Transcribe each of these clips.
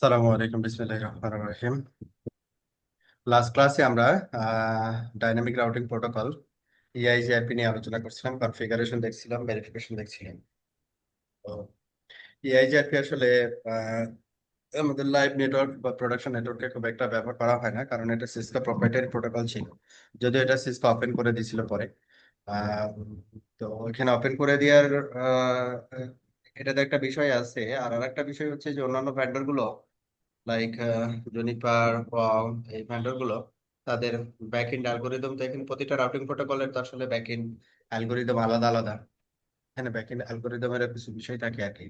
আসসালামু আলাইকুম, বিসমিল্লাহির রহমানির রহিম। লাস্ট ক্লাসে আমরা ডাইনামিক রাউটিং প্রোটোকল ইআইজিআরপি নিয়ে আলোচনা করছিলাম, কনফিগারেশন দেখছিলাম, ভেরিফিকেশন দেখছিলাম। তো ইআইজিআরপি আসলে আহ, আমাদের লাইভ নেটওয়ার্ক বা প্রোডাকশন নেটওয়ার্কে খুব একটা ব্যবহার করা হয় না, কারণ এটা সিসকো প্রপ্রাইটারি প্রোটোকল ছিল। যদিও এটা সিসকো ওপেন করে দিয়েছিল পরে। আহ, তো এখানে ওপেন করে দেওয়ার এটাতে একটা বিষয় আছে। আর আরেকটা বিষয় হচ্ছে যে অন্যান্য ভেন্ডর গুলো লাইক জুনিপার, এই ভেন্ডর গুলো, তাদের ব্যাকএন্ড অ্যালগোরিদম, তো এখানে প্রতিটা রাউটিং প্রোটোকলের তো আসলে ব্যাকএন্ড অ্যালগোরিদম আলাদা আলাদা। এখানে ব্যাকএন্ড অ্যালগোরিদমের কিছু বিষয় থাকে আর কি।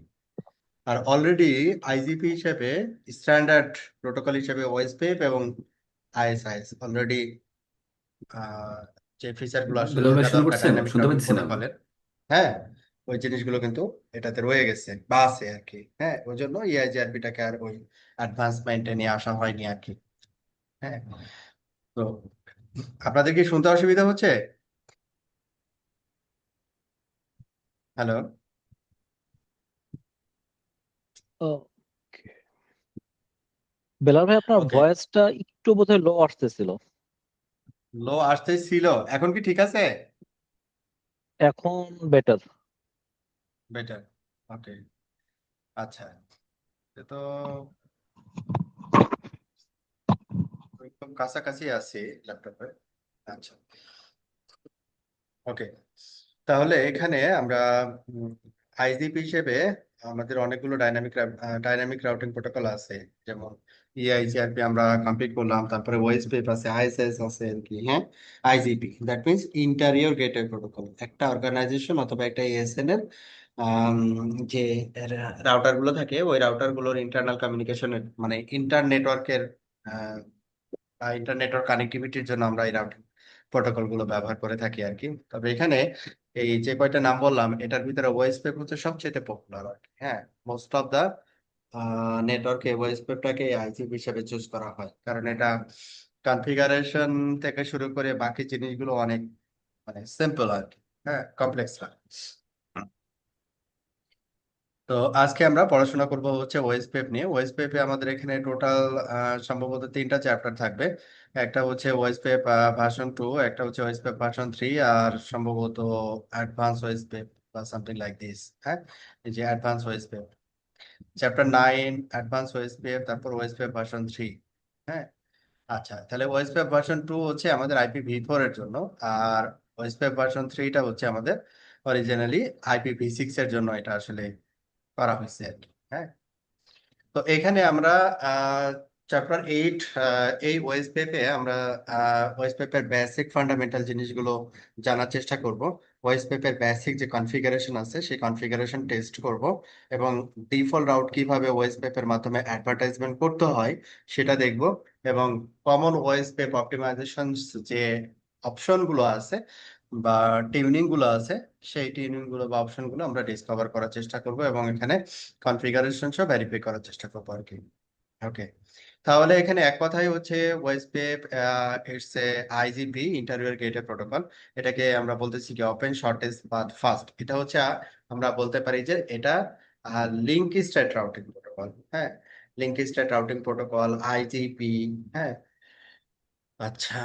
আর অলরেডি আইজিপি হিসেবে, স্ট্যান্ডার্ড প্রোটোকল হিসেবে ওএসপিএফ এবং আইএসআইএস অলরেডি যে ফিচার গুলো আসলে দুলাল ভাই থাকা শুনতে দরকার পাচ্ছেন? ডাইনামিক শুনতে রাউটিং পাচ্ছি না আমি। প্রোটোকলের, হ্যাঁ, ওই জিনিসগুলো কিন্তু এটাতে রয়ে গেছে বা আছে আর কি। হ্যাঁ, ওই জন্য ইআইজিআরপিটাকে আর ওই অ্যাডভান্সমেন্টে নিয়ে আসা হয়নি আর কি। হ্যাঁ। তো আপনাদের কি শুনতে অসুবিধা হচ্ছে? হ্যালো? ও, বেলাল ভাই, আপনার ওকে। ভয়েসটা একটু বোধহয় লো আসতেছিল। লো আসতেই ছিল, এখন কি ঠিক আছে? এখন বেটার। বেটার। ওকে। আচ্ছা। তো একদম কাছাকাছি আছি ল্যাপটপে। আচ্ছা। ওকে। তাহলে এখানে আমরা আইজিপি হিসেবে আমাদের অনেকগুলো ডাইনামিক রাউটিং প্রোটোকল আছে। যেমন ইআইজিআরপি আমরা কমপ্লিট করলাম, তারপরে ওএসপিএফ আছে, আইএসএস আছে আর কি। হ্যাঁ। IGP that means interior gateway protocol. একটা অর্গানাইজেশন অথবা একটা এএসএন এর আম, যে রাউটার গুলো থাকে, ওই রাউটার গুলোর ইন্টারনাল কমিউনিকেশনের মানে ইন্টারনেটওয়ার্কের ইন্টারনেটওয়ার্ক কানেক্টিভিটির জন্য আমরা এই রাউটিং প্রোটোকল গুলো ব্যবহার করে থাকি আর কি। তবে এখানে এই যে কয়টা নাম বললাম, এটার ভিতরে ওএসপিএফ হচ্ছে সবচেয়ে পপুলার আর কি। হ্যাঁ। মোস্ট অফ দা নেটওয়ার্কে ওএসপিএফটাকে আইজিপি হিসেবে চুজ করা হয়, কারণ এটা কনফিগারেশন থেকে শুরু করে বাকি জিনিসগুলো অনেক মানে সিম্পল আর কি। হ্যাঁ, কমপ্লেক্স না। তো আজকে আমরা পড়াশোনা করব হচ্ছে ওএসপিএফ নিয়ে। ওএসপিএফ এ আমাদের এখানে টোটাল সম্ভবত তিনটা চ্যাপ্টার থাকবে। একটা হচ্ছে ওএসপিএফ ভার্সন 2, একটা হচ্ছে ওএসপিএফ ভার্সন 3, আর সম্ভবত অ্যাডভান্স ওএসপিএফ বা সামথিং লাইক দিস। হ্যাঁ, এই যে advance OSPF chapter 9, advance OSPF, তারপর ওএসপিএফ ভার্সন 3। হ্যাঁ। আচ্ছা, তাহলে ওএসপিএফ ভার্সন 2 হচ্ছে আমাদের আইপি v4 এর জন্য, আর ওএসপিএফ ভার্সন 3টা হচ্ছে আমাদের অরিজিনালি আইপি v6 এর জন্য এটা আসলে করা হয়েছে আর কি। হ্যাঁ। তো এখানে আমরা চ্যাপ্টার 8, এই ওয়েস্ট পেপে আমরা ওয়েস্ট পেপের বেসিক ফান্ডামেন্টাল জিনিসগুলো জানার চেষ্টা করব। ওয়েস্ট পেপের বেসিক যে কনফিগারেশন আছে সেই কনফিগারেশন টেস্ট করব, এবং ডিফল্ট রাউট কিভাবে ওয়েস্ট পেপের মাধ্যমে অ্যাডভার্টাইজমেন্ট করতে হয় সেটা দেখব, এবং কমন ওয়েস্ট পেপ অপটিমাইজেশন যে অপশন গুলো আছে বা টিউনিং গুলো আছে, সেই টিউনিং গুলো বা অপশন গুলো আমরা ডিসকভার করার চেষ্টা করব, এবং এখানে কনফিগারেশন সব ভেরিফাই করার চেষ্টা করবো আর কি। ওকে। তাহলে এখানে এক কথাই হচ্ছে OSPF it's a IGP, interior gateway protocol. এটাকে আমরা বলতেছি কি ওপেন শর্টেস্ট বাট ফাস্ট। এটা হচ্ছে আমরা বলতে পারি যে এটা লিঙ্ক স্টেট রাউটিং প্রোটোকল। হ্যাঁ, link state routing protocol IGP. হ্যাঁ। আচ্ছা।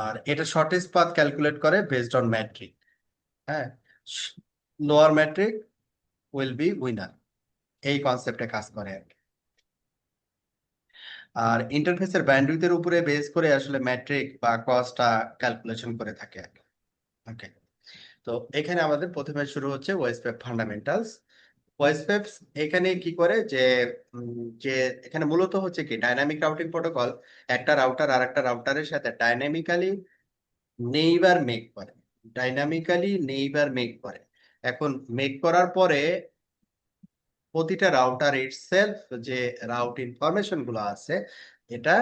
আর এটা শর্টেস্ট পাথ ক্যালকুলেট করে বেসড অন ম্যাট্রিক। হ্যাঁ, lower matric will be winner, এই কনসেপ্টে কাজ করে আর কি। আর ইন্টারফেসের ব্যান্ডউইথের উপরে বেস করে আসলে ম্যাট্রিক বা কস্টটা ক্যালকুলেশন করে থাকে আর কি। ওকে। তো এখানে আমাদের প্রথমে শুরু হচ্ছে ওয়েসপেপ ফান্ডামেন্টালস। ওয়েসপেপ এখানে কি করে যে যে এখানে মূলত হচ্ছে কি ডাইনামিক রাউটিং প্রোটোকল একটা রাউটার আর একটা রাউটারের সাথে ডাইনামিক্যালি নেইবার মেক করে। এখন মেক করার পরে প্রতিটা রাউটার ইটসেলফ যে রাউট ইনফরমেশন গুলো আছে, এটা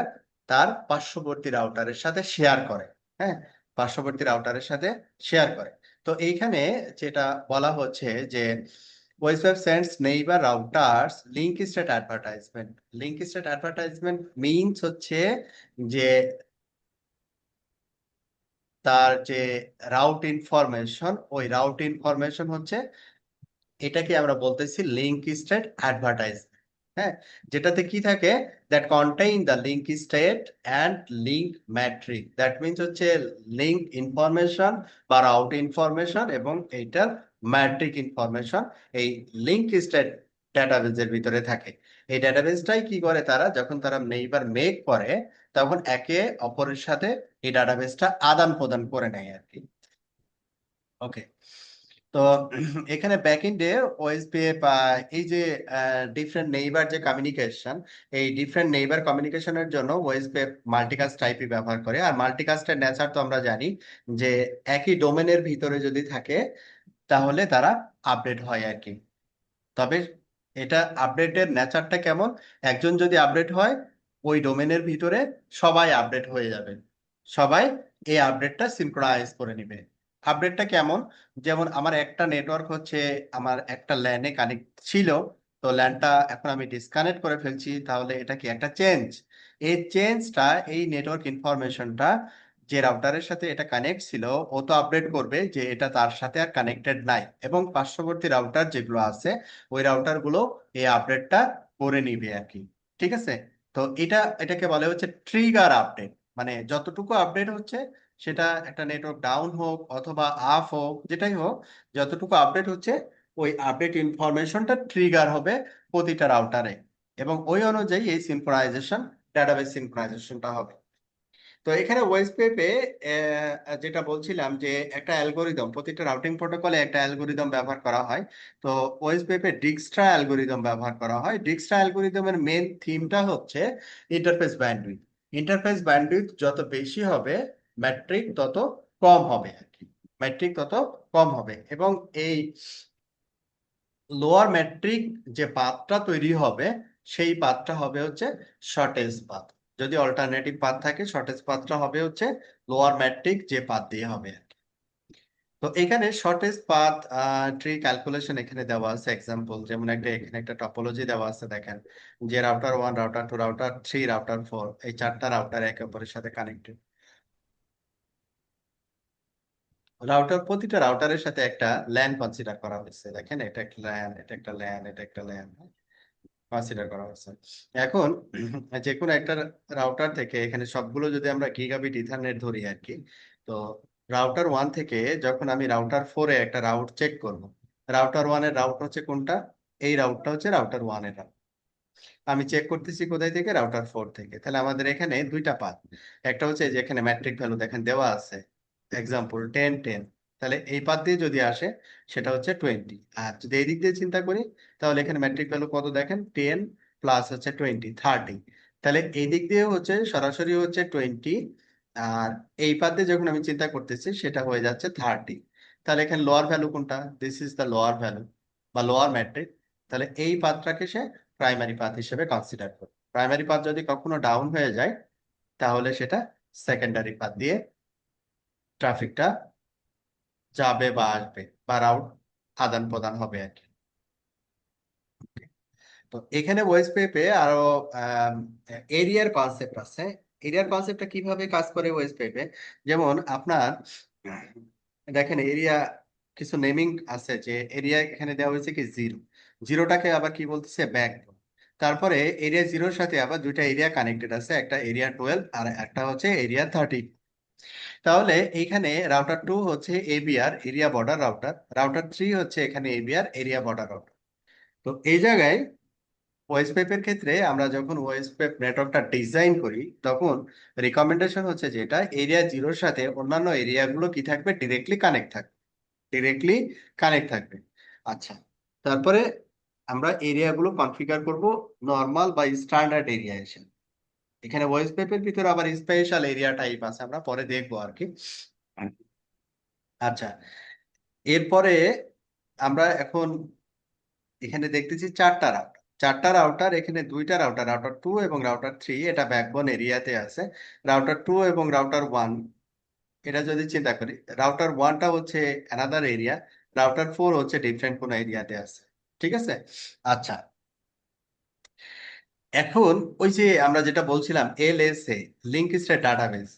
তার পার্শ্ববর্তী রাউটারের সাথে শেয়ার করে। হ্যাঁ, পার্শ্ববর্তী রাউটারের সাথে শেয়ার করে। তো এইখানে যেটা বলা হচ্ছে যে OSPF sends neighbour routers link state advertisement means হচ্ছে যে তার যে রাউট ইনফরমেশন হচ্ছে, এটাকে আমরা বলতেছি লিঙ্ক স্টেট অ্যাডভার্টাইজমেন্ট। হ্যাঁ, যেটাতে কি থাকে, that contain the link state and link matric, that means হচ্ছে লিঙ্ক ইনফরমেশন বা রাউট ইনফরমেশন এবং এইটার ম্যাট্রিক ইনফরমেশন এই লিঙ্ক স্টেট ডাটাবেজের ভিতরে থাকে। এই ডাটাবেসটাই কি করে, তারা যখন তারা নেইবার মেক করে তখন একে অপরের সাথে এই ডাটাবেসটা আদান প্রদান করে নেয় আর কি। ওকে, তো এখানে ব্যাকএন্ডে ওএসপিএফ এই যে ডিফারেন্ট নেইবার যে কমিউনিকেশন, এই ডিফারেন্ট নেইবার কমিউনিকেশনের জন্য ওএসপিএফ মাল্টিকাস্ট টাইপই ব্যবহার করে। আর মাল্টিকাস্টের নেচার তো আমরা জানি যে একই ডোমেনের ভিতরে যদি থাকে তাহলে তারা আপডেট হয় আর কি। তবে এটা আপডেটের নেচারটা কেমন, একজন যদি আপডেট হয় ওই ডোমেনের ভিতরে সবাই আপডেট হয়ে যাবে, সবাই এই আপডেটটা সিনক্রোনাইজ করে নিবে। আপডেটটা কেমন, যেমন আমার একটা নেটওয়ার্ক হচ্ছে আমার একটা ল্যানে কানেক্ট ছিল, তো ল্যানটা এখন আমি ডিসকানেক্ট করে ফেলছি, তাহলে এটা কি একটা চেঞ্জ। এই চেঞ্জটা, এই নেটওয়ার্ক ইনফরমেশনটা যে রাউটারের সাথে এটা কানেক্ট ছিল ও তো আপডেট করবে যে এটা তার সাথে আর কানেক্টেড নাই, এবং পার্শ্ববর্তী রাউটার যেগুলো আছে ওই রাউটার গুলো এই আপডেটটা করে নিবে আর কি। ঠিক আছে, তো এটাকে বলে হচ্ছে ট্রিগার আপডেট। মানে যতটুকু আপডেট হচ্ছে সেটা একটা নেটওয়ার্ক ডাউন হোক অথবা আপ হোক, যেটাই হোক, যতটুকু আপডেট হচ্ছে ওই আপডেট ইনফরমেশনটা ট্রিগার হবে প্রতিটা রাউটারে, এবং ওই অনুযায়ী এই সিনক্রোনাইজেশন, ডাটাবেস সিনক্রোনাইজেশনটা হবে। তো এখানে ওয়েসপেপে যেটা বলছিলাম যে একটা অ্যালগোরিদম, প্রতিটা রাউটিং প্রোটোকলে একটা অ্যালগোরিদম ব্যবহার করা হয়। তো ওয়েসপেপে ডিক্সট্রা অ্যালগোরিদম ব্যবহার করা হয়। ডিক্সট্রা অ্যালগোরিদমের মেন থিমটা হচ্ছে ইন্টারফেস ব্যান্ডউইথ। ইন্টারফেস ব্যান্ডউইথ যত বেশি হবে ম্যাট্রিক তত কম হবে আর কি, ম্যাট্রিক তত কম হবে। এবং এই লোয়ার ম্যাট্রিক যে পাথটা তৈরি হবে সেই পাথটা হবে হচ্ছে শর্টেজ পাথ। যদি অল্টারনেটিভ পাথ থাকে শর্টেজ পাথটা হবে হচ্ছে লোয়ার ম্যাট্রিক যে পাথ দিয়ে হবে আর কি। তো এখানে শর্টেজ পাথ ট্রি ক্যালকুলেশন এখানে দেওয়া আছে এক্সাম্পল, যেমন এখানে একটা টপোলজি দেওয়া আছে, দেখেন যে রাউটার 1, রাউটার 2, রাউটার 3, রাউটার 4, এই চারটা রাউটার একে অপরের সাথে কানেক্টেড। রাউটার, প্রতিটা রাউটারের সাথে একটা ল্যান কনসিডার করা হয়েছে, দেখেন এটা একটা ল্যান, এটা একটা ল্যান, এটা একটা ল্যান কনসিডার করা হচ্ছে। এখন যে কোনো একটা রাউটার থেকে এখানে সবগুলো যদি আমরা গিগাবিট ইথারনেট ধরি আর কি, তো রাউটার 1 থেকে যখন আমি রাউটার 4-এ একটা রাউট চেক করব, রাউটার 1-এর রাউট হচ্ছে কোনটা, এই রাউটটা হচ্ছে রাউটার 1-এর রাউট। আমি চেক করতেছি কোথায় থেকে, রাউটার 4 থেকে। তাহলে আমাদের এখানে দুইটা পাথ, একটা হচ্ছে যে এখানে ম্যাট্রিক ভ্যালু দেখেন দেওয়া আছে, এক্সাম্পল 10 10, তাহলে এই পাথ দিয়ে যদি আসে সেটা হচ্ছে 20। আর যদি এই দিক দিয়ে চিন্তা করি তাহলে এখানে ম্যাট্রিক ভ্যালু কত দেখেন, 10 প্লাস হচ্ছে 20 30। তাহলে এই দিক দিয়ে হচ্ছে সরাসরি হচ্ছে 20, আর এই পাথ দিয়ে যখন আমি চিন্তা করতেছি সেটা হয়ে যাচ্ছে 30। তাহলে এখানে লোয়ার ভ্যালু কোনটা, this is the lower value বা লোয়ার ম্যাট্রিক। তাহলে এই পাথটাকে সে প্রাইমারি পাথ হিসেবে কনসিডার করবে। প্রাইমারি পাথ যদি কখনো ডাউন হয়ে যায় তাহলে সেটা সেকেন্ডারি পাথ দিয়ে ট্রাফিকটা যাবে বা আসবে বা রাউট আদান প্রদান হবে আর কি। তো এখানে ভয়েস পেপে আরো এরিয়ার কনসেপ্ট আছে। এরিয়ার কনসেপ্টটা কিভাবে কাজ করে ভয়েস পেপে, যেমন আপনার দেখেন এরিয়া কিছু নেমিং আছে, যে এরিয়া এখানে দেওয়া হয়েছে কি 0, জিরোটাকে আবার কি বলতেছে ব্যাক। তারপরে এরিয়া 0-এর সাথে আবার দুইটা এরিয়া কানেক্টেড আছে, একটা এরিয়া 12 আর একটা হচ্ছে এরিয়া 30। তাহলে এইখানে রাউটার 2 হচ্ছে ABR area border router, router 3 হচ্ছে এখানে এবিআর এরিয়া বর্ডার রাউটার। তো এই জায়গায় ওএসপিএফ ক্ষেত্রে আমরা যখন ওএসপিএফ নেটওয়ার্কটা ডিজাইন করি তখন রিকমেন্ডেশন হচ্ছে যেটা এরিয়া 0-এর সাথে অন্যান্য এরিয়াগুলো কি থাকবে, ডিরেক্টলি কানেক্ট থাকবে, ডিরেক্টলি কানেক্ট থাকবে। আচ্ছা, তারপরে আমরা এরিয়াগুলো কনফিগার করব নর্মাল বা স্ট্যান্ডার্ড এরিয়া হিসেবে। এখানে ওএসপিএফ এর ভিতরে আবার স্পেশাল এরিয়া টাইপ আছে, আমরা পরে দেখবো আর কি। আচ্ছা, এরপরে আমরা এখন এখানে দেখতেছি চারটা রাউটার, চারটা রাউটার, এখানে দুইটা রাউটার, রাউটার 2 এবং রাউটার 3 এটা ব্যাকবোন এরিয়াতে আছে। রাউটার 2 এবং রাউটার 1 এটা যদি চিন্তা করি, রাউটার 1টা হচ্ছে অ্যানাদার এরিয়া, রাউটার 4 হচ্ছে ডিফারেন্ট কোন এরিয়াতে আছে। ঠিক আছে, আচ্ছা, এখন ওই যে আমরা যেটা বলছিলাম এলএসএ, লিঙ্ক স্টেট ডাটাবেস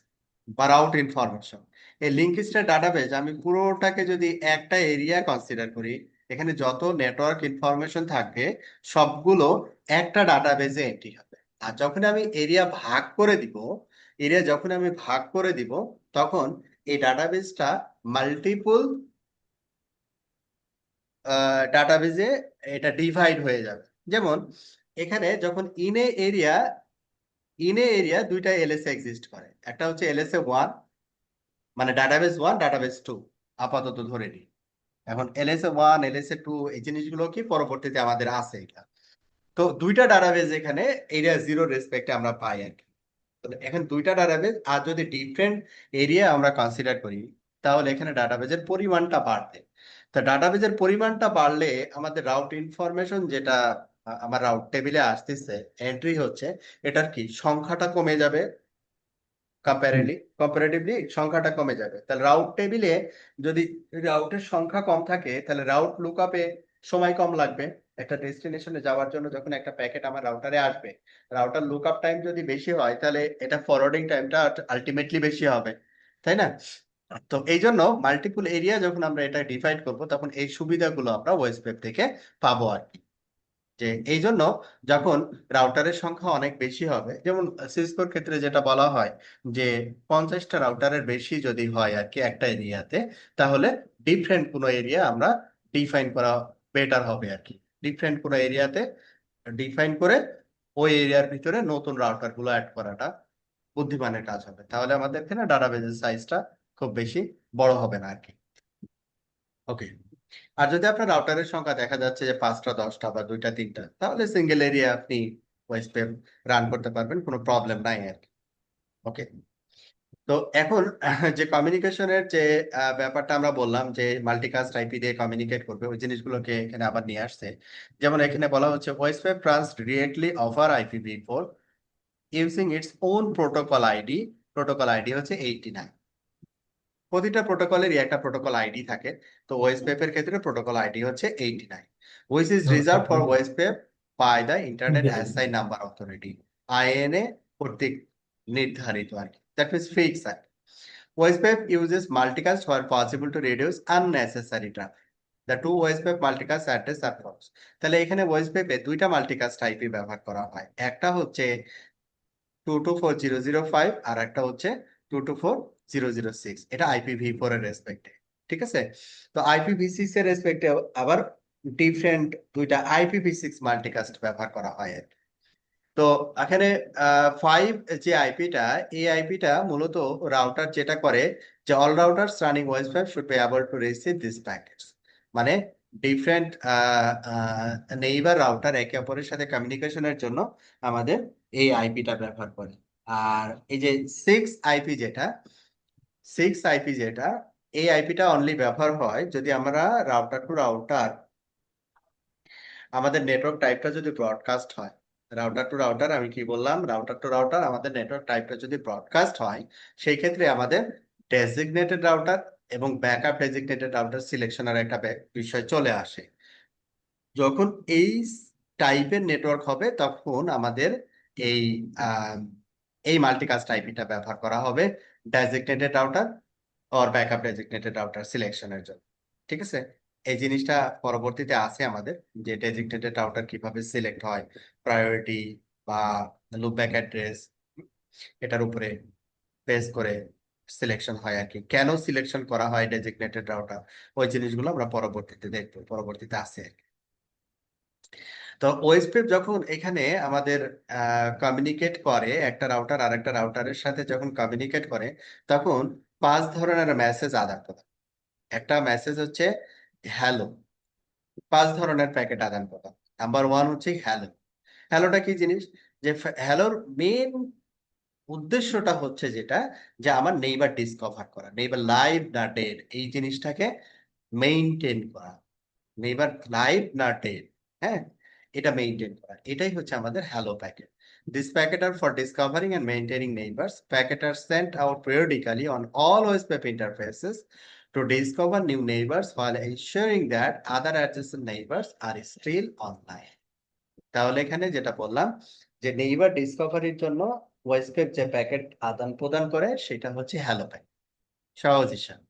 বা রাউট ইনফরমেশন, এই লিঙ্ক স্টেট ডাটাবেস আমি পুরোটাকে যদি একটা এরিয়া কনসিডার করি, এখানে যত নেটওয়ার্ক ইনফরমেশন থাকবে সবগুলো একটা ডাটাবেজে এন্ট্রি হবে। আর যখন আমি এরিয়া ভাগ করে দিব, এরিয়া যখন আমি ভাগ করে দিব, তখন এই ডাটাবেজটা মাল্টিপল ডাটাবেজে এটা ডিভাইড হয়ে যাবে। যেমন এখানে যখন ইন এ এরিয়া দুইটা এলএসএ এক্সিস্ট করে, একটা হচ্ছে এলএসএ ওয়ান, মানে ডাটাবেস ওয়ান, ডাটাবেস টু আপাতত ধরে নিই। এখন এলএসএ ওয়ান, এলএসএ টু, এই জিনিসগুলো কি পরবর্তীতে আমাদের আছে এটা। তো দুইটা ডাটাবেস এখানে এরিয়া জিরো রেসপেক্টে আমরা পাই আর কি। তো এখন দুইটা ডাটাবেস আর যদি ডিফারেন্ট এরিয়া আমরা কনসিডার করি, তাহলে এখানে ডাটাবেজের পরিমাণটা বাড়বে। তো ডাটাবেজের পরিমাণটা বাড়লে আমাদের রাউট ইনফরমেশন যেটা আমার রাউট টেবিলে আসতেছে, এন্ট্রি হচ্ছে, এটার কি সংখ্যাটা কমে যাবে। হুম। কম্পারেটিভলি সংখ্যাটা কমে যাবে। তাহলে রাউট টেবিলে যদি রাউটের সংখ্যা কম থাকে, তাহলে রাউট লুকআপে সময় কম লাগবে। একটা ডেস্টিনেশনে যাওয়ার জন্য যখন একটা প্যাকেট আমার রাউটারে আসবে, রাউটার লুকআপ টাইম যদি বেশি হয়, তাহলে এটা ফরওয়ার্ডিং টাইমটা আলটিমেটলি বেশি হবে, তাই না? তো এই জন্য মাল্টিপল এরিয়া যখন আমরা এটা ডিফাইন করব, তখন এই সুবিধাগুলো আমরা ওয়েস্টওয়েব থেকে পাবো আর কি। যে এই জন্য যখন রাউটারের সংখ্যা অনেক বেশি হবে, যেমন সিসকোর ক্ষেত্রে যেটা বলা হয় যে 50টা রাউটারের বেশি যদি হয় আর কি একটা এরিয়াতে, তাহলে ডিফারেন্ট কোনো এরিয়া আমরা ডিফাইন করা বেটার হবে আর কি। ডিফারেন্ট কোনো এরিয়াতে ডিফাইন করে ওই এরিয়ার ভিতরে নতুন রাউটার গুলো অ্যাড করাটা বুদ্ধিমানের কাজ হবে। তাহলে আমাদের এখানে ডাটাবেজের সাইজটা খুব বেশি বড় হবে না আর কি। ওকে। আর যদি আপনার রাউটারের সংখ্যা দেখা যাচ্ছে যে 5টা 10টা বা 2টা 3টা, তাহলে সিঙ্গেল এরিয়া আপনি ওয়েসপেম রান করতে পারবেন, কোনো প্রবলেম নাই আর কি। ওকে। তো এখন যে কমিউনিকেশনের যে ব্যাপারটা আমরা বললাম যে মাল্টিকাস্ট আইপি দিয়ে কমিউনিকেট করবে, ওই জিনিসগুলোকে এখানে আবার নিয়ে আসছে। যেমন এখানে বলা হচ্ছে OSPF runs directly over IPv4 using its own protocol ID. Protocol ID হচ্ছে 89। প্রতিটা প্রোটোকলেরই একটা প্রোটোকল আইডি থাকে। তো ওয়েসপেপের ক্ষেত্রে প্রোটোকল আইডি হচ্ছে 89, which is reserve for OSPF by the internet assign number authority, INA কর্তৃক নির্ধারিত আর কি। দ্যাট মিনস ফিক্স আর কি। ওয়েসপেপ uses multicast where possible to reduce unnecessary traffic. The two ওয়েসপেপ multicast address are false. তাহলে এখানে ওয়েসপেপে দুইটা multicast IP ব্যবহার করা হয়, একটা হচ্ছে 224.0.0.5 আর একটা হচ্ছে 224.0.0.6। এটা IPv4 এর রেসপেক্টে, ঠিক আছে? তো IPv6 এর রেসপেক্টে আবার ডিফারেন্ট দুইটা IPv6 মাল্টিকাস্ট ব্যবহার করা হয় আর কি। তো এখানে 5 যে আইপিটা, এই আইপিটা মূলত রাউটার যেটা করে যে all routers running OSPF should be able to receive this packets, মানে ডিফারেন্ট নেইবার রাউটার একে অপরের সাথে কমিউনিকেশনের জন্য আমাদের এই আইপিটা ব্যবহার করে। আর এই যে 6 আইপি যেটা, 6 আইপি যেটা, এই আইপিটা অনলি ব্যবহার হয় যদি আমরা রাউটার টু রাউটার, আমাদের নেটওয়ার্ক টাইপটা যদি ব্রডকাস্ট হয়। রাউটার টু রাউটার, আমি কি বললাম, রাউটার টু রাউটার আমাদের নেটওয়ার্ক টাইপটা যদি ব্রডকাস্ট হয়, সেই ক্ষেত্রে আমাদের ডেজিগনেটেড রাউটার এবং ব্যাকআপ ডেজিগনেটেড রাউটার সিলেকশনের একটা বিষয় চলে আসে। যখন এই টাইপের নেটওয়ার্ক হবে, তখন আমাদের এই আহ, এই মাল্টিকাস্ট আইপিটা ব্যবহার করা হবে designated router or backup designated router সিলেকশনের জন্য, ঠিক আছে? এই জিনিসটা পরবর্তীতে আছে আমাদের, যে ডেজিগনেটেড রাউটার কিভাবে সিলেক্ট হয়, প্রায়োরিটি বা লুপব্যাক অ্যাড্রেস, এটার উপরে বেস করে সিলেকশন হয় আর কি। কেন সিলেকশন করা হয় ডেজিগনেটেড রাউটার, ওই জিনিসগুলো আমরা পরবর্তীতে দেখবো, পরবর্তীতে আছে আর কি। তো ওএসপি যখন এখানে আমাদের কমিউনিকেট করে, একটা রাউটার আর একটা রাউটারের সাথে যখন কমিউনিকেট করে, তখন 5 ধরনের মেসেজ আদান প্রদান। একটা মেসেজ হচ্ছে হ্যালো, 5 ধরনের প্যাকেট আদান প্রদান। নাম্বার ওয়ান হচ্ছে হ্যালো। হ্যালোটা কি জিনিস? যে হ্যালোর মেন উদ্দেশ্যটা হচ্ছে যেটা, যে আমার নেইবার ডিসকভার করা, নেইবার লাইভ না ডেড, এই জিনিসটাকে মেইনটেইন করা। নেইবার লাইভ না ডেড, হ্যাঁ, এটা মেইনটেইন করা, এটাই হচ্ছে আমাদের hello packet. This packet are for discovering and maintaining neighbours. Packet are sent out periodically on all OSPF interfaces to discover new neighbors while ensuring that other adjacent neighbors are still online. তাহলে এখানে যেটা বললাম, যে neighbour ডিসকভারির জন্য ওয়েসপেপ যে packet আদান প্রদান করে, সেটা হচ্ছে হ্যালো প্যাকেট, সহজ হিসাব।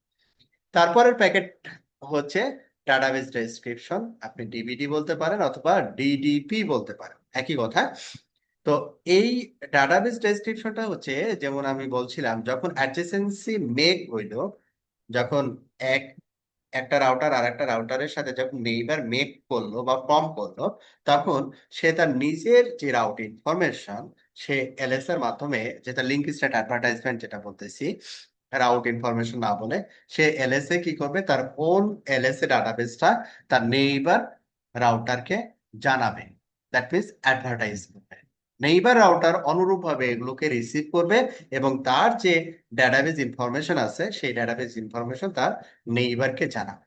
তারপরের প্যাকেট হচ্ছে ডাটাবেস ডেসক্রিপশন, আপনি ডিবিডি বলতে পারেন অথবা ডিডিপি বলতে পারেন, একই কথা। তো এই ডাটাবেস ডেসক্রিপশনটা হচ্ছে, যেমন আমি বলছিলাম, যখন অ্যাডজেসেন্সি মেক হইলো, যখন এক একটা রাউটার আর একটা রাউটারের সাথে যখন নেইবার মেক করলো বা ফর্ম করলো, তখন সে তার নিজের যে রাউট ইনফরমেশন, সে এলএস এর মাধ্যমে, যেটা লিঙ্ক স্টেট অ্যাডভার্টাইজমেন্ট যেটা বলতেছি, রাউট ইনফরমেশন না বলে, সে এলএস এ কি করবে, তার ওন এলএস এ ডাটাবেসটা তার নেইবার রাউটারকে জানাবে, দ্যাট মিনস অ্যাডভার্টাইজ করবে। নেইবার রাউটার অনুরূপভাবে এগুলোকে রিসিভ করবে এবং তার যে ডাটাবেস ইনফরমেশন আছে সেই ডাটাবেস ইনফরমেশন তার নেইবারকে জানাবে।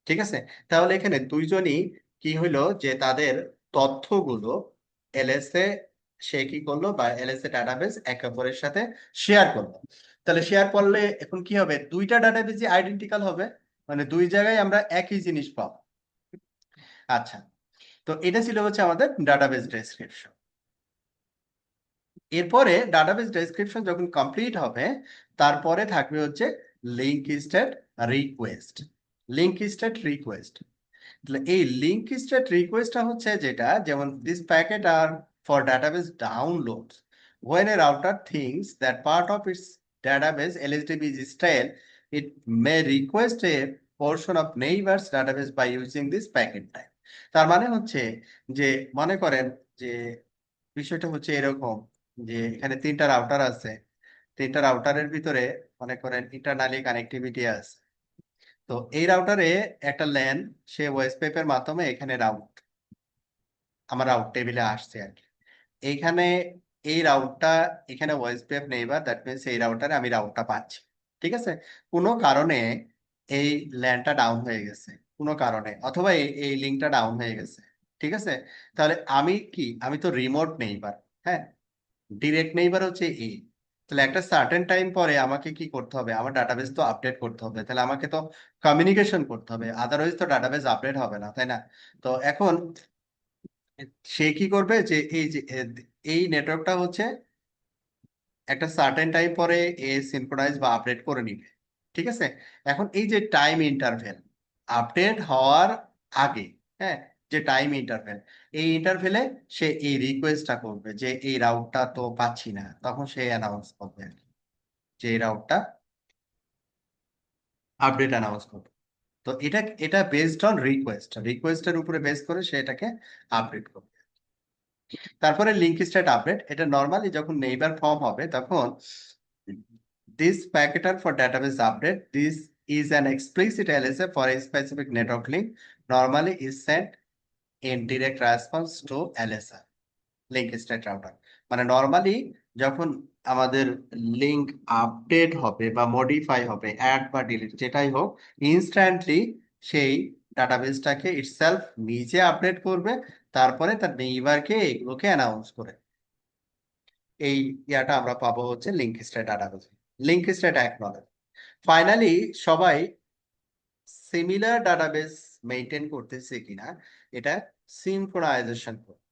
ঠিক আছে? তাহলে এখানে দুইজনই কি হইলো, যে তাদের তথ্যগুলো এলএস এ সে কি করলো, বা এলএস এ ডাটাবেস একে অপরের সাথে শেয়ার করলো। তাহলে শেয়ার করলে এখন কি হবে, দুইটা ডাটাবেসই আইডেন্টিক্যাল হবে, মানে দুই জায়গায় আমরা একই জিনিস পাবো। আচ্ছা, তো এটা ছিল হচ্ছে আমাদের ডাটাবেস ডেসক্রিপশন। এরপরে ডাটাবেস ডেসক্রিপশন যখন কমপ্লিট হবে, তারপরে থাকবে হচ্ছে link state request. Link state request, তাহলে এই লিঙ্ক স্টেট রিকোয়েস্টটা হচ্ছে যেটা, যেমন this packet are for database download, when a router thinks that part of its database LSDB is stale, it may request a portion of neighbors database by using this packet type। তার মানে হচ্ছে যে, মনে করেন যে বিষয়টা হচ্ছে এরকম, যে এখানে তিনটা রাউটার আছে, তিনটা রাউটারের ভিতরে মনে করেন ইন্টারনালি কানেক্টিভিটি আছে। তো এই রাউটারে একটা ল্যান, সে ওয়েস পেপের মাধ্যমে এখানে রাউট, আমার রাউট টেবিলে আসছে আর কি। এইখানে এই রাউটটা, এখানে ওয়েস পেপ নেইবার, দ্যাট মিনস এই রাউটারে আমি রাউটটা পাচ্ছি। ঠিক আছে? কোনো কারণে এই ল্যানটা ডাউন হয়ে গেছে, কোনো কারণে, অথবা এই লিঙ্কটা ডাউন হয়ে গেছে। ঠিক আছে? তাহলে আমি কি, আমি তো রিমোট নেইবার, হ্যাঁ, ডিরেক্ট নেইবার হচ্ছে এই। তাহলে একটা সার্টেন টাইম পরে আমাকে কি করতে হবে, আমার ডাটাবেস তো আপডেট করতে হবে, তাহলে আমাকে তো কমিউনিকেশন করতে হবে, আদারওয়াইজ তো ডাটাবেস আপডেট হবে না, তাই না? তো এখন সে কি করবে, যে এই যে এই নেটওয়ার্কটা হচ্ছে একটা সার্টেন টাইম পরে এ সিনক্রোনাইজ বা আপডেট করে নিবে। ঠিক আছে? এখন এই যে টাইম ইন্টারভেল, আপডেট হওয়ার আগে, হ্যাঁ, যে টাইম ইন্টারভেল, এই ইন্টারভেলে সে এই রিকোয়েস্টটা করবে যে এই রাউটটা তো পাচ্ছি না, তখন সে অ্যানাউন্স করবে আর কি, যে এই রাউটটা আপডেট অ্যানাউন্স করবে। তো এটা এটা বেসড অন রিকোয়েস্ট, রিকোয়েস্টের উপরে বেস করে সে এটাকে আপডেট করবে। তারপরে লিঙ্ক স্টেট আপডেট, এটা নরমালি যখন নেইবার ফর্ম হবে, তখন this packeter for database update, this is an explicit LSA for a specific network link, normally is sent in direct response to LSA, link state router। মানে normally যখন আমাদের link update হবে বা modify হবে, add বা delete যেটাই হোক, instantly সেই ডাটাবেসটাকে ইটসেলফ নিজে আপডেট করবে, তারপরে তার নেইবারকে এগুলোকে অ্যানাউন্স করে। এই ইয়াটা আমরা পাবো হচ্ছে link state database, link state acknowledge. Finally সবাই সিমিলার ডাটাবেস মেনটেন করতেছে কিনা, এটা সিনক্রোনাইজেশন করবে।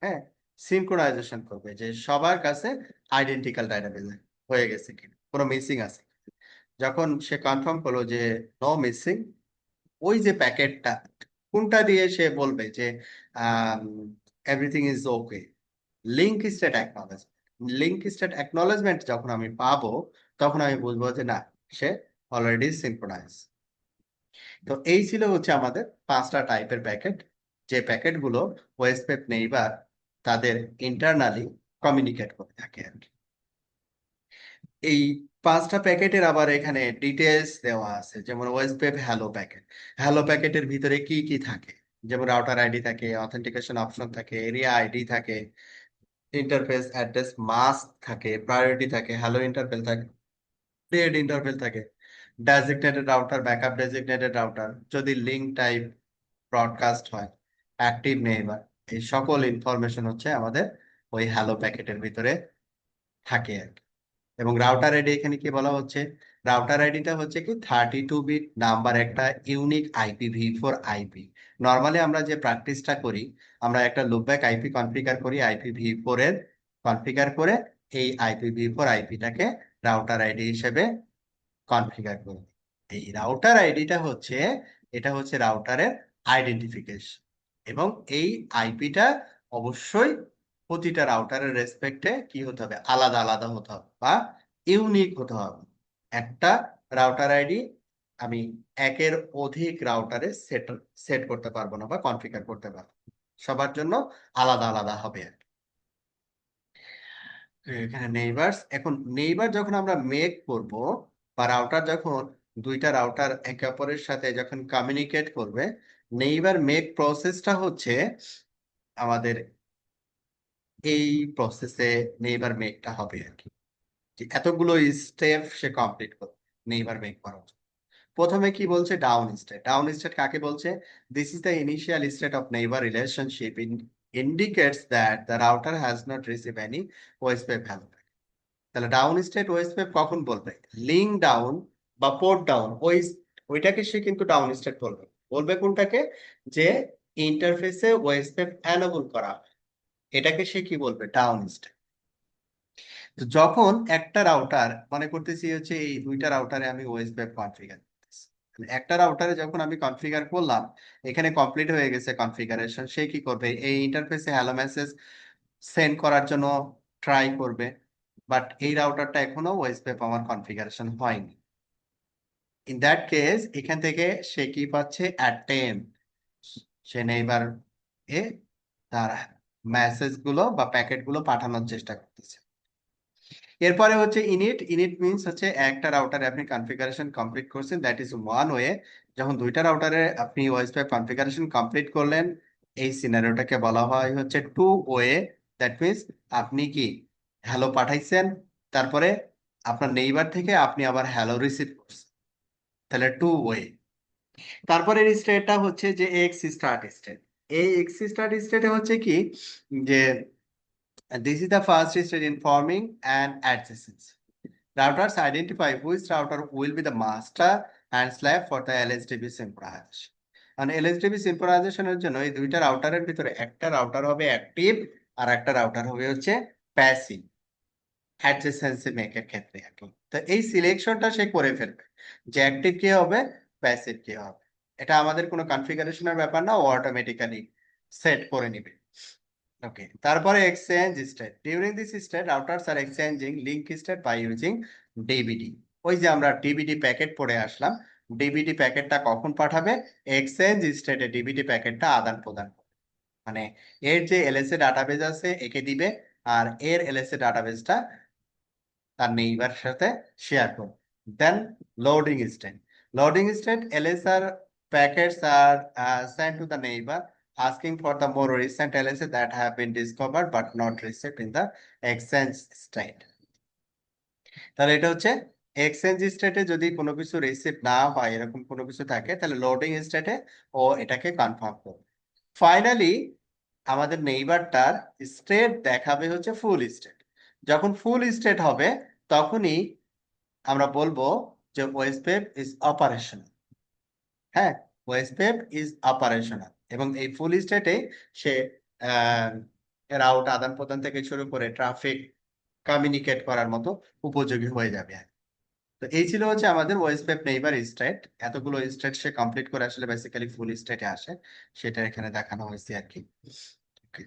হ্যাঁ, সিনক্রোনাইজেশন করবে যে সবার কাছে আইডেন্টিক্যাল ডাটাবেস হয়ে গেছে কিনা, কোনো মিসিং আছে। যখন সে কনফার্ম করলো যে নো মিসিং, ওই যে প্যাকেটটা কোনটা দিয়ে সে বলবে যে everything is okay, link state acknowledgement. Link state acknowledgement যখন আমি পাবো, তখন আমি বুঝবো যে না, সে অলরেডি সিনক্রোনাইজ। তো এই ছিল হচ্ছে আমাদের পাঁচটা টাইপের প্যাকেট, যে প্যাকেটগুলো ওয়েসপেপ নেইবার তাদের ইন্টারনালি কমিউনিকেট করে থাকে আর কি। এই পাঁচটা প্যাকেটের আবার এখানে ডিটেলস দেওয়া আছে, যেমন ওয়েসপেপ হ্যালো প্যাকেট। হ্যালো প্যাকেটের ভিতরে কি কি থাকে, যেমন রাউটার আইডি থাকে, অথেন্টিকেশন অপশন থাকে, এরিয়া আইডি থাকে, ইন্টারফেস অ্যাড্রেস মাস্ক থাকে, প্রায়োরিটি থাকে, হ্যালো ইন্টারফেস থাকে, ডেড ইন্টারফেস থাকে, designated router, backup designated router, যদি লিঙ্ক টাইপ ব্রডকাস্ট হয়, অ্যাক্টিভ নেইবার, এই সকল ইনফরমেশন হচ্ছে আমাদের ওই হ্যালো প্যাকেটের ভিতরে থাকে আর কি। এবং রাউটার আইডি এখানে কি বলা হচ্ছে, রাউটার আইডিটা হচ্ছে কি 32 বিট নাম্বার, একটা ইউনিক IPv4 আইপি। নর্মালি আমরা যে প্র্যাকটিসটা করি, আমরা একটা লুপব্যাক আইপি কনফিগার করি IPv4 এর, কনফিগার করে এই IPv4 আইপিটাকে রাউটার আইডি হিসেবে কনফিগার করি। এই রাউটার আইডিটা হচ্ছে এটা হচ্ছে রাউটারের আইডেন্টিফিকেশন, এবং এই আইপিটা অবশ্যই প্রতিটা রাউটারের রেসপেক্টে কি হতে হবে, আলাদা আলাদা হতে হবে বা ইউনিক হতে হবে। একটা রাউটার আইডি আমি একের অধিক রাউটারে সেট সেট করতে পারবো না বা কনফিগার করতে পারবো না। সবার জন্য আলাদা আলাদা হবে। এখানে নেইবারস, এখন নেইবার যখন আমরা মেক করব বা রাউটার যখন দুইটা রাউটার একে অপরের সাথে যখন কমিউনিকেট করবে, নেইবার মেক প্রসেসটা হচ্ছে আমাদের এই প্রসেসে নেইবার মেকটা হবে আর কি, যে এতগুলো স্টেপ সে কমপ্লিট করবে নেইবার মেক করার জন্য। প্রথমে কি বলছে, ডাউন স্টেট। ডাউন স্টেট কাকে বলছে? This is the initial state of neighbour relationship indicates that the router has not received any OSPF value. তাহলে ডাউন স্টেট ওএসপিএফ কখন বলবে? লিঙ্ক ডাউন বা পোর্ট ডাউন, ওইটাকে সে কিন্তু ডাউন স্টেট বলবে। বলবে কোনটাকে? যে ইন্টারফেসে ওএসপিএফ এনেবল করা হয়, এটাকে সে কি বলবে? Down state. তো যখন একটা রাউটার, মনে করতেছি হচ্ছে এই দুইটা রাউটারে আমি ওএসপিএফ কনফিগার করতেছি, একটা রাউটারে যখন আমি কনফিগার করলাম, এখানে কমপ্লিট হয়ে গেছে কনফিগারেশন, সে কি করবে? এই ইন্টারফেসে হ্যালো মেসেজ সেন্ড করার জন্য ট্রাই করবে, বাট এই রাউটারটা এখনো ওএসপিএফ আমার কনফিগারেশন হয়নি। ইন দ্যাট কেস এখান থেকে সে কি পাচ্ছে? অ্যাটেম্প, সে নেইবার এ তার মেসেজ গুলো বা প্যাকেট গুলো পাঠানোর চেষ্টা করতেছে। এরপরে হচ্ছে ইনিট। ইনিট মিন্স হচ্ছে একটা রাউটারে আপনি কনফিগারেশন কমপ্লিট করছেন, দ্যাট ইজ ওয়ান ওয়ে। যখন দুইটা রাউটারে আপনি ওএসপিএফ কনফিগারেশন কমপ্লিট করলেন, এই সিনারিওটাকে বলা হয় হচ্ছে টু ওয়ে। দ্যাট মিন্স আপনি কি হ্যালো পাঠাইছেন, তারপরে আপনার নেইবার থেকে আপনি আবার হ্যালো রিসিভ করছেন, তাহলে টু ওয়ে। তারপরের স্টেটটা হচ্ছে যে এক্স স্টার্ট স্টেট। এই এক্স স্টার্ট স্টেটে হচ্ছে কি, যে this is the first stage in forming an adjacency. Routers identify which router will be the master and slave for the LSDB synchronization. মানে LSDB synchronization এর জন্য এই দুইটা রাউটারের ভিতরে একটা রাউটার হবে অ্যাক্টিভ আর একটা রাউটার হবে হচ্ছে প্যাসিভ, অ্যাডজেসেন্সি মেকের ক্ষেত্রে আর কি। তো এই সিলেকশনটা সে করে ফেলবে যে অ্যাক্টিভ কে হবে, প্যাসিভ কে হবে। এটা আমাদের কোনো কনফিগারেশনের ব্যাপার না, ও অটোমেটিক্যালি সেট করে নিবে। ওকে, তারপরে exchange state. During this state routers are exchanging link state by using DBD. ওই যে আমরা ডিবিডি প্যাকেট পড়ে আসলাম, ডিবিডি প্যাকেটটা কখন পাঠাবে? এক্সচেঞ্জ স্টেটে ডিবিডি প্যাকেটটা আদান প্রদান করবে। মানে এর যে এলএসএ ডাটাবেজ আছে একে দিবে, আর এর এলএসএ ডাটাবেজটা তার নেইবার সাথে শেয়ার করবে। Then loading state. Loading state, LSR packets are sent to the neighbor asking for the more recent LSA that have been discovered but not received in the exchange state. তাহলে এটা হচ্ছে exchange স্টেটে যদি কোনো কিছু receive না হয়, এরকম কোনো কিছু থাকে, তাহলে লোডিং স্টেটে ও এটাকে কনফার্ম করবে। ফাইনালি আমাদের নেইবারটার স্টেট দেখাবে হচ্ছে ফুল স্টেট। যখন ফুল স্টেট হবে তখনই আমরা বলবো যে ওএসপিএফ ইজ অপারেশনাল। হ্যাঁ, ওএসপিএফ ইজ অপারেশনাল, এবং এই ফুল স্টেটে সে রাউট আদান প্রদান থেকে শুরু করে ট্রাফিক কমিউনিকেট করার মতো উপযোগী হয়ে যাবে। তো এই ছিল হচ্ছে আমাদের ওএসপিএফ নেইবার স্টেট। এতগুলো স্টেট সে কমপ্লিট করে আসলে বেসিক্যালি ফুল স্টেটে আসে, সেটা এখানে দেখানো হয়েছে আর কি। Okay.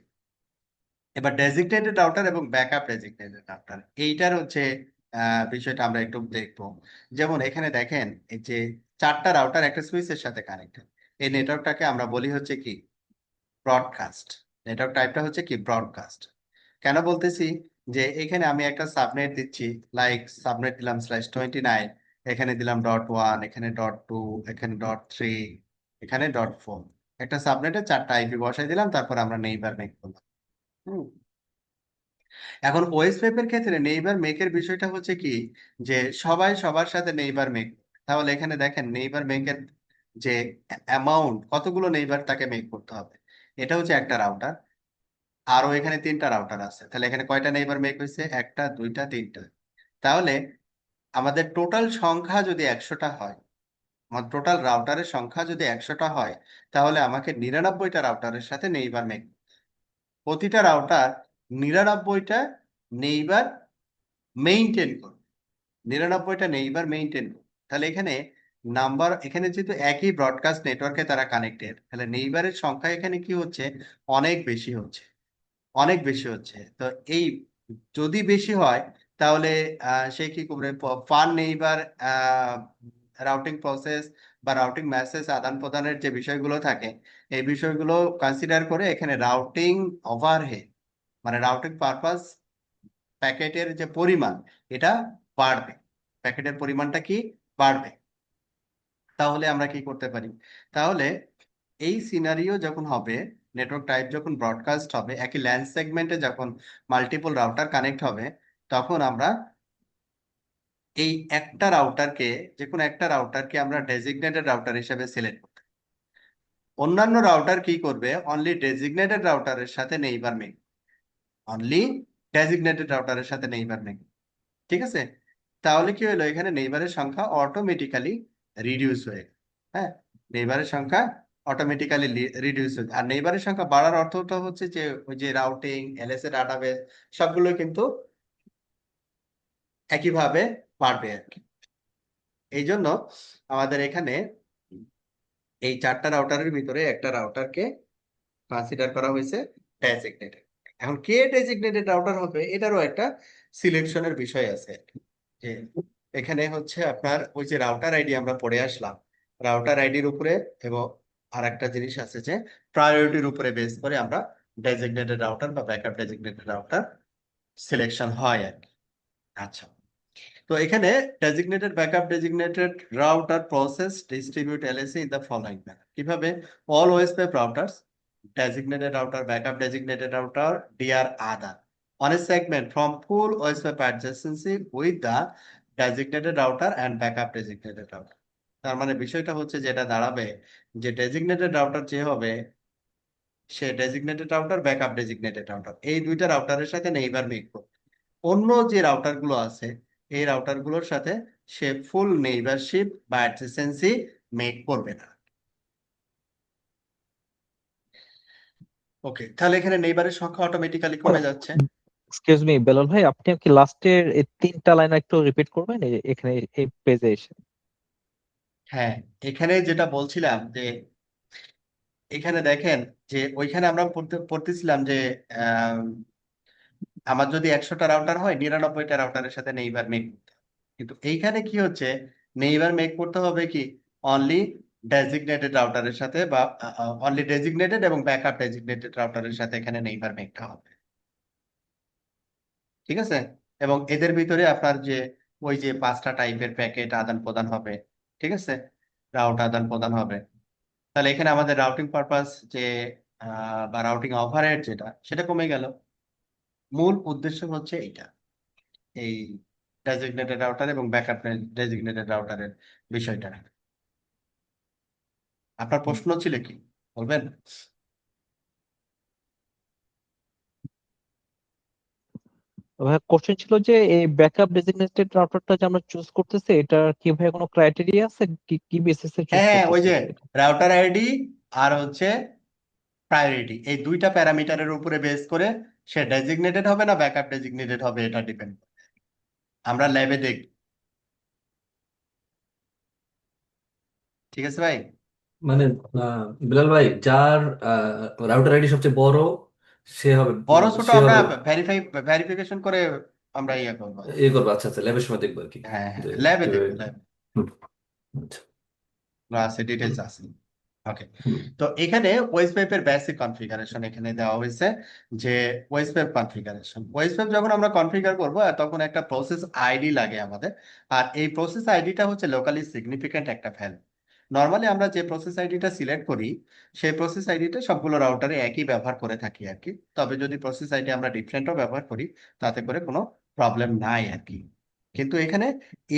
এবার ডেজিগনেটেড রাউটার এবং ব্যাকআপ ডেজিগনেটেড রাউটার, এইটার হচ্ছে বিষয়টা আমরা একটু দেখবো। যেমন এখানে দেখেন এই যে চারটা রাউটার একটা সুইচের সাথে কানেক্টেড, এই নেটওয়ার্কটাকে আমরা বলি হচ্ছে কি ব্রডকাস্ট। নেটওয়ার্ক টাইপটা হচ্ছে কি ব্রডকাস্ট। কেন বলতেছি? যে এখানে আমি একটা সাবনেট দিচ্ছি, লাইক সাবনেট দিলাম /29, এখানে দিলাম .1, এখানে .2, এখানে .3, এখানে .4। একটা সাবনেটে চারটা আইপি বসাই দিলাম, তারপর আমরা নেইবার মেক করলাম। হুম। এখন ওএসপিএফ এর ক্ষেত্রে নেইবার মেকের বিষয়টা হচ্ছে কি, যে সবাই সবার সাথে নেইবার মেক। তাহলে এখানে দেখেন নেইবার মেকের যে অ্যামাউন্ট, কতগুলো নেইবার তাকে মেক করতে হবে। এটা হচ্ছে একটা রাউটার, আরো এখানে তিনটা রাউটার আছে, তাহলে এখানে কয়টা নেইবার মেক হয়েছে? একটা, দুইটা, তিনটা। তাহলে আমাদের টোটাল সংখ্যা যদি 100টা হয়, আমার টোটাল রাউটারের সংখ্যা যদি 100টা হয়, তাহলে আমাকে 99টা রাউটারের সাথে নেইবার মেক, প্রতিটা রাউটার 99টা নেইবার মেইনটেইন করবে, 99টা নেইবার মেইনটেইন করবে। তাহলে এখানে নাম্বার এখানে যেহেতু একই ব্রডকাস্ট নেটওয়ার্কে তারা কানেক্টেড, তাহলে নেইবারের সংখ্যা এখানে কি হচ্ছে, অনেক বেশি হচ্ছে, অনেক বেশি হচ্ছে। তো এই যদি বেশি হয় তাহলে সে কি করবে, ফান নেইবার রাউটিং প্রসেস বা রাউটিং মেসেজ আদান প্রদানের যে বিষয়গুলো থাকে, এই বিষয়গুলো কনসিডার করে এখানে রাউটিং ওভারহেড মানে রাউটিং পারপাস প্যাকেটের যে পরিমাণ এটা বাড়বে, প্যাকেটের পরিমাণটা কি বাড়বে। তাহলে আমরা কি করতে পারি, তাহলে এই সিনারিও যখন হবে, নেটওয়ার্ক টাইপ যখন ব্রডকাস্ট হবে, একই ল্যান সেগমেন্টে যখন মাল্টিপল রাউটার কানেক্ট হবে, তখন আমরা এই একটা রাউটারকে, যে কোনো একটা রাউটারকে আমরা ডেজিগনেটেড রাউটার হিসেবে সিলেক্ট করব। অন্যান্য রাউটার কি করবে, অনলি ডেজিগনেটেড রাউটারের সাথে নেইবার মেক, অনলি ডেজিগনেটেড রাউটারের সাথে নেইবার মেক। ঠিক আছে, তাহলে কি হলো, এখানে নেইবারের সংখ্যা অটোমেটিক্যালি রিডিউস হয়ে গেল। হ্যাঁ, নেইবারের সংখ্যা অটোমেটিক্যালি রিডিউস হয়ে আর নেইবারের সংখ্যা বাড়ার অর্থটা হচ্ছে যে ওই যে রাউটিং এলএসএ ডাটাবেস সবগুলো কিন্তু একইভাবে বাড়বে আর কি। এই জন্য আমাদের এখানে এই চারটা রাউটারের ভিতরে একটা রাউটারকে কনসিডার করা হয়েছে ডেজিগনেটেড। এখন কে ডেজিগনেটেড রাউটার হবে এটারও একটা সিলেকশনের বিষয় আছে আর কি। যে এখানে হচ্ছে আপনার ওই যে রাউটার আইডি আমরা পড়ে আসলাম, রাউটার আইডির উপরে এবং আর একটা জিনিস আছে যে প্রায়োরিটির উপরে বেস করে আমরা ডেজিগনেটেড রাউটার বা ব্যাকআপ ডেজিগনেটেড রাউটার সিলেকশন হয় আর কি। আচ্ছা, তো এখানে designated backup designated router process distribute LSA in the following manner কিভাবে, all OSPF routers designated router backup designated router DR other on a segment from full OSPF adjacency with the designated router and backup designated router। তার মানে বিষয়টা হচ্ছে যেটা দাঁড়াবে যে designated router যে হবে সে designated router backup designated router এই দুইটা রাউটারের সাথে নেইবার মেক করবে। অন্য যে রাউটার গুলো আছে এই রাউটার গুলোর সাথে সে ফুল নেইবারশিপ বা অ্যাডজেসেন্সি মেক করবে না। ওকে, তাহলে এখানে নেইবারের সংখ্যা অটোমেটিক্যালি কমে যাচ্ছে। এক্সকিউজ মি বেলাল ভাই, আপনি কি লাস্টের এই তিনটা লাইন একটু রিপিট করবেন এখানে এই পেজে এসে? হ্যাঁ, এখানে যেটা বলছিলাম যে এখানে দেখেন যে ওইখানে আমরা পড়তেছিলাম যে আহ, আমার যদি 100টা রাউটার হয় 99টা রাউটারের সাথে নেইবার মেক করতে হবে। কিন্তু এইখানে কি হচ্ছে, নেইবার মেক করতে হবে কি অনলি ডেজিগনেটেড রাউটারের সাথে বা অনলি ডেজিগনেটেড এবং ব্যাকআপ ডেজিগনেটেড রাউটারের সাথে এখানে নেইবার মেকটা হবে। ঠিক আছে, এবং এদের ভিতরে আপনার যে ওই যে 5টা টাইপের প্যাকেট আদান প্রদান হবে, ঠিক আছে, রাউট আদান প্রদান হবে। তাহলে এখানে আমাদের রাউটিং পারপাস যে বা রাউটিং ওভারহেড যেটা সেটা কমে গেল। মূল উদ্দেশ্য হচ্ছে এইটা, এই ডেজিগনেটেড রাউটার এবং ব্যাকআপ ডেজিগনেটেড রাউটারের বিষয়টা। আপনার প্রশ্ন ছিল কি বলবেন? ভাই কোশ্চেন ছিল যে এই ব্যাকআপ ডেজিগনেটেড রাউটারটা যে আমরা চুজ করতেছি, এটা কি ভাই কোনো ক্রাইটেরিয়া আছে, কি কি বেসিসে চুজ হ্যাঁ হ্যাঁ, ওই করতেছি যে এটা? রাউটার আইডি আর হচ্ছে প্রায়োরিটি, এই দুইটা প্যারামিটারের উপরে বেস করে সে ডেজিগনেটেড হবে না ব্যাকআপ ডেজিগনেটেড হবে এটা ডিপেন্ড, আমরা ল্যাবে দেখব। ঠিক আছে ভাই। মানে বিলাল ভাই, যার রাউটার আইডি সবচেয়ে বড় সে হবে, বড় ছোট সে আমরা হবে ভেরিফিকেশন করে আমরা ইয়ে করবো। এ করবো। আচ্ছা আচ্ছা, ল্যাবের সময় দেখবো আর কি, হ্যাঁ হ্যাঁ, যে ল্যাবে কিভাবে। দেখবো, ল্যাবে হুম, আচ্ছা। আছে, ডিটেলস আছে। ওকে, হুম, তো এখানে ওয়েসপেপের বেসিক কনফিগারেশন এখানে দেওয়া হয়েছে যে ওয়েসপেপ কনফিগারেশন, ওয়েসপেপ যখন আমরা কনফিগার করব তখন একটা প্রসেস আইডি লাগে আমাদের। আর এই প্রসেস আইডিটা হচ্ছে লোকালি সিগনিফিক্যান্ট একটা ভ্যালু। নর্মালি আমরা যে প্রসেস আইডিটা সিলেক্ট করি সেই প্রসেস আইডিটা সবগুলো রাউটারে একই ব্যবহার করে থাকি আর কি। তবে যদি প্রসেস আইডি আমরা ডিফারেন্টও ব্যবহার করি তাতে করে কোনো প্রবলেম নাই আর কি। কিন্তু এখানে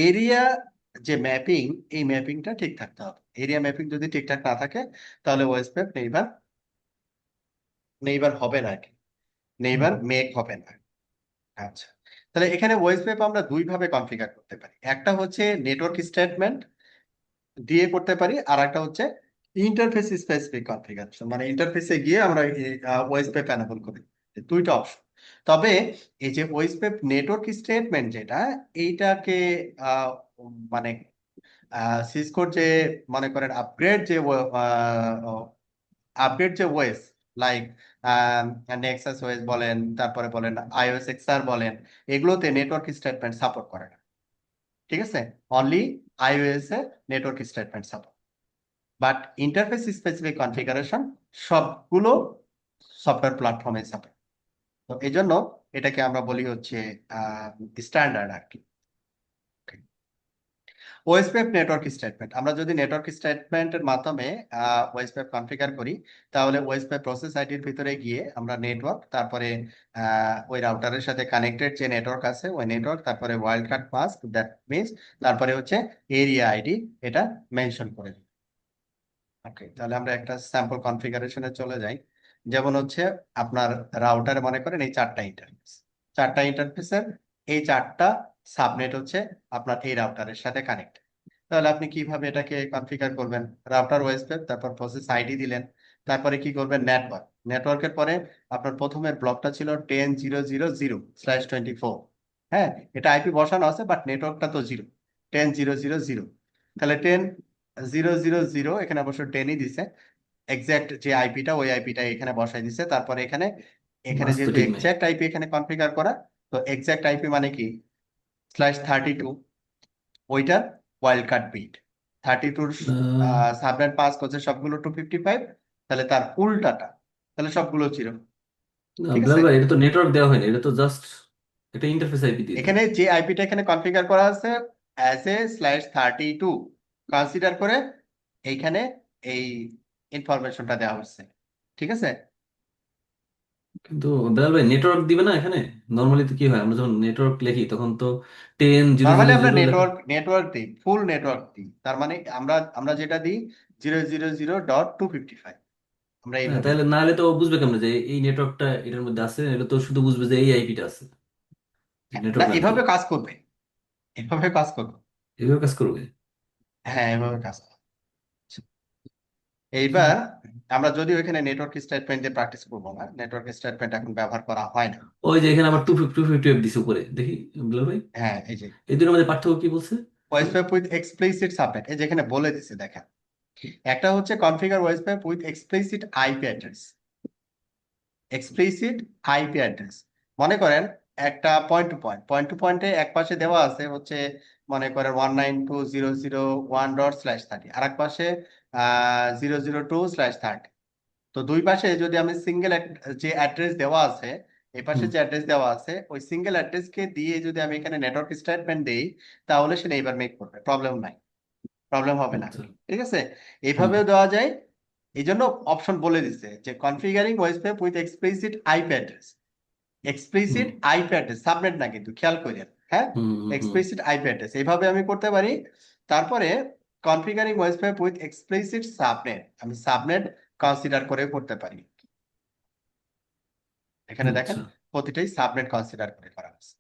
এরিয়া যে ম্যাপিং, এই ম্যাপিংটা ঠিক থাকতে হবে। এরিয়া ম্যাপিং যদি ঠিকঠাক না থাকে তাহলে ওয়েসপেপ নেইবার নেইবার হবে না আর কি, নেইবার হুম, মেক হবে না। আচ্ছা, তাহলে এখানে ওয়েসপেপ আমরা দুই ভাবে কনফিগার করতে পারি, একটা হচ্ছে নেটওয়ার্ক স্টেটমেন্ট দিয়ে করতে পারি, আর একটা হচ্ছে ইন্টারফেস স্পেসিফিক কনফিগারেশন, মানে ইন্টারফেসে গিয়ে আমরা ওয়েসপেপ এনাবল করি। এই দুইটা অপশন। তবে এই যে ওয়েসপেপ নেটওয়ার্ক স্টেটমেন্ট যেটা, এইটাকে মানে সিসকোর যে মনে করেন আপগ্রেড যে ওএস, লাইক নেক্সাস ওএস বলেন, তারপরে বলেন আইওএস এক্সআর বলেন, এগুলোতে নেটওয়ার্ক স্টেটমেন্ট সাপোর্ট করে না। ঠিক আছে, only iOS A network statement support, but interface specific configuration সবগুলো সফটওয়্যার প্ল্যাটফর্মে সাপোর্ট। তো এই জন্য এটাকে আমরা বলি হচ্ছে স্ট্যান্ডার্ড আর কি। ওএসপিএফ নেটওয়ার্ক স্টেটমেন্ট, আমরা যদি নেটওয়ার্ক স্টেটমেন্টের মাধ্যমে ওএসপিএফ কনফিগার করি, তাহলে ওএসপিএফ প্রসেস আইডির ভিতরে গিয়ে আমরা নেটওয়ার্ক, তারপরে ওই রাউটারের সাথে কানেক্টেড যে নেটওয়ার্ক আছে ওই নেটওয়ার্ক, তারপরে wild card mask, that means তারপরে হচ্ছে এরিয়া আইডি, এটা মেনশন করে দিই। ওকে, তাহলে আমরা একটা স্যাম্পল কনফিগারেশনে চলে যাই। যেমন হচ্ছে আপনার রাউটারে মনে করেন এই চারটা ইন্টারফেসের এই চারটা সাবনেট হচ্ছে আপনার এই রাউটারের সাথে কানেক্ট। তাহলে আপনি কিভাবে এটাকে কনফিগার করবেন? রাউটার ওএসপিএফ, তারপর প্রসেস আইডি দিলেন, তারপরে কি করবেন? নেটওয়ার্কের পরে আপনার প্রথমের ব্লকটা ছিল 10.0.0/24। হ্যাঁ, এটা আইপি বসানো আছে, বাট নেটওয়ার্কটা তো 10.0.0.0। তাহলে 10.0.0.0 এখানে অবশ্য 10ই দিছে, এক্সাক্ট যে আইপিটা ওই আইপিটা এখানে বসাই দিছে। তারপরে এখানে এখানে বাস তো যেহেতু ঠিক নাই। এক্সাক্ট আইপি এখানে কনফিগার করা, তো এক্সাক্ট আইপি মানে কি /32, ওইটার wildcard bit 32, subnet pass করছে সবগুলো 255, তাহলে তার উল্টাটা, তাহলে সবগুলো 0। ঠিক বিলাল আছে, ভাই, এটা তো নেটওয়ার্ক দেওয়া হয়নি, এটা তো জাস্ট এটা ইন্টারফেস আইপি দিয়ে দিল। এখানে যে আইপিটা এখানে কনফিগার করা আছে অ্যাজ এ /32 কনসিডার করে এইখানে এই ইনফরমেশনটা দেওয়া হচ্ছে। ঠিক আছে, কিন্তু বিলাল ভাই, নেটওয়ার্ক দিবে না এখানে? নর্মালি তো কি হয়, আমরা যখন নেটওয়ার্ক লিখি তখন তো 10 জিরো নর্মালি জিরো আমরা জিরো লেখা। নেটওয়ার্ক দিই, ফুল নেটওয়ার্ক দিই, তার মানে আমরা আমরা যেটা দিই 0.0.0.255, আমরা হ্যাঁ, এইভাবে তাহলে দিই। না হলে তো ও বুঝবে কেমন যে এই নেটওয়ার্কটা এটার মধ্যে আছে? এটা তো শুধু বুঝবে যে এই আইপিটা আছে, না, নেটওয়ার্ক না এভাবে দেখলে। কাজ করবে, এভাবে কাজ করবে। এভাবে কাজ করবে? হ্যাঁ, এভাবে কাজ করবে। হুম। এইবার আমরা যদি ওইখানে নেটওয়ার্ক স্টেটমেন্ট দিয়ে প্র্যাকটিস করবো না, নেটওয়ার্ক স্টেটমেন্ট এখন ব্যবহার করা হয় না। ওই যে এখানে আবার টু আচ্ছা, ফিফটি দিছে উপরে, দেখি বিলাল ভাই, হ্যাঁ, এই যে এই দুটোর মধ্যে পার্থক্য কি বলছে শুনি। ওয়েসপ্যাপ উইথ এক্সপ্লিসিট সাবনেট, এই যেখানে বলে দিছে দেখেন, একটা হচ্ছে configure OSPF with explicit IP address. Explicit IP address মনে করেন একটা পয়েন্ট টু পয়েন্টে এক পাশে দেওয়া আছে হচ্ছে মনে করেন 192.0.0.1.30, আর এক পাশে 0.0.2/30। তো দুই পাশে যদি আমি সিঙ্গেল যে অ্যাড্রেস দেওয়া আছে, এই পাশে হুম। যে অ্যাড্রেস দেওয়া আছে ওই সিঙ্গেল অ্যাড্রেসকে দিয়ে যদি আমি এখানে নেটওয়ার্ক স্টেটমেন্ট দেই, তাহলে সে এইবার মেক করবে, প্রবলেম নাই, প্রবলেম হবে না। আচ্ছা। ঠিক আছে, হুম। এইভাবেও দেওয়া যায়। এই জন্য অপশন বলে দিচ্ছে যে কনফিগারিং website with explicit IP address, hmm. Explicit IP address, subnet না কিন্তু, খেয়াল করেন। হ্যাঁ, হুম। হুম। হুম। এক্সপ্লিসিট আইপি অ্যাড্রেস এইভাবে আমি করতে পারি। তারপরে কনফিগারিং ওয়েবসাইট উইথ এক্সপ্লিসিট সাবনেট, আমি সাবনেট কনসিডার করে করতে পারি। এখানে দেখেন আচ্ছা। প্রতিটাই সাবনেট কনসিডার করে করা হচ্ছে।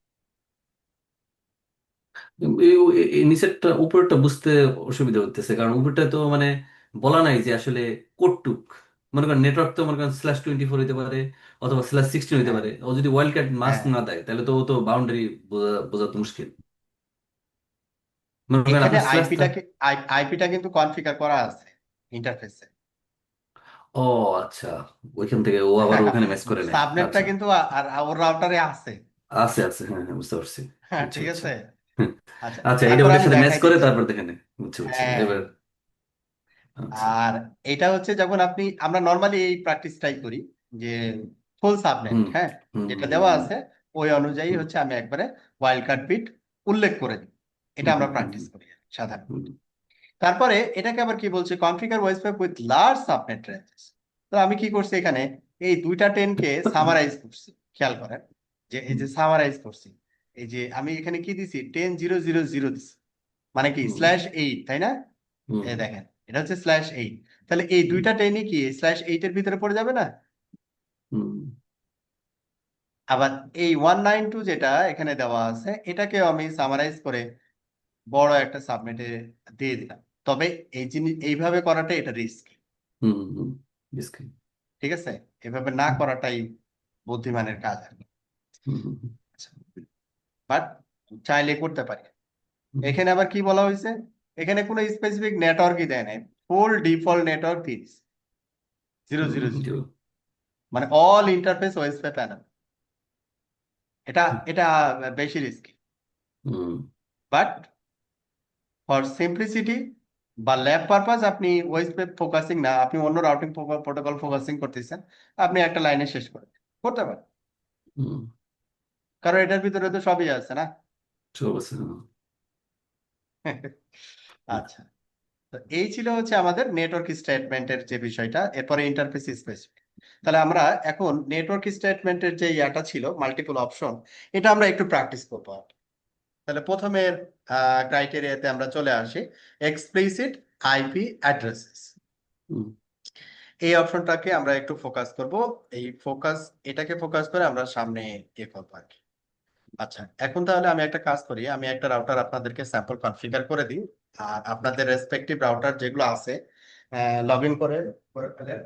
এই নিচেরটা উপরেরটা বুঝতে অসুবিধা হতেছে, কারণ উপরটা তো মানে বলা নাই যে আসলে কোডটুক। মনে করেন নেটওয়ার্ক তো মনে করেন /24 হইতে পারে, অথবা /16 হইতে হ্যাঁ, পারে। ও যদি ওয়াইল্ড কার্ড মাস্ক হ্যাঁ, না দেয় তাহলে তো ও তো বাউন্ডারি বোঝা বোঝা তো মুশকিল। মনে করেন এখানে আপনার স্ল্যাশ। আইপিটা কিন্তু কনফিগার করা আছে ইন্টারফেসে। ও আচ্ছা, ওইখান থেকে ও আবার ওখানে ম্যাচ করে নেয়। সাবনেটটা আচ্ছা। কিন্তু আর ওর রাউটারে আছে। আছে আছে, হ্যাঁ হ্যাঁ, বুঝতে পারছি। হ্যাঁ, আচ্ছা ঠিক আচ্ছা। আছে। হুম। আচ্ছা, আচ্ছা, এটা তারপরে ওটার আমি সাথে ম্যাচ দেখাই করে দিচ্ছি। তারপর দেখেন। বুঝছি বুঝছি হ্যাঁ, এবার। আচ্ছা। আর এটা হচ্ছে যখন আমরা নর্মালি এই প্র্যাকটিসটাই করি যে ফুল সাবনেট, হুম। হ্যাঁ, হুম। যেটা হুম। দেওয়া হুম। আছে ওই অনুযায়ী হুম। হচ্ছে আমি একবারে ওয়াইল্ড কার্ড বিট উল্লেখ করে দিই। এটা হুম। আমরা হুম। প্র্যাকটিস করি সাধারণত। হুম। তারপরে এটাকে আবার কি বলছে, configure website with large subnet ranges. তো আমি কি করছি এখানে, এই দুইটা টেনকে সামারাইজ করছি, খেয়াল করেন যে এই হুম। যে সামারাইজ করছি, এই যে আমি এখানে কি দিছি 10.0.0.0 দিছি, মানে কি হুম। /8, তাই না? হুম। এই দেখেন এটা হচ্ছে /8, তাহলে এই দুইটা টেনই কি /8 এর ভিতরে পড়ে যাবে না? হুম। আবার এই 192 যেটা এখানে দেওয়া আছে এটাকে আমি সামারাইজ করে বড় একটা সাবনেটে দিয়ে দিলাম। তবে এই জিনিস এইভাবে করাটা এটা রিস্ক। হুম। হুম। বিস্কিট। ঠিক আছে, এভাবে না হুম। করাটাই বুদ্ধিমানের কাজ আর কি। হুম। হুম। বাট চাইলে করতে পারি। হুম। এখানে আবার কি বলা হয়েছে, এখানে কোনো স্পেসিফিক নেটওয়ার্কই দেয় নাই, ফুল ডিফল্ট নেটওয়ার্ক দিস 000, জি। মানে অল ইন্টারফেস ওএসপি প্যানেল। এটা এটা বেশি risky, hmm but for simplicity বা ল্যাব পারপাস আপনি ওএসপি ফোকাসিং না, আপনি অন্য রাউটিং প্রোটোকল ফোকাসিং করতেছেন, আপনি একটা লাইনে শেষ করে করতে পারেন, হুম কারণ এটার ভিতরে তো সবই আছে না। সব আছে, আচ্ছা, তো এই ছিল হচ্ছে আমাদের নেটওয়ার্ক স্টেটমেন্টের যে বিষয়টা, এরপরে ইন্টারফেস স্পেসিফিক। তাহলে আমরা এখন নেটওয়ার্ক স্টেটমেন্টের যে ইয়াটা ছিল মাল্টিপল অপশন, এটা আমরা একটু প্র্যাকটিস করবো। তাহলে প্রথমের ক্রাইটেরিয়াতে আমরা চলে আসি, এক্সপ্লিসিট আইপি অ্যাড্রেসেস। হুম এই অপশনটাকে আমরা একটু ফোকাস করব, এটাকে ফোকাস করে আমরা সামনে ইয়ে করবো আর কি। আচ্ছা, এখন তাহলে আমি একটা কাজ করি, আমি একটা রাউটার আপনাদেরকে স্যাম্পল কনফিগার করে দিই, আর আপনাদের রেসপেক্টিভ রাউটার যেগুলো আছে লগ ইন করে করে ফেলেন।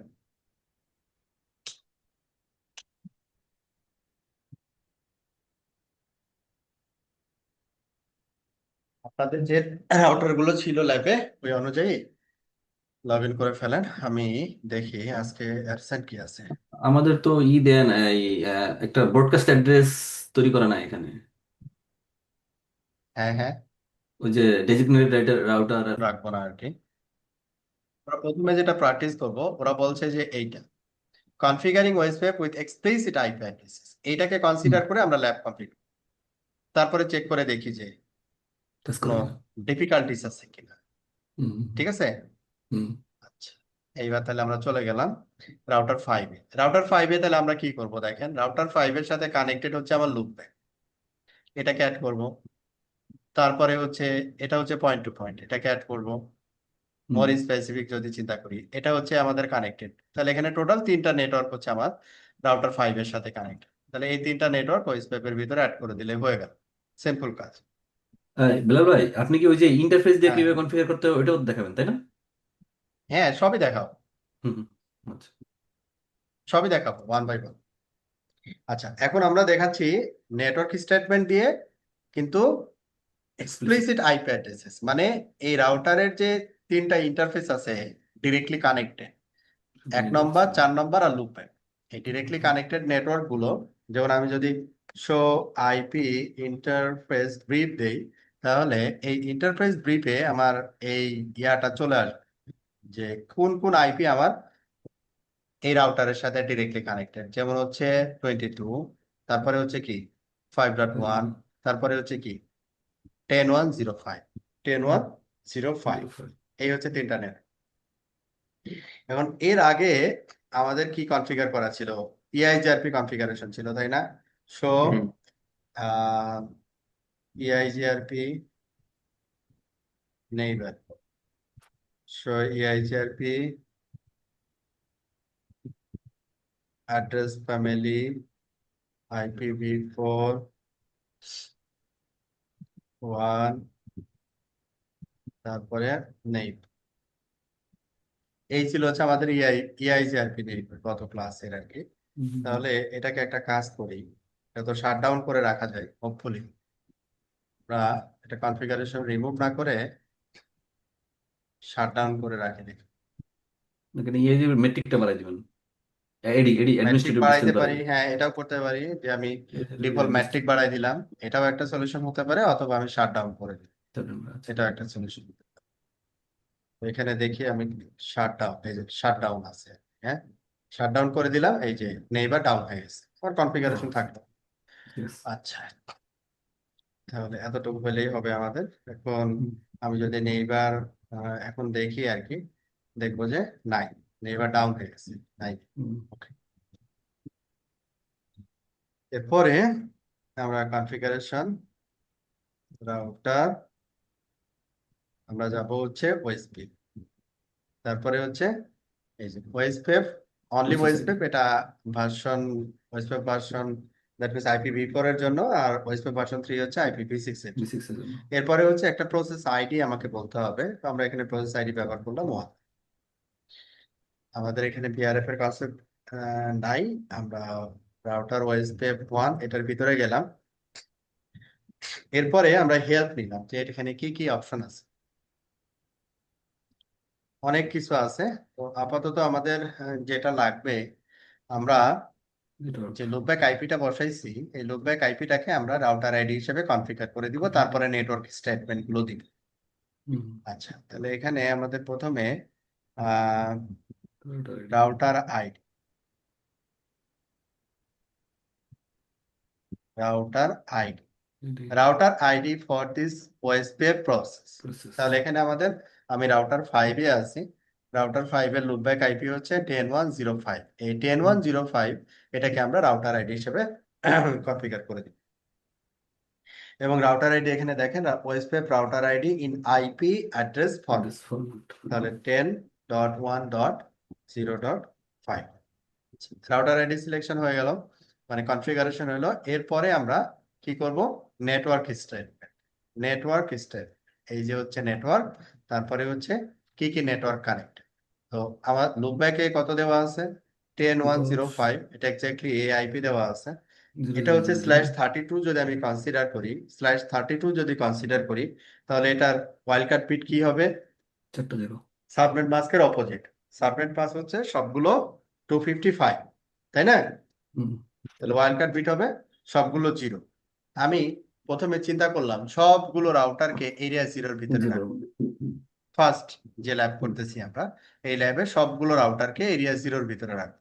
আপনাদের যে রাউটার গুলো ছিল ল্যাবে ওই অনুযায়ী লগ ইন করে ফেলেন। আমি দেখি আজকে অ্যাবসেন্ট কি আছে। আমাদের তো দেন এই একটা ব্রডকাস্ট অ্যাড্রেস তৈরি করা নাই এখানে, হ্যাঁ হ্যাঁ, ওই যে ডেজিগনেটেড রাউটার। রাখবো না আর কি। আমরা প্রথমে যেটা প্র্যাকটিস করবো, ওরা বলছে যে এইটা কনফিগারিং website with explicit IP addresses, এইটাকে কনসিডার করে আমরা ল্যাব কমপ্লিট, তারপরে চেক করে দেখি যে কাজ কোনো করে না। ডিফিকাল্টিস আছে কিনা। হুম ঠিক আছে। হুম আচ্ছা, এইবার তাহলে আমরা চলে গেলাম রাউটার 5-এ। রাউটার 5-এ তাহলে আমরা কি করব দেখেন, রাউটার 5-এর সাথে কানেক্টেড হচ্ছে আমার লুপ ব্যাক, এটাকে অ্যাড করব। তারপরে হচ্ছে এটা হচ্ছে পয়েন্ট টু পয়েন্ট, এটাকে অ্যাড করব। হুম মোর স্পেসিফিক যদি চিন্তা করি, এটা হচ্ছে আমাদের কানেক্টেড, তাহলে এখানে টোটাল 3টা নেটওয়ার্ক হচ্ছে আমার রাউটার 5-এর সাথে কানেক্টেড। তাহলে এই 3টা নেটওয়ার্ক ওই স্পেপের ভিতরে অ্যাড করে দিলে হয়ে গেল, সিম্পল কাজ। বেলাল ভাই, আপনি কি ওই যে ইন্টারফেস দিয়ে হ্যাঁ কিভাবে কনফিগার করতে হবে ওটাও দেখাবেন, তাই না? হ্যাঁ, সবই দেখাও, হুম আচ্ছা। সবই দেখাবো ওয়ান বাই ওয়ান। আচ্ছা, এখন আমরা দেখাচ্ছি নেটওয়ার্ক স্টেটমেন্ট দিয়ে, কিন্তু এক্সপ্লিসিট। এক্সপ্লিসিট আইপি অ্যাড্রেসেস, মানে এই রাউটারের যে 3টা ইন্টারফেস আছে ডিরেক্টলি কানেক্টেড, 1 নম্বর, 4 নম্বর আর লুপ। এই ডিরেক্টলি কানেক্টেড নেটওয়ার্ক গুলো, যেমন আমি যদি শো আইপি ইন্টারফেস ব্রিফ দেই, তাহলে এই ইন্টারফেস ব্রিফে আমার এই ইয়াটা চলে আসবে যে কোন কোন আইপি আমার এই রাউটারের সাথে ডিরেক্টলি কানেক্টেড। যেমন হচ্ছে 22, তারপরে হচ্ছে কি 5.1, তারপরে হচ্ছে কি 10.1.0.5, 10.1.0.5, এই হচ্ছে 3টা নেট। এখন এর আগে আমাদের কি কনফিগার করা ছিল, ইআইজিআরপি কনফিগারেশন ছিল তাই না। So hmm EIGRP neighbour, so EIGRP address family IPv4 1, তারপরে নেই, এই ছিল হচ্ছে আমাদের ইআইজিআরপি নেইবার গত ক্লাসের আর কি। তাহলে এটাকে একটা কাজ করি, এটা তো শাট ডাউন করে রাখা যায় হোপফুলি। আমরা এটা কনফিগারেশন রিমুভ না করে শাট ডাউন করে রাখি দেখি। এখানে যে মেট্রিকটা বাড়াই দিবেন, এডি এডি ম্যাট্রিক অ্যাডমিনিস্ট্রেটিভ বাড়াইতে ডিস্টেন্স বাড়াই পারি, দিবেন। হ্যাঁ এটাও করতে পারি যে আমি ডিফল্ট ম্যাট্রিক বাড়াই দিলাম, এটাও একটা সলিউশন হতে পারে, অথবা আমি শাট ডাউন করে দিই, আচ্ছা। এটাও একটা সলিউশন। এখানে দেখি আমি শাট ডাউন, এই যে শাট ডাউন আছে, হ্যাঁ শাট ডাউন করে দিলাম, এই যে নেইবার ডাউন হয়ে গেছে, আর ও, কনফিগারেশন থাকলো। ঠিক আছে। আচ্ছা, তাহলে এতটুকু হলেই হবে আমাদের। এখন হুম, আমি যদি নেইবার এখন দেখি আর কি, দেখবো যে নাই, নেইবার ডাউন হয়ে গেছে, নাই। হুম, ওকে, এরপরে আমরা কনফিগারেশন রাউটার, আমরা যাব হচ্ছে ওএসপি, তারপরে হচ্ছে এই যে OSPF, only process ID, OSPF, এটা version, OSPF version that means IPv4 এর জন্য, আর ওএসপিএফ ভার্সন 3 হচ্ছে IPv6 এর জন্য। B6 এর জন্য। এরপরে হচ্ছে একটা প্রসেস আইডি আমাকে বলতে হবে, তো আমরা এখানে প্রসেস আইডি ব্যবহার করলাম 1। আমাদের এখানে বিআরএফ এর কনসেপ্ট নাই, আমরা রাউটার ওএসপিএফ 1 এটার ভিতরে গেলাম। এরপরে আমরা হেল্প নিলাম যে এখানে কি কি অপশন আছে। অনেক কিছু আছে। তো আপাতত আমাদের যেটা লাগবে, আমরা নেটওয়ার্ক যে লুপব্যাক আইপিটা বসাইছি, এই লুপব্যাক আইপিটাকে আমরা রাউটার আইডি হিসেবে কনফিগার করে দিব, তারপরে নেটওয়ার্ক স্টেটমেন্ট গুলো দিব। আচ্ছা, তাহলে এখানে আমাদের প্রথমে uh router ID, router ID router ID for this OSPF process. Process তাহলে এখানে আমাদের, আমি রাউটার 5-এ আছি, রাউটার 5-এর লুপব্যাক আইপি হচ্ছে 10.1.0.5। এই 10.1.0.5 এটাকে আমরা রাউটার আইডি হিসেবে কনফিগার করে দিই। এবং রাউটার আইডি এখানে দেখেন, OSPF router ID in IP address format. তাহলে 10.1.0.5 রাউটার আইডি সিলেকশন হয়ে গেল, মানে কনফিগারেশন হলো। এরপরে আমরা কি করব, নেটওয়ার্ক স্টেটমেন্ট। নেটওয়ার্ক স্টেট, এই যে হচ্ছে নেটওয়ার্ক, তারপরে হচ্ছে কি কি নেটওয়ার্ক কানেক্ট। তো আমার লুপব্যাকে কত দেওয়া আছে, 10.1.0.5, এটা এক্স্যাক্টলি এই আইপি দেওয়া আছে। এটা হচ্ছে /32 যদি আমি কনসিডার করি, /32 যদি কনসিডার করি, তাহলে এটার ওয়াইল্ডকার্ড বিট কি হবে, 4টা 0। সাবনেট মাস্কের অপোজিট। সাবনেট মাস্ক হচ্ছে সবগুলো 255, তাই না? তাহলে ওয়াইল্ডকার্ড বিট হবে সবগুলো 0। আমি প্রথমে চিন্তা করলাম সবগুলো রাউটারকে এরিয়া 0-র ভিতরে রাখবো। ফার্স্ট যে ল্যাব করতেছি আমরা, এই ল্যাবে সবগুলো রাউটারকে এরিয়া 0-র ভিতরে রাখবো।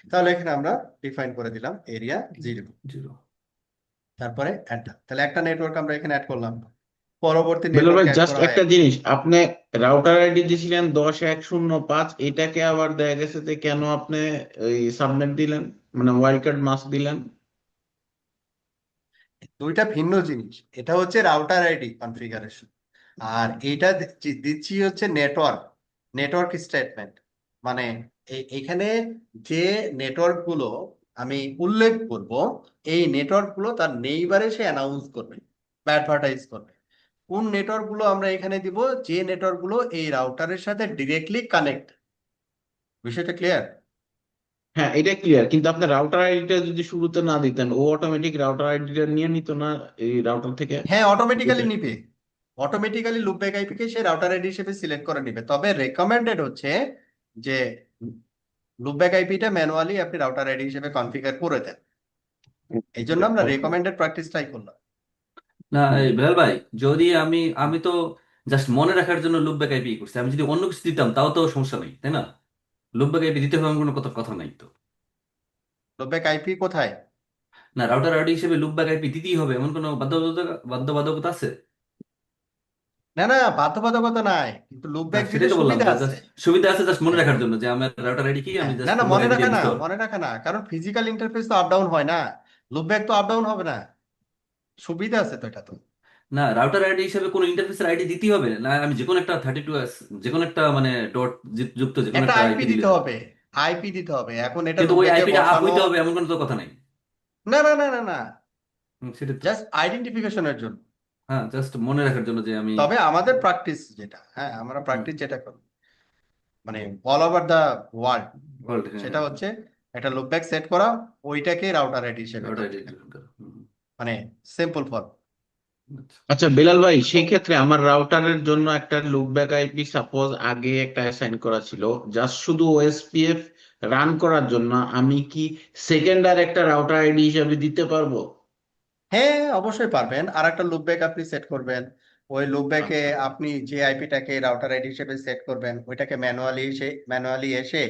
তাহলে এখানে আমরা ডিফাইন করে দিলাম এরিয়া 0। তারপরে এন্টার। তাহলে একটা নেটওয়ার্ক আমরা এখানে অ্যাড করলাম, পরবর্তী বেলাল ভাই নেটওয়ার্ক অ্যাড জাস্ট করা হয়ে একটা জিনিস, আপনি রাউটার আইডি দিয়েছিলেন 10.1.0.5, এটাকে আবার দেখা গেছে যে কেন আপনি এই সাবনেট দিলেন, মানে ওয়াইল্ড কার্ড মাস্ক দিলেন? দুইটা ভিন্ন জিনিস। এটা হচ্ছে রাউটার আইডি কনফিগারেশন, আর এইটা দিচ্ছি হচ্ছে নেটওয়ার্ক, নেটওয়ার্ক স্টেটমেন্ট। মানে এখানে যে নেটওয়ার্ক গুলো আমি উল্লেখ করব, এই নেটওয়ার্ক গুলো তার নেইবারে সে অ্যানাউন্স করবে বা অ্যাডভার্টাইজ করবে। কোন নেটওয়ার্ক গুলো আমরা এখানে দিব, যে নেটওয়ার্ক গুলো এই রাউটারের সাথে ডিরেক্টলি কানেক্ট। বিষয়টা ক্লিয়ার? হ্যাঁ, এটা ক্লিয়ার, কিন্তু আপনি রাউটার আইডিটা যদি শুরুতে না দিতেন, ও অটোমেটিক রাউটার আইডিটা নিয়ে নিত না এই রাউটার থেকে? হ্যাঁ, অটোমেটিক্যালি নিবে। অটোমেটিক্যালি লুপব্যাক আইপি কে সে রাউটার আইডি হিসেবে সিলেক্ট করে নিবে। তবে রেকমেন্ডেড হচ্ছে যে লুপব্যাক আইপিটা ম্যানুয়ালি আপনি রাউটার আইডি হিসেবে কনফিগার করে দেন। এই জন্য আমরা ওকে। রেকমেন্ডেড প্র্যাকটিসটাই করলাম। না এই বেলাল ভাই, যদি আমি আমি তো জাস্ট মনে রাখার জন্য লুপ ব্যাক আইপি করছি। আমি যদি অন্য কিছু দিতাম তাও তো সমস্যা নাই, তাই না? লুপ ব্যাক আইপি দিতে হবে এমন কোনো কথা নাই তো। লুপব্যাক আইপি কোথায়? না, রাউটার আইডি হিসেবে লুপ ব্যাক আইপি দিতেই হবে এমন কোনো বাধ্যবাধকতা আছে? না না, বাধ্যবাধকতা নাই, কিন্তু না, লুপব্যাক দিলে সেটাই তো বললাম সুবিধা যে আছে। জাস্ট সুবিধা আছে, জাস্ট মনে হ্যাঁ রাখার জন্য যে আমার রাউটার আইডি কি, আমি হ্যাঁ, না জাস্ট না, লুপ ব্যাক মনে আইপি রাখা দিয়ে না, বুঝতে পারবো। মনে রাখা না, কারণ ফিজিক্যাল ইন্টারফেস তো আপ ডাউন হয় না, লুপব্যাক তো আপ ডাউন হবে না। সুবিধা আছে তো এটা তো। না, রাউটার আইডি হিসেবে কোনো ইন্টারফেসের আইডি দিতেই হবে না? আমি যে কোনো একটা 32, যে কোনো একটা মানে ডট যুক্ত যে কোনো একটা একটা আইপি আইপি দিলে দিতে হবে। হবে, আইপি দিতে হবে। এখন এটা কিন্তু ওই লুপব্যাকে আইপিটা আপ বসানো, হইতে হবে এমন কোনো তো কথা নাই। না না না না না, সেটা তো, জাস্ট আইডেন্টিফিকেশনের জন্য। হ্যাঁ, জাস্ট মনে রাখার জন্য যে আমি তবে আমাদের প্র্যাকটিস যেটা, হ্যাঁ আমরা হুম, প্র্যাকটিস যেটা করি, মানে all over the world, world, হ্যাঁ সেটা হ্যাঁ হ্যাঁ, হচ্ছে একটা লুপব্যাক সেট করা, ওইটাকে রাউটার আইডি হিসেবে রাউটার আইডি কনফিগার, করা। মানে সিম্পল ফর্ম। আচ্ছা। আচ্ছা বেলাল ভাই, সেই ক্ষেত্রে আমার রাউটারের জন্য একটা লুপব্যাক আইপি সাপোজ আগে একটা অ্যাসাইন করা ছিল, জাস্ট শুধু ওএসপিএফ রান করার জন্য, আমি কি সেকেন্ডার একটা রাউটার আইডি হিসাবে দিতে পারবো? হ্যাঁ অবশ্যই পারবেন। আর একটা লুপব্যাক আপনি সেট করবেন, ওই লুপব্যাকে আচ্ছা। আপনি যে আইপিটাকে রাউটার আইডি হিসেবে সেট করবেন, ওইটাকে ম্যানুয়ালি এসে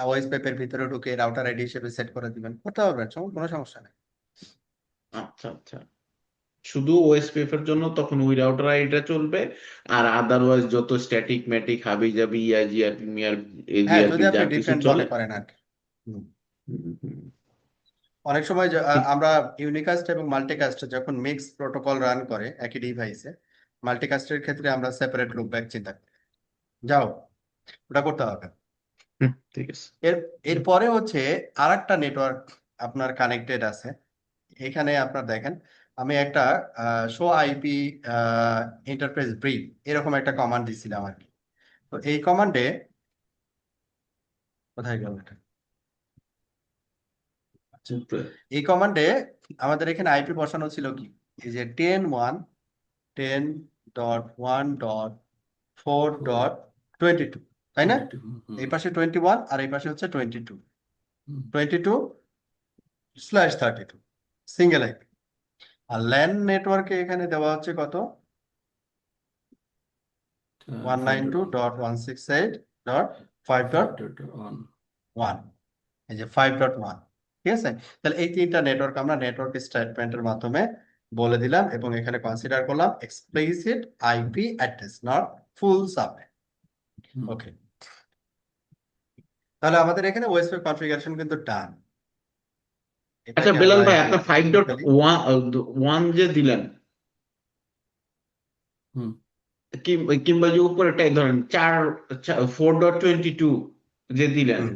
ওএসপিএফ এর ভিতরে ঢুকে রাউটার আইডি হিসেবে সেট করে দিবেন, করতে পারবেন, কোনো সমস্যা নেই। আচ্ছা আচ্ছা, শুধু ওএসপিএফ এর জন্য তখন ওই রাউটার আইডিটা চলবে, আর আদারওয়াইজ যত স্ট্যাটিক ম্যাটিক হাবি জাবি ইয়াজিআরপি মিয়ার হ্যাঁ, যদি এজিআরপি যা আপনি কিছু ডিফারেন্ট চলে। মনে করেন আর কি। হুম। হুম, হুম। অনেক সময় আমরা ইউনিকাস্ট এবং মাল্টিকাস্ট যখন মিক্স প্রোটোকল রান করে একই ডিভাইসে, মাল্টিকাস্টের ক্ষেত্রে আমরা সেপারেট লুপব্যাক চিন্তা করি। যাও, ওটা করতে হবে। ঠিক আছে। এর এরপরে হচ্ছে আর একটা নেটওয়ার্ক আপনার কানেক্টেড আছে। এখানে আপনার দেখেন, আমি একটা শো আইপি ইন্টারফেস ব্রিফ এরকম একটা কমান্ড দিছিলাম আর কি। তো এই কমান্ডে, কোথায় গেল এটা? আচ্ছা, এই কমান্ডে আমাদের এখানে আইপি বসানো ছিল কি, এই যে 10.1.10.1.4.22। তাই না? 22 এই পাশে 21 আর এই পাশে হচ্ছে 22/32 সিঙ্গেল আইপি। আর ল্যান নেটওয়ার্কে এখানে দেওয়া হচ্ছে কত? 192.168.5.1, 5.1 এই যে 5.1, ঠিক আছে? তাহলে এই তিনটা নেটওয়ার্ক আমরা নেটওয়ার্ক স্টেটমেন্টের মাধ্যমে বলে দিলাম এবং এখানে কনসিডার করলাম explicit IP address, not full subnet. Okay, তাহলে আমাদের এখানে ওয়েসপের কনফিগারেশন কিন্তু ডান। আচ্ছা এটাকে বেলাল আমরা ভাই, একটু আপনার ফাইভ দেখে ডট ফেলি। ওয়ান যে দিলেন, হুম কিংবা যে উপরেটাই ধরেন 4.22 যে দিলেন, হুম।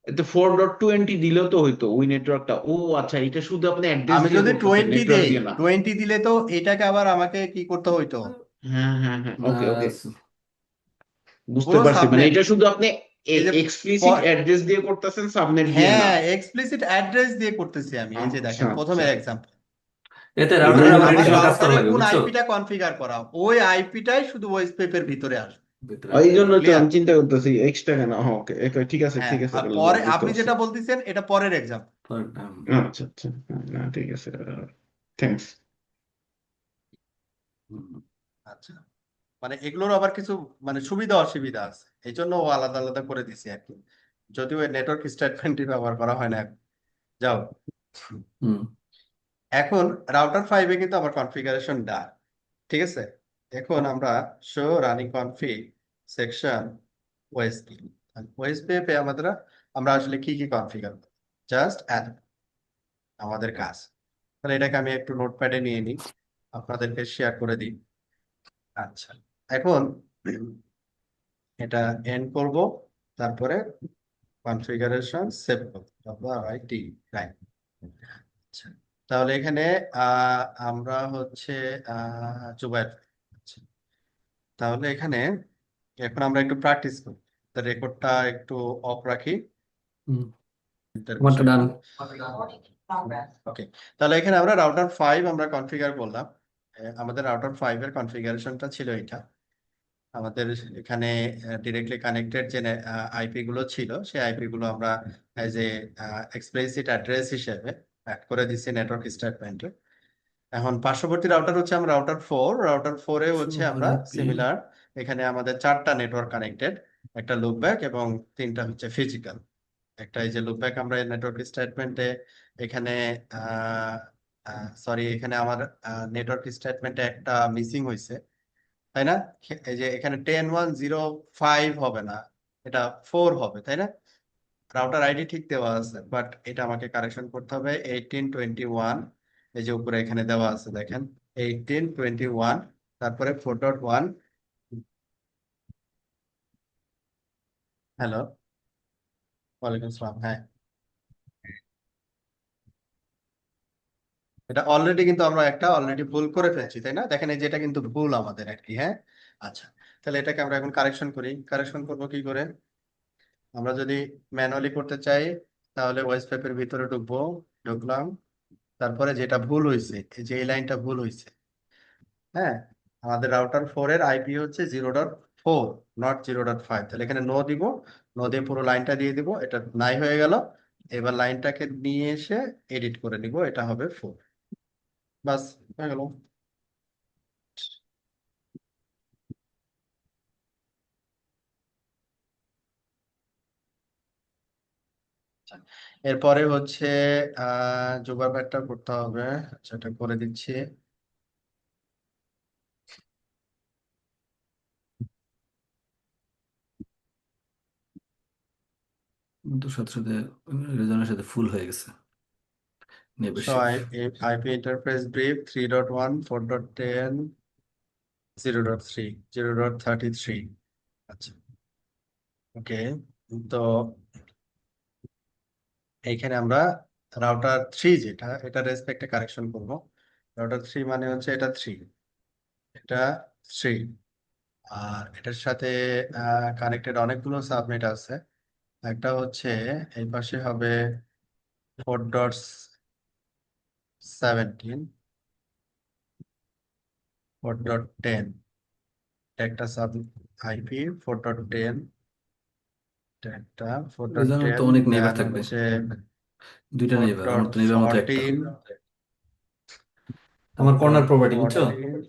এতে 4.20 দিলেও তো হইতো ওই নেটওয়ার্কটা। ও আচ্ছা, এটা শুধু আপনি অ্যাড্রেস আমি দিয়ে যদি করতেছেন, 20 নেটওয়ার্ক দেই, দিয়ে না। 20 দিলে তো এটাকে আবার আমাকে কি করতে হইতো? হ্যাঁ হ্যাঁ হ্যাঁ, ওকে ওকে, আহ, বুঝতে পুরো পারছি। মানে সাবনেট, এটা শুধু আপনি এই যে এক্সপ্লিসিট অ্যাড্রেস দিয়ে করতেছেন, সাবনেট দিয়ে না। হ্যাঁ, এক্সপ্লিসিট অ্যাড্রেস দিয়ে করতেছি আমি। এই যে আচ্ছা দেখেন আচ্ছা, প্রথমের এক্সাম্পল, এতে এই রাউটারের মানে আবার আমার এডিশনাল কাজ করা রাউটারে লাগে কোন বুঝছো আইপিটা কনফিগার করা, ওই আইপিটাই শুধু ওয়েসপেপের ভিতরে আসবে। ভিতরে এই আসবে, জন্য হ্যাঁ। তো ক্লিয়ার? আমি চিন্তা করতেছি এক্সট্রা কেন। ওকে ঠিক আছে হ্যাঁ, ঠিক আছে আর বেলাল ভাই, পরে বুঝতে আপনি পারছি। যেটা বলতেছেন এটা পরের এক্সাম্পল। আচ্ছা আচ্ছা, না ঠিক আছে, থ্যাঙ্কস। আচ্ছা, মানে এগুলোর আবার কিছু মানে সুবিধা অসুবিধা আছে, এই জন্য ও আলাদা আলাদা করে দিছি আর কি, যদিও নেটওয়ার্ক স্টেটমেন্টই ব্যবহার করা হয় না এখন। যাও, হুম এখন রাউটার 5-এ কিন্তু আমার কনফিগারেশন ডান, ঠিক আছে? এখন আমরা show running config section OSP, OSP pay আমরা আসলে কি কি কনফিগার করব, জাস্ট এত আমাদের কাজ। তাহলে এটাকে আমি একটু নোটপ্যাডে নিয়ে নিই, আপনাদেরকে শেয়ার করে দিই। আচ্ছা, এখন এটা এন্ড করব, তারপরে কনফিগারেশন সেভ করব, ডব্লিউআইটি, রাইট। আচ্ছা, তাহলে এখানে আমরা হচ্ছে জুবাইর। আচ্ছা, তাহলে এখানে এখন আমরা একটু প্র্যাকটিস করি, রেকর্ডটা একটু অফ রাখি, হুম এটার আমারটা বিষয়টা। ডান। ওকে, তাহলে এখানে আমরা রাউটার 5 আমরা কনফিগার করলাম। আমাদের রাউটার 5 এর কনফিগারেশনটা ছিল এটা। আমাদের এখানে ডিরেক্টলি কানেক্টেড যে আইপি গুলো ছিল, সেই আইপি গুলো আমরা এজ এ এক্সপ্লিসিট অ্যাড্রেস হিসেবে অ্যাড করে দিচ্ছি নেটওয়ার্ক স্টেটমেন্টে। এখন পার্শ্ববর্তী রাউটার হচ্ছে আমরা রাউটার 4 এ হচ্ছে আমরা আইপি সিমিলার, এখানে আমাদের 4টা নেটওয়ার্ক কানেক্টেড, একটা লুপব্যাক এবং 3টা হচ্ছে ফিজিক্যাল। একটা এই যে লুপব্যাক আমরা নেটওয়ার্ক স্টেটমেন্টে এখানে সরি, এখানে আমার নেটওয়ার্ক স্টেটমেন্টে একটা মিসিং হয়েছে, তাই না? এই যে এখানে 10.1.0.5 হবে না, এটা 4 হবে, তাই না? রাউটার আইডি ঠিক দেওয়া আছে, বাট এটা আমাকে কারেকশন করতে হবে। 18.21, এই যে উপরে এখানে দেওয়া আছে দেখেন, 18.21, তারপরে 4.1। হ্যালো, ওয়ালাইকুম আসসালাম। হ্যাঁ, এটা অলরেডি কিন্তু আমরা একটা অলরেডি ভুল করে ফেলছি, তাই না? দেখেন এই যে এটা কিন্তু ভুল আমাদের আর কি। হ্যাঁ, আচ্ছা, তাহলে এটাকে আমরা এখন কারেকশন করি। কারেকশন করবো কি করে? আমরা যদি ম্যানুয়ালি করতে চাই, তাহলে ওয়েস্ট পেপের ভিতরে ঢুকলাম, তারপরে যেটা ভুল হয়েছে, এই যে এই লাইনটা ভুল হয়েছে, হ্যাঁ, আমাদের রাউটার 4 এর আইপি হচ্ছে 0.4, নট 0.5। তাহলে এখানে নো দিব, নো দিয়ে পুরো লাইনটা দিয়ে দিব, এটা নাই হয়ে গেল। এবার লাইনটাকে নিয়ে এসে এডিট করে নিব, এটা হবে 4, বাস হয়ে গেল। এরপরে হচ্ছে জুগার ব্যাটটা করতে হবে। আচ্ছা, এটা করে দিচ্ছি। তো সাথে সাথে রিজনের সাথে ফুল হয়ে গেছে So নেবেশিপ। IP interface brief 3.1, 4.10, 0.3, 0.33। আচ্ছা, ওকে, তো এইখানে আমরা রাউটার 3 যেটা, এটা রেসপেক্টে কারেকশন করব। রাউটার 3 মানে হচ্ছে এটা 3, এটা 3, আর এটার সাথে কানেক্টেড অনেকগুলো সাবনেট আছে। একটা হচ্ছে এই পাশে হবে 4.17, 4.10, একটা সাব আইপি 4.10, এটা একটা ফোর এই ডট জন্য তো 10, অনেক নেইবার দেন থাকবে, হচ্ছে দুইটা ফোর নেইবার, ডট আমার তো নেইবার মাত্র একটা। 14, ফোর আমার কর্নার ডট প্রপার্টি বুঝছো, 14,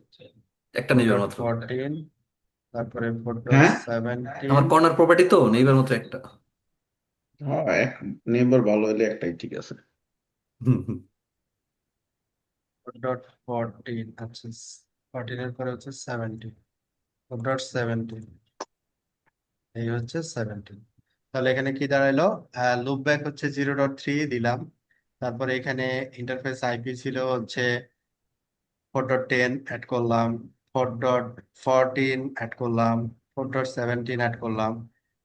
একটা ফোর নেইবার ডট মাত্র। 14, তারপরে ফোর ডট হ্যাঁ 17, আমার কর্নার প্রপার্টি তো নেইবার মাত্র একটা। হ্যাঁ, এক নেইবার ভালো হলে একটাই ঠিক আছে। হুম, হুম। ফোর ডট 14, আচ্ছা 14 এর পরে হচ্ছে 17, ফোর ডট 17, এই হচ্ছে 17। তাহলে এখানে কি দাঁড়াইলো, লুপ ব্যাক হচ্ছে 0.3 দিলাম, তারপরে এখানে ইন্টারফেস আইপি ছিল হচ্ছে 4.10 অ্যাড করলাম, 4.14 অ্যাড করলাম, 4.17 অ্যাড করলাম,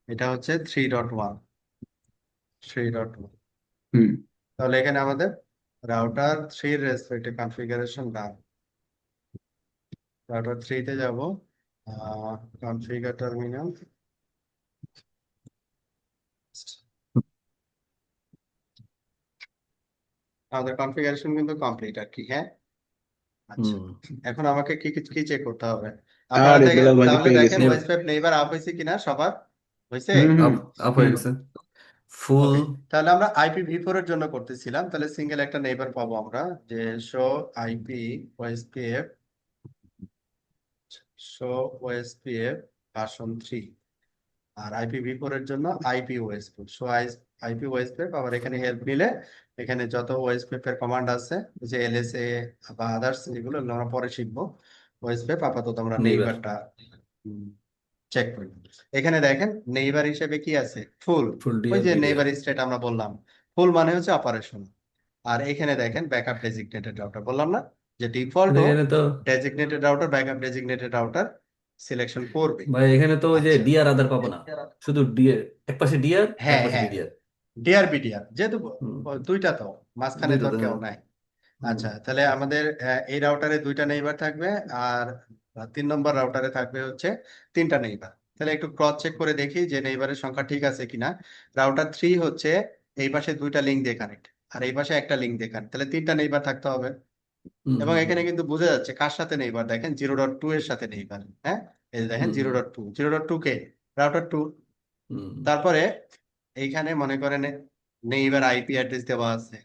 এটা হচ্ছে 3.1, 3.1। হুম তাহলে এখানে আমাদের রাউটার 3 রেসপেক্টে কনফিগারেশন ডান। রাউটার 3 তে যাব, কনফিগার টার্মিনাল, আমাদের কনফিগারেশন কিন্তু কমপ্লিট আর কি, হ্যাঁ। আচ্ছা, হুম। এখন আমাকে কি কি কি চেক করতে হবে আপনারা আরে বেলাল ভাই তাহলে পেয়ে দেখেন গেছে। নেইবার ওয়েস্ট নেইবার আপ হয়েছে কিনা সবার, হয়েছে। হুম আপ হুম আপ হয়ে হুম গেছে ফুল। ওকে, তাহলে আমরা IPv4 এর জন্য করতেছিলাম, তাহলে সিঙ্গেল একটা নেইবার পাবো আমরা, যে show IP OSPF, show OSPF version 3, আর IPv4 এর জন্য IP OSP, show IP OSPF. আবার এখানে হেল্প নিলে এখানে যত ওএসপিএফ এর কমান্ড আছে, যে এলএসএ বা আদার্স, এগুলো আমরা পরে শিখবো। ওএসপিএফ আপাতত আমরা নেইবার নেইবারটা চেক করি। এখানে দেখেন নেইবার হিসেবে কি আছে, ফুল। ফুল ওই ডিআর যে বিডিআর। নেইবার স্টেট আমরা বললাম, ফুল মানে হচ্ছে অপারেশন। আর এখানে দেখেন ব্যাকআপ ডেজিগনেটেড রাউটার, বললাম না যে ডিফল্ট ও এখানে তো designated router, backup designated router selection করবে। ভাই, এখানে তো ওই যে আচ্ছা, ডিআর আদার পাবো না, শুধু ডিআর, এক পাশে ডিআর এক হ্যাঁ পাশে হ্যাঁ, বিডিআর। ডিআরবিডিআর যেহেতু হুম, দুইটা, তো মাঝখানে দুইটা তো তো, কেউ হ্যাঁ। নাই। হুম, আচ্ছা, তাহলে আমাদের এই রাউটারে দুইটা নেইবার থাকবে, আর 3 নম্বর রাউটারে থাকবে হচ্ছে 3টা নেইবার। তাহলে একটু ক্রস চেক করে দেখি যে নেইবারের সংখ্যা ঠিক আছে কিনা। রাউটার 3 হচ্ছে এই পাশে দুইটা লিঙ্ক দিয়ে কানেক্ট, আর এই পাশে একটা লিঙ্ক দিয়ে কানেক্ট, তাহলে 3টা নেইবার থাকতে হবে। হুম, এবং হুম, এখানে কিন্তু বোঝা যাচ্ছে কার সাথে নেইবার, দেখেন 0.2 এর সাথে নেইবার, হ্যাঁ। এই যে দেখেন হুম, হুম, 0.2, 0.2 কে রাউটার 2। হুম, তারপরে এইখানে মনে করেন নেইবার আইপি অ্যাড্রেস দেওয়া আছে,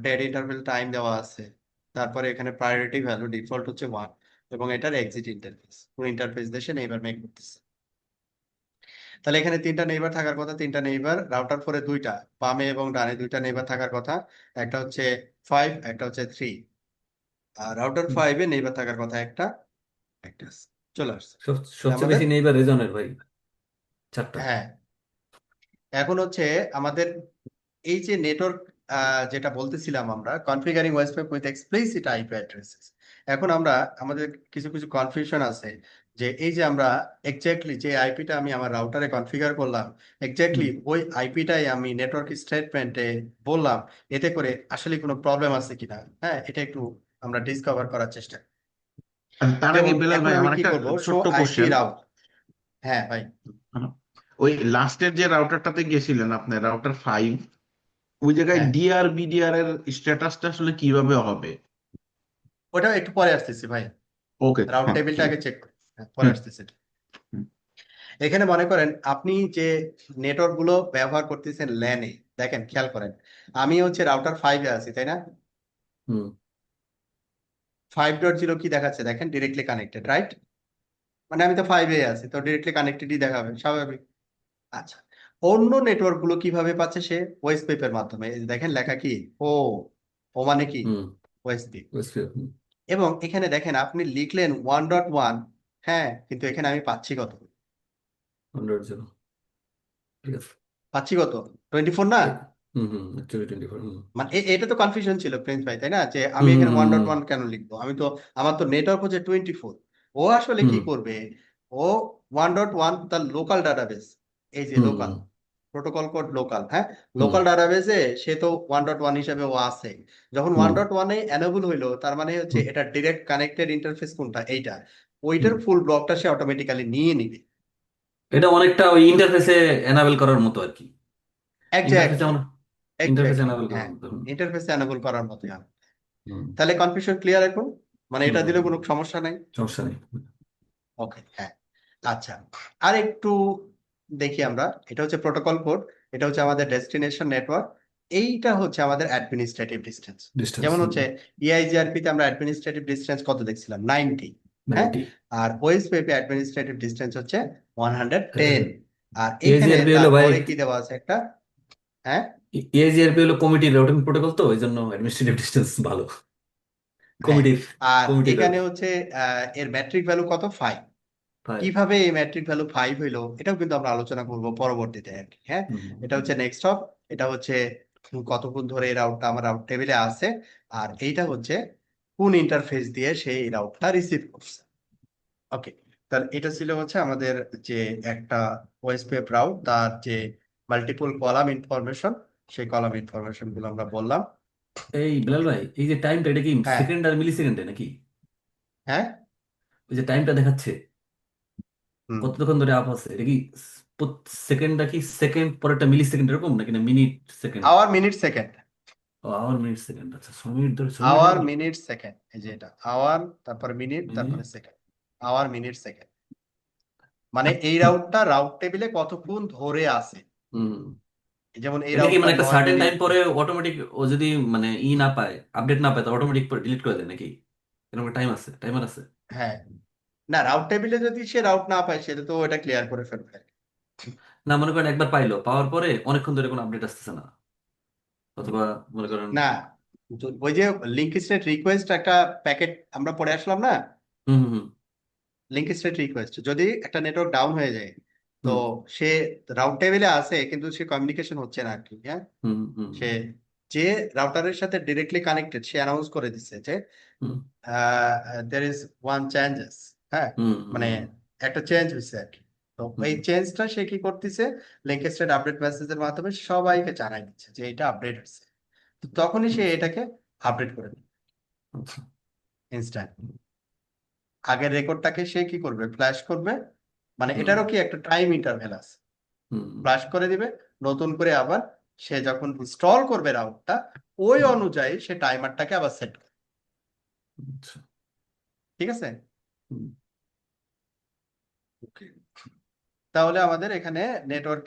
ডেড ইন্টারভেল টাইম দেওয়া আছে, তারপরে এখানে প্রায়োরিটি ভ্যালু ডিফল্ট হচ্ছে 1, এবং এটার এক্সিট ইন্টারফেস, কোন ইন্টারফেস দেশে নেইবার মেক করতেছে। তাহলে এখানে 3টা নেইবার থাকার কথা, 3টা নেইবার, রাউটার 4 এ দুইটা, বামে এবং ডানে দুইটা নেইবার থাকার কথা, একটা হচ্ছে 5, একটা হচ্ছে 3। আর রাউটার 5 এ নেইবার থাকার কথা একটা, একটা আছে। চলে আসছে। তাহলে সবচেয়ে আমাদের, বেশি নেইবার রেজনের ভাই, 4টা। হ্যাঁ, এখন হচ্ছে আমাদের এই যে নেটওয়ার্ক যেটা বলতেছিলাম আমরা, কনফিগারিং website with explicit IP addresses. এখন আমরা, আমাদের কিছু কিছু কনফিউশন আছে, যে এই যে আমরা এক্স্যাক্টলি যে আইপিটা আমি আমার রাউটারে কনফিগার করলাম, এক্স্যাক্টলি হুম। ওই আইপিটাই আমি নেটওয়ার্ক স্টেটমেন্টে বললাম, এতে করে আসলে কোনো প্রবলেম আছে কিনা, হ্যাঁ, এটা একটু আমরা ডিসকভার করার চেষ্টা করি। তার আগে যেমন বেলাল এখন ভাই আমি আমার কি একটা করব, শো ছোট্ট আইপি কোশ্চেন। রাউট, হ্যাঁ ভাই। ওই লাস্টের যে রাউটারটাতে গেছিলেন আপনি, রাউটার 5, ওই জায়গায় হ্যাঁ, ডিআর বিডিআর এর স্ট্যাটাসটা আসলে কিভাবে হবে? ওটা একটু পরে আসতেছি ভাই, ওকে, রাউট হ্যাঁ টেবিলটা ঠিক আগে আছে। চেক করি, হ্যাঁ, পরে হুম আসতেছি। হুম এখানে মনে করেন আপনি যে নেটওয়ার্ক গুলো ব্যবহার করতেছেন ল্যানে, দেখেন খেয়াল করেন, আমি হচ্ছে রাউটার 5 এ আছি, তাই না। হুম, 5.0 কি দেখাচ্ছে দেখেন, ডিরেক্টলি কানেক্টেড, রাইট। মানে আমি তো 5 এ আছি, তো ডিরেক্টলি কানেক্টেডই দেখাবে, স্বাভাবিক। আচ্ছা, অন্য নেটওয়ার্ক গুলো কিভাবে পাচ্ছে সে, ওএসপিএফ এর মাধ্যমে। এই যে দেখেন লেখা কি, ও, ও মানে কি, হুম, ওএসপি। ওয়েস্টফিল্ড, হুম, এবং এখানে দেখেন আপনি লিখলেন 1.1, হ্যাঁ, কিন্তু এখানে আমি পাচ্ছি কত, 100, ঠিক আছে। পাচ্ছি কত, 24 না। এ- হুম, হুম, অ্যাকচুয়ালি 24, হুম, মানে এটা তো কনফিউশন ছিল প্রিন্স ভাই, তাই না, যে আমি হুম, হুম, এখানে ওয়ান ডট হুম, ওয়ান কেন লিখবো, আমি তো, আমার তো নেটওয়ার্ক হচ্ছে 24। ও আসলে কি হুম, করবে, ও 1.1 তার লোকাল ডাটাবেস, এই যে হুম, লোকাল হুম, প্রোটোকল কোড লোকাল, হ্যাঁ, হুম, লোকাল ডাটাবেসে সে তো 1.1 হিসাবে ও আছে। যখন হুম, 1.1 এ এনেবল হইলো, তার মানে হচ্ছে হুম, এটা ডিরেক্ট কানেক্টেড ইন্টারফেস কোনটা, এইটা, হুম। ওইটার ফুল ব্লকটা সে অটোমেটিক্যালি নিয়ে নিবে। এটা অনেকটা ওই ইন্টারফেসে এনাবেল করার মতো আর কি। ইন্টারফেসে এক্স্যাক্টলি, আমরা ইন্টারফেসে এক্স্যাক্টলি, এনাবেল করার হ্যাঁ, মতো, হুম, ইন্টারফেসে এনেবল করার মতোই হবে। হুম, তাহলে কনফিউশন ক্লিয়ার এখন, মানে হুম, এটা হুম, দিলে হুম, কোনো সমস্যা নাই। সমস্যা নেই। ওকে, হ্যাঁ। আচ্ছা, আর একটু দেখি আমরা, এটা হচ্ছে প্রোটোকল কোড, এটা হচ্ছে আমাদের ডেস্টিনেশন নেটওয়ার্ক, এইটা হচ্ছে আমাদের অ্যাডমিনিস্ট্রেটিভ ডিস্টেন্স। ডিস্টেন্স যেমন হচ্ছে EIGRP তে আমরা অ্যাডমিনিস্ট্রেটিভ ডিস্টেন্স কত দেখছিলাম, 90, হ্যাঁ, 90। আর OSPF অ্যাডমিনিস্ট্রেটিভ ডিস্টেন্স হচ্ছে 110। আর এখানে EIGRP হলো ভাই, তারপরে কি দেওয়া আছে একটা, হ্যাঁ, EIGRP হলো কমিটি রাউটিং প্রোটোকল, তো এই জন্য অ্যাডমিনিস্ট্রেটিভ ডিস্টেন্স ভালো। হ্যাঁ, কমিটির আর কমিটির এখানে হচ্ছে এর ম্যাট্রিক ভ্যালু কত, 5। 5। কিভাবে এই ম্যাট্রিক ভ্যালু 5 হইলো এটাও কিন্তু আমরা আলোচনা করব পরবর্তীতে আর কি, হ্যাঁ। এটা হচ্ছে নেক্সট হপ, এটা হচ্ছে কতক্ষণ ধরে এই রাউটটা আমার রাউট টেবিলে আছে, আর এইটা হচ্ছে কোন ইন্টারফেস দিয়ে সেই রাউটটা রিসিভ করছে। ওকে, তাহলে এটা ছিল হচ্ছে আমাদের যে একটা ওএসপিএফ রাউট, তার যে মাল্টিপল কলাম ইনফরমেশন, সেই কলাম ইনফরমেশন গুলো আমরা বললাম। এই বিলাল ভাই, এই যে টাইমটা, এটা কি হ্যাঁ, সেকেন্ড আর মিলি সেকেন্ডে নাকি? হ্যাঁ, ওই যে টাইমটা দেখাচ্ছে হুম, কতক্ষণ ধরে আপ আছে, এটা কি সেকেন্ডটা কি সেকেন্ড পরেরটা মিলি সেকেন্ড এরকম, নাকি না minute second? Hour minute second, ও, আওয়ার মিনিট সেকেন্ড, আচ্ছা 6 মিনিট ধরে, 6 মিনিট আওয়ার আবার মিনিট সেকেন্ড, এই যে এটা আওয়ার, তারপরে মিনিট, তারপরে minute. Second, hour minute second, মানে এই রাউটটা রাউট টেবিলে কতক্ষণ ধরে আছে। হুম। যেমন এই এটা কি রাউটটা মানে একটা 9 সার্টেন মিনিট, টাইম পরে অটোমেটিক, ও যদি মানে না পায়, আপডেট না পায়, তো অটোমেটিক ডিলিট করে দেয় নাকি? এরকম টাইম আছে, টাইমার আছে? হ্যাঁ, না রাউট টেবিলে যদি সে রাউট না পায় সেটা তো এটা ক্লিয়ার করে ফেলবে। না, মনে করেন একবার পাইলো, পাওয়ার পরে অনেকক্ষণ ধরে কোনো আপডেট আসতেছে না, অথবা মনে করেন। না, ওই যে লিঙ্ক স্টেট রিকোয়েস্ট একটা প্যাকেট আমরা পড়ে আসলাম না, হুম হুম হুম লিঙ্ক স্টেট রিকোয়েস্ট যদি একটা নেটওয়ার্ক ডাউন হয়ে যায়, তো হুম সে রাউট টেবিলে আছে কিন্তু সে কমিউনিকেশন হচ্ছে না আর কি, হ্যাঁ। হুম হুম সে যে রাউটারের সাথে ডিরেক্টলি কানেক্টেড, সে অ্যানাউন্স করে দিচ্ছে যে হুম দের ইজ ওয়ান চেঞ্জেস, হ্যাঁ, হুম মানে হুম একটা চেঞ্জ হয়েছে আর কি। তো হুম এই হুম, চেঞ্জটা সে কি করতেছে, লিঙ্ক স্টেট আপডেট মেসেজের মাধ্যমে সবাইকে জানাই দিচ্ছে যে এটা আপডেট হয়েছে। তো তখনই সে আচ্ছা এটাকে আপডেট করে দিবে আচ্ছা। ইনস্ট্যান্ট। আগের রেকর্ডটাকে সে কি করবে, ফ্ল্যাশ করবে, মানে হুম এটারও কি একটা টাইম ইন্টারভ্যাল আছে, হুম ফ্ল্যাশ করে দিবে, নতুন করে আবার সে যখন ইনস্টল করবে রাউটটা, ওই হুম, অনুযায়ী সে টাইমারটাকে আবার সেট করে, আচ্ছা। ঠিক আছে। হুম তাহলে আমাদের এখানে নেটওয়ার্ক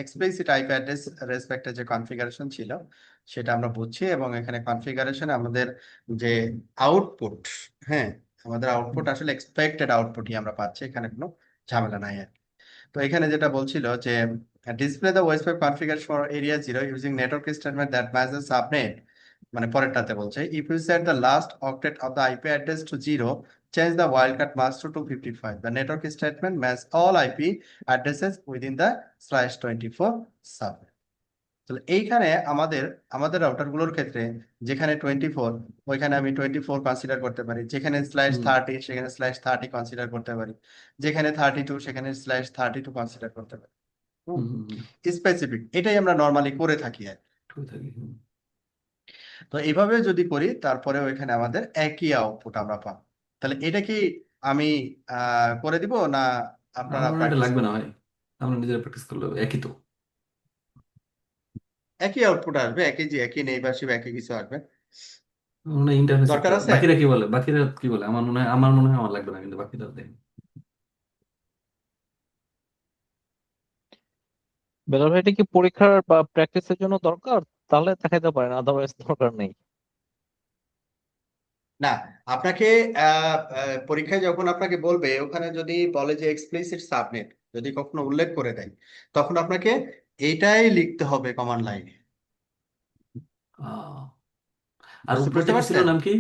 এক্সপ্লিসিট আইপি অ্যাড্রেস রেসপেক্টে যে কনফিগারেশন ছিল সেটা আমরা বুঝছি, এবং এখানে কনফিগারেশন আমাদের যে আউটপুট, হ্যাঁ, আমাদের আউটপুট আসলে এক্সপেক্টেড আউটপুটই আমরা পাচ্ছি, এখানে কোনো ঝামেলা নাই আর কি। তো এখানে যেটা বলছিল যে display the website configuration for area 0 using network statement that matches subnet, মানে পরেরটাতে বলছে if you set the last octet of the IP address to 0, change the wildcard mask to 255. The network statement match all IP addresses within the /24 subnet. তাহলে এইখানে আমাদের আমাদের router গুলোর ক্ষেত্রে যেখানে 24, ওইখানে আমি 24 কনসিডার করতে পারি, যেখানে হুম /30 সেখানে /30 কনসিডার করতে পারি, যেখানে 32 সেখানে /32 কনসিডার করতে পারি। হুম হুম হুম, স্পেসিফিক, এটাই আমরা নর্মালি করে থাকি আর কি। ঠিক থাকি, হুম। তো এইভাবে যদি করি তারপরে ওইখানে আমাদের একই আউটপুট আমরা পাবো। তাহলে এটা কি আমি করে দিব না আপনারা আমার মনে হয় এটা প্র্যাকটিস লাগবে না করবেন? ভাই, আমরা নিজেরা প্র্যাকটিস করলে হবে, একই তো। একই আউটপুট আসবে, একই যে একই নেইবারশিপ একই কিছু আসবে। আমার মনে হয় ইন্টারফেস দরকার একটা, আছে, বাকিরা কি বলে, বাকিরা কি বলে, আমার মনে হয় আমার লাগবে না, কিন্তু বাকিরা দেয়। বেলাল ভাই, এটা কি পরীক্ষার বা প্র্যাকটিসের জন্য দরকার? তাহলে দেখাইতে পারেন, আদারওয়াইজ দরকার নেই। না আপনাকে পরীক্ষায় যখন আপনাকে বলবে, ওখানে যদি বলে যে এক্সপ্লিসিট সাবনেট, যদি কখনো উল্লেখ করে দেয়, তখন আপনাকে এইটাই লিখতে হবে কমান্ড লাইনে। আহ, আর বুঝতে বুঝতে উপরেরটা কি ছিল, পারছেন? নাম কি?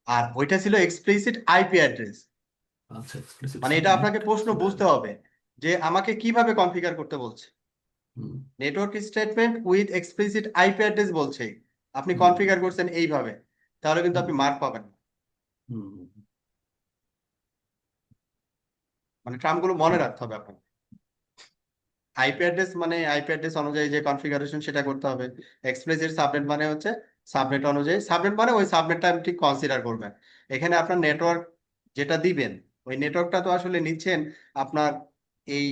আর ওইটা ছিল এক্সপ্লিসিট আইপি অ্যাড্রেস, আচ্ছা, এক্সপ্লিসিট মানে এটা সাবনেট। আপনাকে প্রশ্ন বুঝতে হবে যে আমাকে কিভাবে কনফিগার করতে বলছে। Hmm network statement with explicit IP address বলছে, আপনি হুম কনফিগার করছেন এইভাবে, তাহলে কিন্তু হুম আপনি মার্ক পাবেন না। হুম মানে টার্মগুলো মনে রাখতে হবে আপনাকে। আইপি অ্যাড্রেস মানে আইপি অ্যাড্রেস অনুযায়ী যে কনফিগারেশন সেটা করতে হবে। এক্সপ্লিসিট সাবনেট মানে হচ্ছে সাবনেট অনুযায়ী, সাবনেট মানে ওই সাবনেটটা আপনি ঠিক কনসিডার করবেন। এখানে আপনার নেটওয়ার্ক যেটা দিবেন, ওই নেটওয়ার্কটা তো আসলে নিচ্ছেন আপনার এই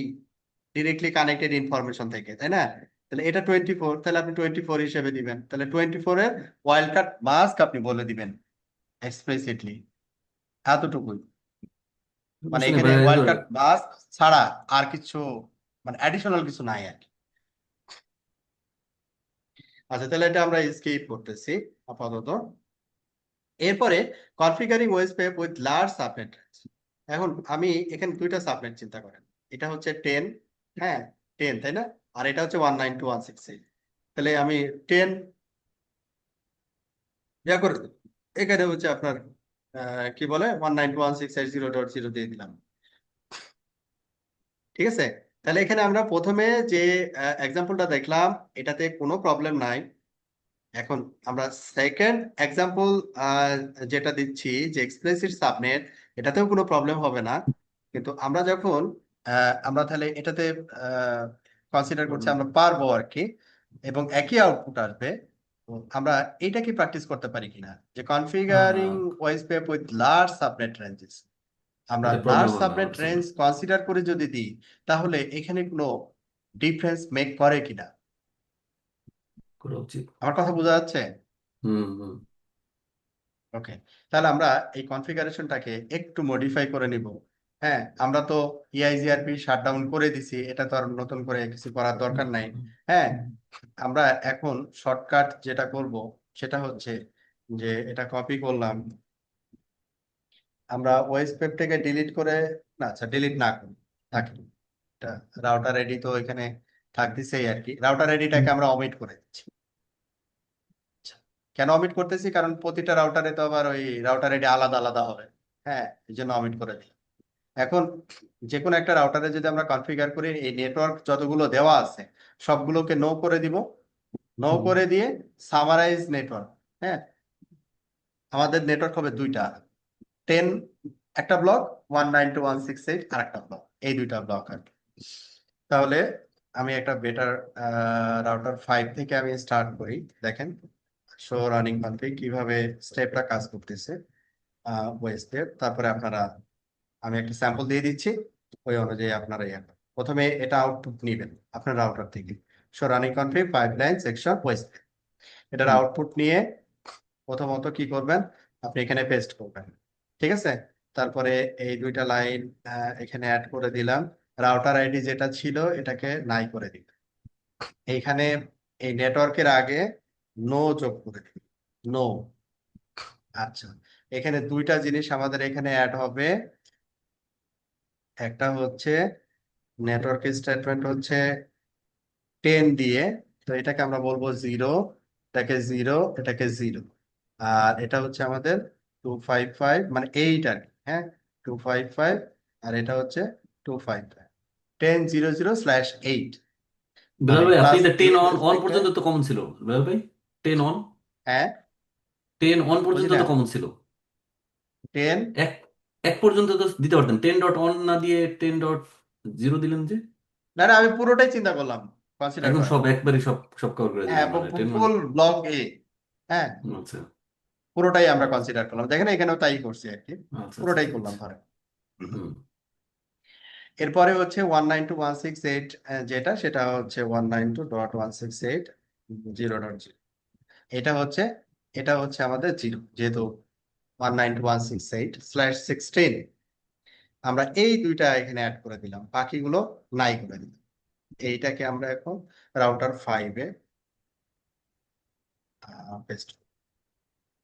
ডিরেক্টলি কানেক্টেড ইনফরমেশন থেকে, তাই না? তাহলে এটা 24, তাহলে আপনি 24 হিসেবে দিবেন, তাহলে 24 এর ওয়াইল্ড কার্ড মাস্ক আপনি বলে দিবেন এক্সপ্লিসিটলি, এতটুকুই। মানে শুনে এখানে ভাই ওয়াইল্ড কার্ড বাস ছাড়া আর কিছু মানে অ্যাডিশনাল কিছু নাই আর কি। আচ্ছা, তাহলে এটা আমরা স্কিপ করতেছি আপাতত। এরপরে configuring OSPF with large subnet. এখন আমি এখানে দুইটা সাবনেট চিন্তা করেন, এটা হচ্ছে 10, হ্যাঁ 10 তাই না, আর এটা হচ্ছে 192.168। তাহলে আমি 10 ইয়া করে দিই। এখানে হচ্ছে আপনার কি বলে 192.168.0.0 দিয়ে দিলাম, ঠিক আছে। তাহলে এখানে আমরা প্রথমে যে এক্সাম্পলটা দেখলাম এটাতে কোনো প্রবলেম নাই। এখন আমরা সেকেন্ড এক্সাম্পল যেটা দিচ্ছি যে এক্সপ্লিসিট সাবনেট, এটাতেও কোনো প্রবলেম হবে না। কিন্তু আমরা যখন আমরা তাহলে এটাতে কনসিডার করছি আমরা পারবো আর কি, এবং একই আউটপুট আসবে। তো আমরা এটা কি প্র্যাকটিস করতে পারি কিনা যে configuring OSPF with large subnet ranges, আমরা এটা লার্জ প্রবলেম হবে সাবনেট আমার জন্য রেঞ্জ কনসিডার করে যদি দিই তাহলে এখানে কোনো ডিফারেন্স মেক করে কিনা। করা উচিত। আমার কথা বোঝা যাচ্ছে? হুম। ওকে, তাহলে আমরা এই কনফিগারেশনটাকে একটু মডিফাই করে নিব। হ্যাঁ, আমরা তো ইআইজিআরপি শাটডাউন করে দিছি, এটা তো আর নতুন করে কিছু করার দরকার নাই। হ্যাঁ, আমরা এখন শর্টকাট যেটা করব সেটা হচ্ছে যে এটা কপি করলাম, আমরা ওয়েস পেপটাকে ডিলিট করে, না আচ্ছা ডিলিট না করি, থাকি এটা, রাউটার আইডি তো এখানে থাকতেছেই আর কি, রাউটার আইডিটাকে আমরা অমিট করে দিচ্ছি। আচ্ছা, কেন অমিট করতেছি, কারণ প্রতিটা রাউটারে তো আবার ওই রাউটার আইডি আলাদা আলাদা হবে। হ্যাঁ, এই জন্য অমিট করে দিই। এখন যে কোনো একটা রাউটারে যদি আমরা কনফিগার করি, এই নেটওয়ার্ক যতগুলো দেওয়া আছে সবগুলোকে নো করে দিব, নো করে দিয়ে সামারাইজ নেটওয়ার্ক। হ্যাঁ, আমাদের নেটওয়ার্ক হবে দুইটা, 10 একটা ব্লক, 192.168 আর একটা ব্লক, এই দুইটা ব্লক আর কি। তাহলে আমি একটা বেটার রাউটার 5 থেকে আমি স্টার্ট করি। দেখেন শো রানিং কনফিগ কিভাবে স্টেপটা কাজ করতেছে ওয়েস পেপ, তারপরে আপনারা আমি একটা স্যাম্পল দিয়ে দিচ্ছি, ওই অনুযায়ী আপনারা ইয়ে করুন। প্রথমে এটা আউটপুট নেবেন আপনার রাউটার থেকে, show running config pipeline section OSPF, এটার আউটপুট নিয়ে প্রথমত কি করবেন, আপনি এখানে পেস্ট করবেন, ঠিক আছে। তারপরে এই দুইটা লাইন এখানে অ্যাড করে দিলাম, রাউটার আইডি যেটা ছিল এটাকে নাই করে দিলাম, এইখানে এই নেটওয়ার্কের আগে নো যোগ করে দিন, নো। আচ্ছা, এখানে দুইটা জিনিস আমাদের এখানে অ্যাড হবে, একটা হচ্ছে নেটওয়ার্ক স্টেটমেন্ট হচ্ছে 10 দিয়ে, তো এটাকে আমরা বলবো 0, এটাকে 0, এটাকে 0, আর এটা হচ্ছে আমাদের 255 মানে 8 আর কি, হ্যাঁ 255, আর এটা হচ্ছে 255, 10.0.0/8 মানে বেলাল ভাই, আপনি ক্লাস এটা এ 10 অন অন থেকে। পর্যন্ত তো কমন ছিল বেলাল ভাই। 10 অন, হ্যাঁ, 10 অন বুঝি পর্যন্ত না, তো কমন ছিল। 10, এক এক পর্যন্ত তো দিতে পারতেন, 10 ডট অন না দিয়ে 10.0 দিলেন যে। না না আমি পুরোটাই চিন্তা করলাম, কনসিডার একদম করেন। সব একবারই সব সব কভার করে হ্যাঁ, দিলেন, মানে 10 মানে। ফুল ব্লক এ, হ্যাঁ আচ্ছা পুরোটাই আমরা আচ্ছা কনসিডার করলাম, দেখেন এখানেও তাই করছি আর কি, আচ্ছা আচ্ছা পুরোটাই ঠিক করলাম আছে। ধরেন। হুম। এরপরে হচ্ছে 192.168 যেটা, সেটা হচ্ছে 192.168.0.0, এটা হচ্ছে এটা হচ্ছে আমাদের 0, যেহেতু 192.168/16 আমরা এই দুইটা এখানে অ্যাড করে দিলাম, বাকিগুলো নাই করে দিলাম। এইটাকে আমরা এখন রাউটার 5-এ পেস্ট।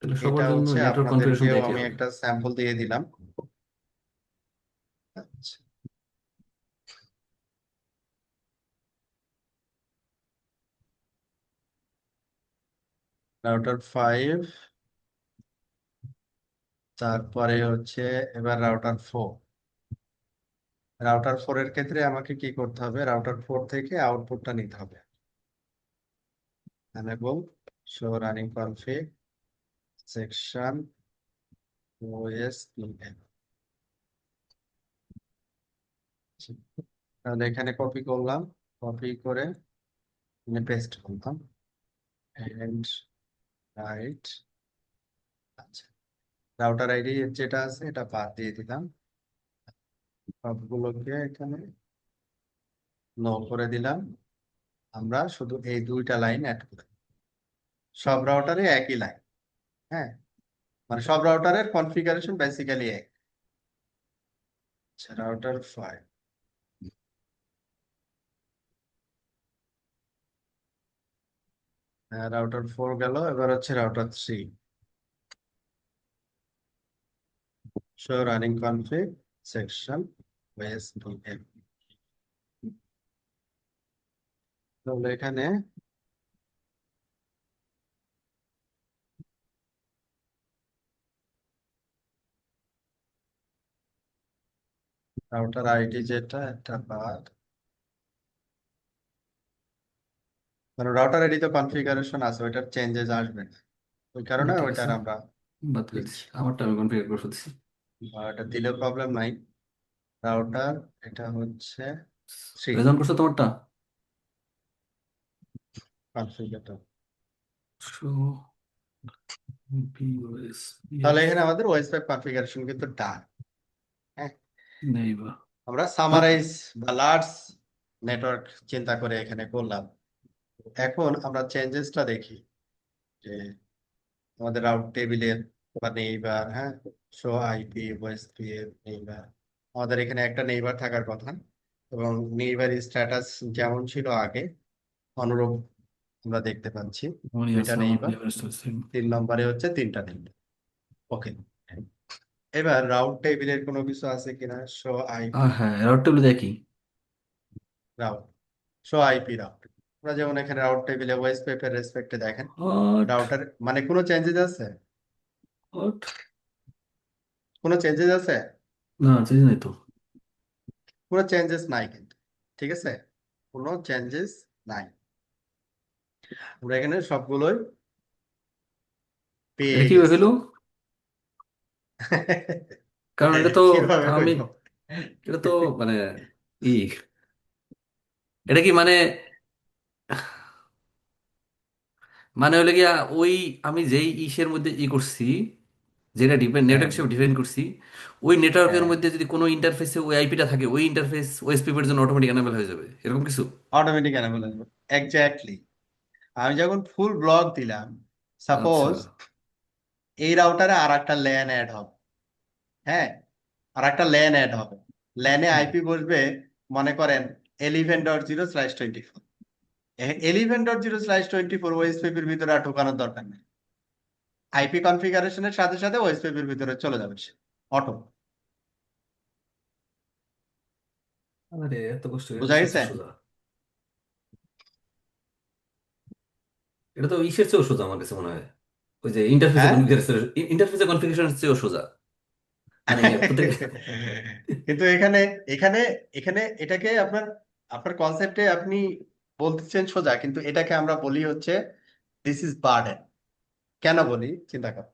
তাহলে এটা সবার জন্য হচ্ছে নেটওয়ার্ক কনফিগারেশন আপনাদেরকেও একই আমি হবে। একটা স্যাম্পল দিয়ে দিলাম। আচ্ছা, রাউটার 5, তারপরে হচ্ছে এবার রাউটার 4। রাউটার 4 এর ক্ষেত্রে আমাকে কি করতে হবে, রাউটার 4 থেকে আউটপুটটা নিতে হবে, enable show running config section OSPF। তাহলে এখানে কপি করলাম, কপি করে পেস্ট করলাম এন্ড রাইট। আচ্ছা, রাউটার আইডি যেটা আছে এটা বাদ দিয়ে দিলাম, সবগুলোকে এখানে নো করে দিলাম, আমরা শুধু এই দুইটা লাইন অ্যাড করে দিলাম। সব রাউটারে একই লাইন, হ্যাঁ মানে সব রাউটারের কনফিগারেশন বেসিক্যালি এক। আচ্ছা, রাউটার 5, রাউটার 4 গেল, এবার হচ্ছে router 3। Show running config section OSPF. তাহলে এখানে রাউটার আইডি যেটা একটা বাদ, মানে রাউটার আইডি তো কনফিগারেশন আছে, ওইটার চেঞ্জেস আসবে না, ওই কারণে ঠিক ওইটার আছে, আমরা বাদ করে দিচ্ছি, দিচ্ছি। আমারটা আমি কনফিগার করে ফেলছি। এটা দিলেও প্রবলেম নাই। রাউটার এটা হচ্ছে 3 রেজাল্ট করছো তোমারটা? কনফিগারেটর। শো তাহলে বিওএসপিএফ এখানে আমাদের ওএসপিএফ কনফিগারেশন কিন্তু ডান। হ্যাঁ, নেইবার। আমরা সামারাইজ বা লার্জ নেটওয়ার্ক চিন্তা করে এখানে করলাম। এখন আমরা চেঞ্জেসটা দেখি যে আমাদের রাউট টেবিলের বা নেইবার, হ্যাঁ, শো আইপি ওএসপিএফ নেইবার, আমাদের এখানে একটা নেইবার থাকার কথা, এবং নেইবার স্ট্যাটাস যেমন ছিল আগে অনুরূপ আমরা দেখতে পাচ্ছি। মনে দুইটা আছে আমার নেইবার, নেইবার স্টেশন। 3 নম্বরে হচ্ছে 3টা নেইবার। ওকে, এবার রাউট টেবিলের কোনো কিছু আছে কিনা, শো আইপি হ্যাঁ, রাউট টেবিলে দেখি। Route, show IP route. আমরা যেমন এখানে রাউট টেবিলে ওএসপিএফ এর রেসপেক্টে দেখেন হোয়াট রাউটার মানে কোনো চেঞ্জেস আছে, হোয়াট? কোনো চেঞ্জেস আছে, না, চেঞ্জ নাই তো। কোনো চেঞ্জেস নাই কিন্তু, ঠিক আছে, কোনো চেঞ্জেস নাই। আমরা এখানে সবগুলোই পেয়ে এটা কি গেছি। হলো? কারণ এটা তো কিভাবে আমি, হইলো? এটা তো মানে ই এটা কি মানে, মানে হলো গিয়া ওই আমি যেই ইসের মধ্যে করছি, যেটা ডিপেন্ড হ্যাঁ নেটওয়ার্ক হিসেবে ডিফাইন করছি, ওই নেটওয়ার্কের হ্যাঁ, মধ্যে যদি কোনো ইন্টারফেসে ওই আইপিটা থাকে, ওই ইন্টারফেস ওএসপিএফ এর জন্য অটোমেটিক এনাবেল হয়ে যাবে, এরকম কিছু। অটোমেটিক এনাবেল আসবে, এক্স্যাক্টলি। আমি যখন ফুল ব্লক দিলাম, আচ্ছা। সাপোজ এই রাউটারে আর একটা ল্যান অ্যাড হবে, হ্যাঁ, আর একটা ল্যান অ্যাড হবে, ল্যানে হুম। আইপি বসবে, মনে করেন 11.0/24। 11.0/24 ওএসপিপির ভিতরে আর ঢোকানোর দরকার নেই, আইপি কনফিগারেশনের সাথে সাথে ওএসপিপির ভিতরে চলে যাবে সে অটো। আরে এত কষ্ট, এটা তো বুঝা সবচেয়ে গেছে? সোজা। এটা তো ইসের চেয়েও সোজা আমার কাছে মনে হয়, ওই যে হ্যাঁ ইন্টারফেসে কনফিগারেশনের চেয়েও সোজা। মানে প্রত্যেক কিন্তু এখানে এখানে এখানে এটাকে আপনার আপনার কনসেপ্টে আপনি বলতেছেন সোজা, কিন্তু এটাকে আমরা বলি হচ্ছে দিস ইজ বার্ডেন। কেন বলি চিন্তা কর,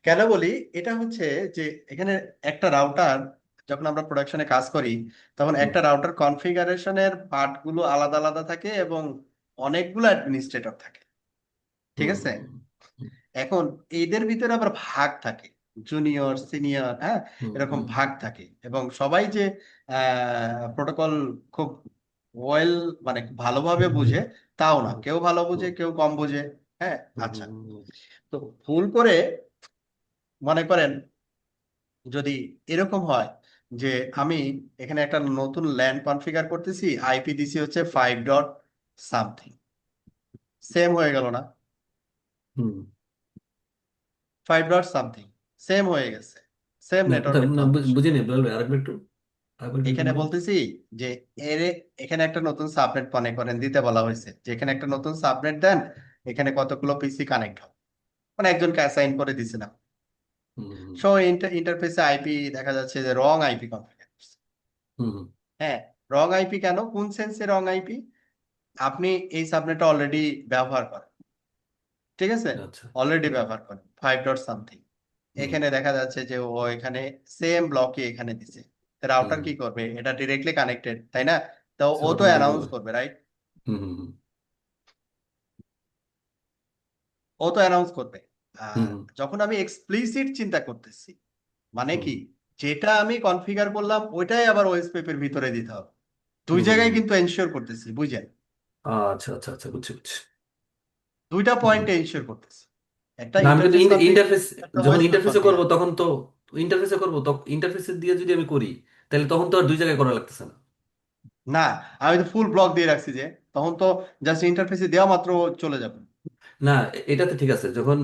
কেন বলি, এটা হচ্ছে যে এখানে একটা রাউটার যখন আমরা প্রোডাকশনে কাজ করি, তখন হুম, একটা রাউটার কনফিগারেশনের পার্ট গুলো আলাদা আলাদা থাকে এবং অনেকগুলো অ্যাডমিনিস্ট্রেটর থাকে, ঠিক হুম, আছে। হুম, এখন এদের ভিতরে আবার ভাগ থাকে, জুনিয়র সিনিয়র, হ্যাঁ, হুম, এরকম হুম, ভাগ থাকে, এবং সবাই যে প্রোটোকল খুব ওয়েল মানে ভালোভাবে বুঝে তাও না, হুম, কেউ ভালো বুঝে হুম, কেউ কম বুঝে। হ্যাঁ, হুম, আচ্ছা, হুম, তো ভুল করে মনে করেন যদি এরকম হয় যে আমি এখানে একটা নতুন ল্যান্ড কনফিগার করতেছি, আইপি দিছি হচ্ছে 5 ডট সামথিং, সেম হয়ে গেল না, হুম। 5 ডট সামথিং সেম হয়ে গেছে, সেম না কোথায়, নেটওয়ার্ক না ইনফরমেশন। বুঝিনি, বলবে আরেকবার একটু, আরেকবার একটু এখানে বলো। বলতেছি যে এর এখানে একটা নতুন সাবনেট মনে করেন দিতে বলা হয়েছে, যে এখানে একটা নতুন সাবনেট দেন, এখানে কতগুলো পিসি কানেক্ট হবে, মানে একজনকে অ্যাসাইন করে দিছে না। হুম, হুম, সো ইন্টারফেসে আইপি দেখা যাচ্ছে যে রং আইপি কনফিগার করছে। হুম, হুম, হ্যাঁ, রং আইপি কেন, কোন সেন্সে রং আইপি, আপনি এই সাবনেটটা অলরেডি ব্যবহার করেন, ঠিক আছে, আচ্ছা। অলরেডি ব্যবহার করেন 5 ডট সামথিং, হুম, এখানে দেখা যাচ্ছে যে ও এখানে সেম ব্লকে এখানে দিছে, রাউটার হুম, কি করবে, এটা ডিরেক্টলি কানেক্টেড তাই না, তো সে ও তো অটোমেটিক অ্যানাউন্স বলবে। করবে, রাইট, হুম, হুম, হুম, ও তো অ্যানাউন্স করবে। হুম, আর যখন আমি এক্সপ্লিসিট চিন্তা করতেছি, মানে হুম, কি, যেটা আমি কনফিগার করলাম ওইটাই আবার ওএসপিএফ এর ভিতরে দিতে হবে, দুই হুম, জায়গায় হুম। কিন্তু এনশিওর করতেছি, বুঝেন, আচ্ছা, আচ্ছা, আচ্ছা, বুঝছি, বুঝছি। দুইটা হুম। পয়েন্টে এনশিওর করতেছি, একটা না আমি কিন্তু ইন্টারফেস কনফিগার, ইন্টারফেস, একটা যখন ওএসপিএফ ইন্টারফেসে করবো কনফিগার। তখন তো ইন্টারফেসে করবো, তো ইন্টারফেসে দিয়ে যদি আমি করি, তাহলে তখন তো আর দুই জায়গায় করা লাগতেছে না। না, আমি তো ফুল ব্লক দিয়ে রাখছি, যে তখন তো জাস্ট ইন্টারফেসে দেওয়া মাত্র চলে যাবে। না, এটাতে ঠিক আছে, যখন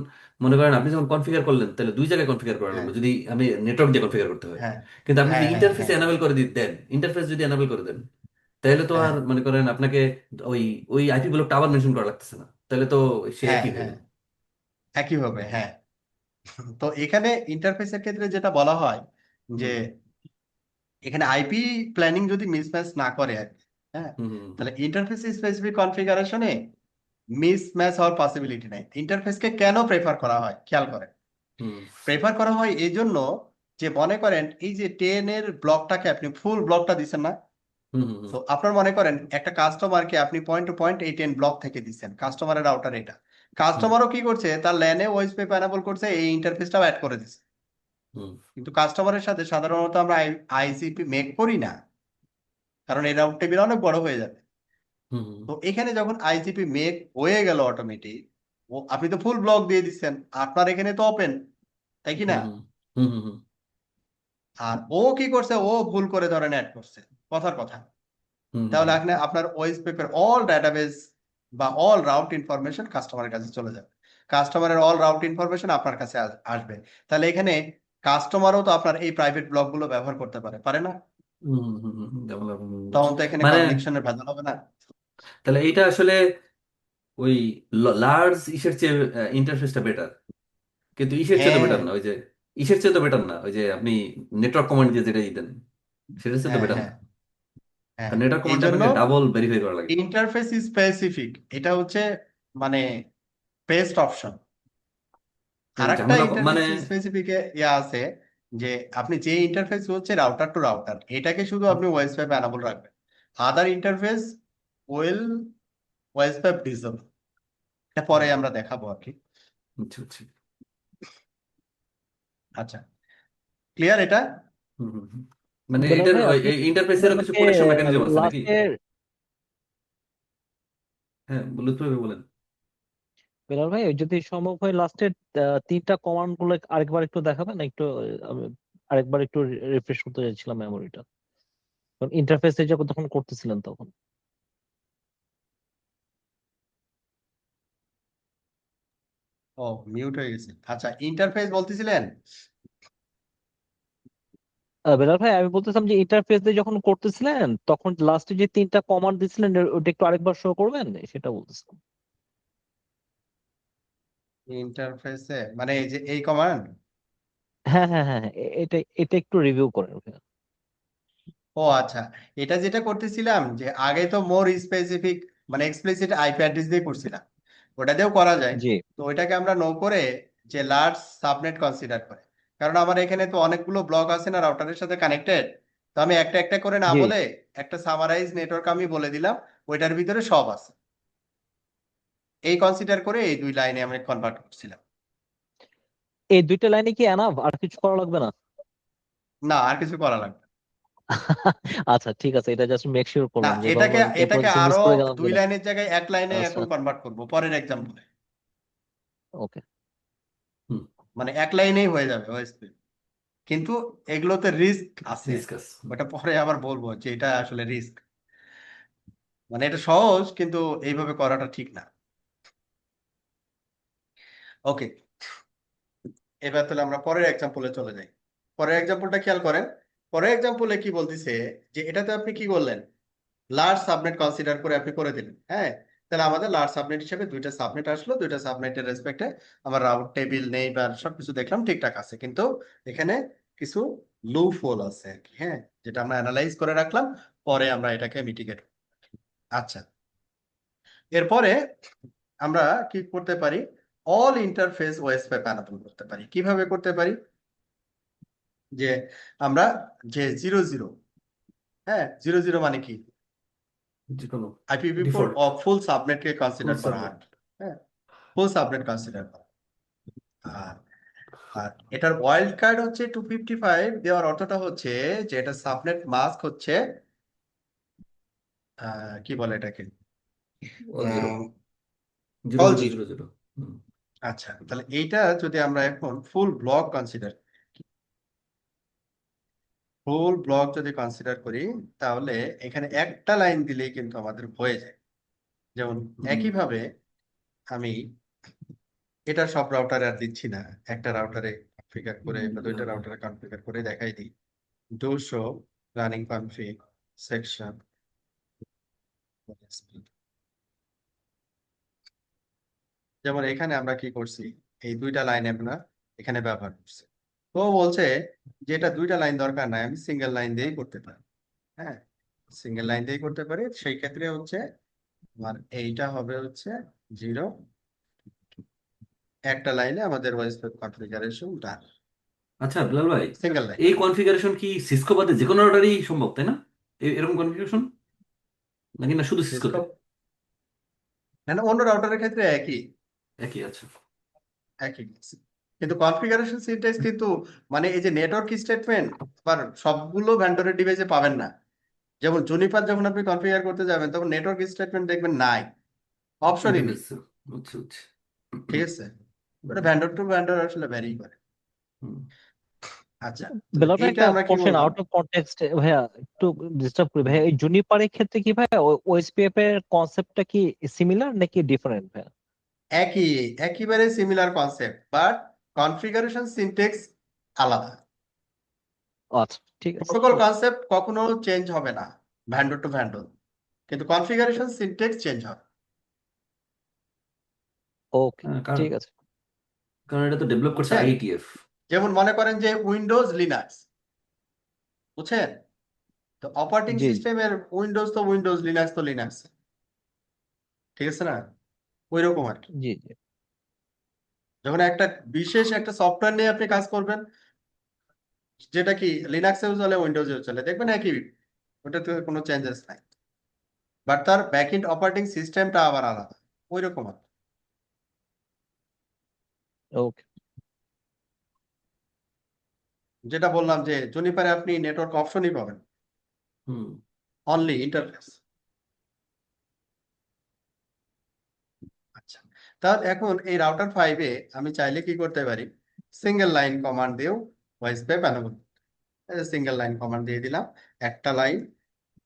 মনে করেন আপনি যখন কনফিগার করলেন, তাহলে দুই জায়গায় কনফিগার করা হ্যাঁ লাগলো যদি আমি নেটওয়ার্ক দিয়ে কনফিগার করতে হয়। হ্যাঁ কিন্তু আপনি হ্যাঁ যদি হ্যাঁ ইন্টারফেসে হ্যাঁ এনাবেল করে দেন, ইন্টারফেস যদি এনাবেল করে দেন, তাহলে তো হ্যাঁ আর মনে করেন আপনাকে ওই ওই আইপি ব্লকটা আবার মেনশন করা লাগতেছে না, তাহলে তো সে হ্যাঁ একই হয়ে হ্যাঁ গেল। একই হবে, হ্যাঁ। তো এখানে ইন্টারফেসের ক্ষেত্রে যেটা বলা হয় যে হুম এখানে আইপি প্ল্যানিং যদি মিসম্যাচ না করে আর কি, হ্যাঁ, হুম হুম হুম তাহলে ইন্টারফেস স্পেসিফিক কনফিগারেশনে মিসম্যাচ হওয়ার পসিবিলিটি নাই। ইন্টারফেসকে কেন প্রেফার করা হয় খেয়াল করেন। হুম প্রেফার করা হয় এই জন্য যে মনে করেন এই যে 10 এর ব্লকটাকে আপনি ফুল ব্লকটা দিচ্ছেন না, হুম হুম হুম তো আপনার মনে করেন একটা কাস্টমারকে আপনি পয়েন্ট টু পয়েন্ট এই 10 ব্লক থেকে দিচ্ছেন, কাস্টমারের রাউটার এটা, হুম কাস্টমারও কি করছে তার ল্যানে ওএসপি এনাবল করছে, এই ইন্টারফেসটাও অ্যাড করে দিচ্ছে। হুম কিন্তু কাস্টমারের সাথে সাধারণত আমরা আইসিপি মেক করি না, কারণ এই রাউট টেবিল অনেক বড় হয়ে যাবে। হুম হুম তো এখানে যখন আইজিপি মেক হয়ে গেল অটোমেটিক, ও আপনি তো ফুল ব্লক দিয়ে দিচ্ছেন, আপনার এখানে তো ওপেন, তাই কি না? হুম হুম হুম হুম আর ও কি করছে, ও ভুল করে ধরেন অ্যাড করছে, কথার কথা, হুম হুম তাহলে হুম এখানে আপনার ওএস পেপের অল ডাটাবেস বা অল রাউট ইনফরমেশন কাস্টমারের কাছে চলে যাবে, কাস্টমারের অল রাউট ইনফরমেশন আপনার কাছে আসবে। তাহলে এখানে কাস্টমারও তো আপনার এই প্রাইভেট ব্লকগুলো ব্যবহার করতে পারে, পারে না? হুম হুম হুম হুম হুম, বুঝছি। তখন তো এখানে মানে কনভিকশনের ভেজাল হবে না। তাহলে এইটা আসলে ওই লার্জ ইসের চেয়ে ইন্টারফেসটা বেটার, কিন্তু ইসের চেয়ে তো হ্যাঁ বেটার না, ওই যে ইসের চেয়ে তো বেটার না, ওই যে আপনি নেটওয়ার্ক কমান্ড দিয়ে যেটা দিতেন সেটার চেয়ে তো হ্যাঁ বেটার হ্যাঁ না। হ্যাঁ, কারণ নেটওয়ার্ক এই কমান্ডে জন্য আপনাকে ডাবল ভেরিফাই করা লাগে। ইন্টারফেস স্পেসিফিক এটা হচ্ছে মানে বেস্ট অপশন। আর একটা ঝামেলা মানে ইন্টারফেস স্পেসিফিক ইয়া আছে, যে আপনি যে ইন্টারফেস হচ্ছে রাউটার টু রাউটার, এটাকে শুধু আপনি ওয়েস ওয়েব অ্যানাবল রাখবেন, আদার ইন্টারফেস ওয়েল ওয়েস ওয়েব ডিসেবল। এটা পরে হুম, আমরা দেখাবো আর কি। বুঝছি বুঝছি। আচ্ছা, ক্লিয়ার এটা? হুম, হুম, হুম। মানে বেলাল এটার ভাই, ওই আপনি ইন্টারফেসেরও কিছু আমাকে প্রোটেকশন মেকানিজম আছে নাকি? লাস্টের হ্যাঁ, লুৎফুভাবে বলেন। বেলাল ভাই, যদি সম্ভব হয় লাস্টের 3টা কমান্ড গুলো আরেকবার একটু দেখাবেন একটু। আমি আরেকবার একটু রিফ্রেশ করতে চাইছিলাম মেমোরিটা, কারণ ইন্টারফেসে যখন তখন করতেছিলেন তখন। ও, মিউট হয়ে গেছে। আচ্ছা, ইন্টারফেস বলতেছিলেন। বেলাল ভাই, আমি বলতেছিলাম যে ইন্টারফেস দিয়ে যখন করতেছিলেন তখন লাস্টে যে 3টা কমান্ড দিছিলেন ওটা একটু আরেকবার শো করবেন, সেটা বলতেছিলাম। ইন্টারফেসে মানে এই যে এই কমান্ড। হ্যাঁ হ্যাঁ হ্যাঁ হ্যাঁ, এটা এটা একটু রিভিউ করেন ওখানে। ও আচ্ছা, এটা যেটা করতেছিলাম যে আগে তো মোর স্পেসিফিক মানে এক্সপ্লিসিট আইপি অ্যাড্রেস দিয়ে করছিলাম, ওটা দিয়েও করা যায়। জি তো ওইটাকে আমরা নো করে যে লার্জ সাবনেট কনসিডার করে, কারণ আমার এখানে তো অনেকগুলো ব্লক আছে না রাউটারের সাথে কানেক্টেড, তো আমি একটা একটা করে না জি, বলে একটা সামারাইজ নেটওয়ার্ক আমি বলে দিলাম, ওইটার ভিতরে সব আছে, এই কনসিডার করে এই দুই লাইনে আমি কনভার্ট করছিলাম। এই 2টা লাইনে কি এনাফ, আর কিছু করা লাগবে না? না, আর কিছু করা লাগবে আচ্ছা ঠিক আছে, এটা জাস্ট মেক শিওর না। করলাম যে এটাকে বারবার এরপর এটাকে কিছু মিস আরো করে গেলাম দুই কিনা। লাইনের জায়গায় এক লাইনে আচ্ছা, এখন কনভার্ট করব পরের এক্সাম্পলে, ওকে। হুম, মানে এক লাইনেই হয়ে যাবে ওএসপি। কিন্তু এগুলোতে রিস্ক আছে, ডিসকাস। ওটা পরে আবার বলবো যে এটা আসলে রিস্ক, মানে এটা সহজ কিন্তু এইভাবে করাটা ঠিক না। ওকে, এবার তাহলে আমরা পরের এক্সাম্পলে চলে যাই। পরের এক্সাম্পলটা খেয়াল করেন। পরের এক্সাম্পলে কি বলতেছে, যে এটাতে আপনি কি করলেন, লার্জ সাবনেট কনসিডার করে আপনি করে দিলেন, হ্যাঁ। তাহলে আমাদের লার্জ সাবনেট হিসেবে দুইটা সাবনেট আসলো, দুইটা সাবনেটের রেসপেক্টে আমার রাউট টেবিল নেই বা সবকিছু দেখলাম ঠিকঠাক আছে, কিন্তু এখানে কিছু লুপ হোল আছে আর কি, হ্যাঁ, যেটা আমরা অ্যানালাইজ করে রাখলাম, পরে আমরা এটাকে মিটিগেট। আচ্ছা, এরপরে আমরা কি করতে পারি, অল ইন্টারফেস ওএসপি প্যানেল করতে পারি। কিভাবে করতে পারি, যে আমরা যে 00, হ্যাঁ, 00 মানে কি, যে কোনো IPv4 ডিফল্ট ফুল সাবনেটকে ফুল কনসিডার করা সাবনেট। হয়, হ্যাঁ, ফুল সাবনেট কনসিডার করা। আর আর এটার ওয়াইল্ড কার্ড হচ্ছে 255, দেওয়ার অর্থটা হচ্ছে যে এটা সাবনেট মাস্ক হচ্ছে কি বলে এটাকে, 10 zero call zero zero. Zero zero. হুম আচ্ছা, তাহলে এইটা যদি আমরা এখন full block consider, full block যদি কনসিডার করি তাহলে এখানে একটা লাইন দিলেই কিন্তু আমাদের হয়ে যায়। যেমন একইভাবে আমি এটা সব রাউটারে আর দিচ্ছি না, একটা রাউটারে কনফিগার করে বা দুইটা রাউটারে কনফিগার করে দেখাই দিই। Do show running config section, যেমন এখানে আমরা কি করছি, এই দুইটা লাইন আমরা এখানে ব্যবহার করছি। তো বলছে যে এটা দুইটা লাইন দরকার নাই, আমি সিঙ্গেল লাইন দিয়েই করতে পারি। হ্যাঁ, সিঙ্গেল লাইন দিয়েই করতে পারি। সেই ক্ষেত্রে হচ্ছে আমার এইটা হবে হচ্ছে 0, একটা লাইনে আমাদের ভয়েস কনফিগারেশন ডান, আচ্ছা বিলাল ভাই, সিঙ্গেল লাইন। এই কনফিগারেশন কি সিসকো বাদে যে কোনো রাউটারই সম্ভব, তাই না? এরকম কনফিগারেশন নাকি না শুধু সিসকোতে? সিসকো না, অন্য রাউটারের ক্ষেত্রে একই একই আছে। একই কিন্তু কনফিগারেশন সিনট্যাক্স কিন্তু মানে এই যে নেটওয়ার্ক স্টেটমেন্ট আবার সবগুলো ভেন্ডরের ডিভাইসে পাবেন না। যেমন জুনিপার যখন আপনি কনফিগার করতে যাবেন তখন নেটওয়ার্ক স্টেটমেন্ট দেখবেন নাই, অপশনই নেই। ইন্টারফেস বুঝছি বুঝছি। ঠিক আছে, ওটা ভেন্ডর টু ভেন্ডর আসলে ভ্যারি করে। হুম। আচ্ছা, বেলাল ভাই, এইটা একটা আমরা কি কোশ্চেন বললাম? আউট অফ কনটেক্সট ভাইয়া, একটু ডিস্টার্ব করি ভাইয়া। এই জুনিপারের ক্ষেত্রে কি ভাইয়া ওএসপিএফ এর কনসেপ্টটা কি সিমিলার নাকি ডিফারেন্ট ভাইয়া? একই, একেবারে similar concept, but configuration syntax আলাদা। আচ্ছা ঠিক আছে। প্রোটোকল কনসেপ্ট কখনো চেঞ্জ হবে না ভেন্ডর টু ভেন্ডর, কিন্তু কনফিগারেশন সিনট্যাক্স চেঞ্জ হবে। ওকে কারণ ঠিক আছে। কারণ এটা তো ডেভেলপ করছে বুঝছেন? আইইটিএফ। যেমন মনে করেন যে উইন্ডোজ লিনাক্স, বুঝছেন? তো অপারেটিং জি জি সিস্টেমের উইন্ডোজ তো উইন্ডোজ, লিনাক্স তো লিনাক্স, ঠিক আছে না? ওই রকম আর কি। জি জি। যখন একটা বিশেষ একটা সফটওয়্যার নিয়ে আপনি কাজ করবেন, যেটা কি লিনাক্সেও চলে উইন্ডোজেও চলে, দেখবেন একই, ওটাতে কোনো চেঞ্জেস নাই, বাট তার ব্যাকএন্ড অপারেটিং সিস্টেমটা আবার আলাদা, ওই রকম আর কি। ওকে। যেটা বললাম যে জুনিপারে আপনি নেটওয়ার্ক অপশনই পাবেন, হুম। Only interface. আচ্ছা, তাহলে এখন এই রাউটার 5-এ আমি চাইলে কি করতে পারি, সিঙ্গেল লাইন কমান্ড দিয়েও OSPF enable. Single line command দিয়ে দিলাম, একটা লাইন।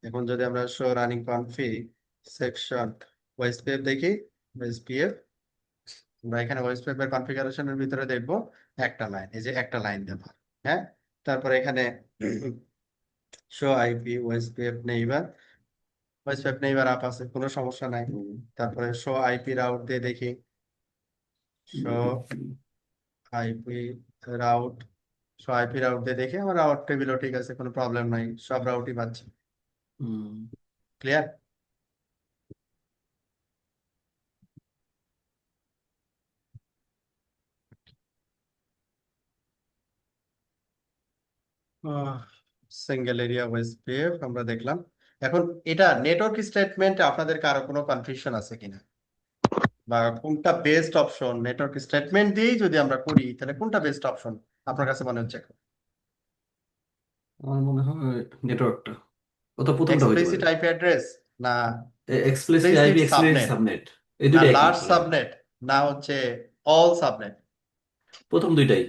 এখন যদি আমরা show running config section OSPF দেখি, ভয়েস পিএফ, আমরা এখানে ভয়েস পেপের কনফিগারেশনের ভিতরে দেখব একটা লাইন, এই যে একটা লাইন দেব। হ্যাঁ, তারপরে এখানে show IP OSPF neighbour, OSPF neighbour up আছে, কোনো সমস্যা নাই। তারপরে শো আইপি রাউট দিয়ে দেখি, show IP route, show IP route দিয়ে দেখি আমার রাউট টেবিলও ঠিক আছে, কোনো প্রবলেম নাই, সব রাউটই পাচ্ছি। হুম। Clear? Single area OSPF আমরা দেখলাম। এখন এটা নেটওয়ার্ক স্টেটমেন্ট আপনাদের কারো কোনো কনফিউশন আছে কিনা, বা কোনটা বেস্ট অপশন? নেটওয়ার্ক স্টেটমেন্ট দিয়েই যদি আমরা করি তাহলে কোনটা বেস্ট অপশন আপনার কাছে মনে হচ্ছে? আমার মনে হয় নেটওয়ার্কটা, অত প্রথমটা হইতে এক্সপ্লিসিট পারে। আইপি অ্যাড্রেস, না explicit IP, implicit explicit subnet, subnet, এই না দুইটা একই লার্জ মনে হয়। সাবনেট, না হচ্ছে অল সাবনেট? প্রথম দুইটাই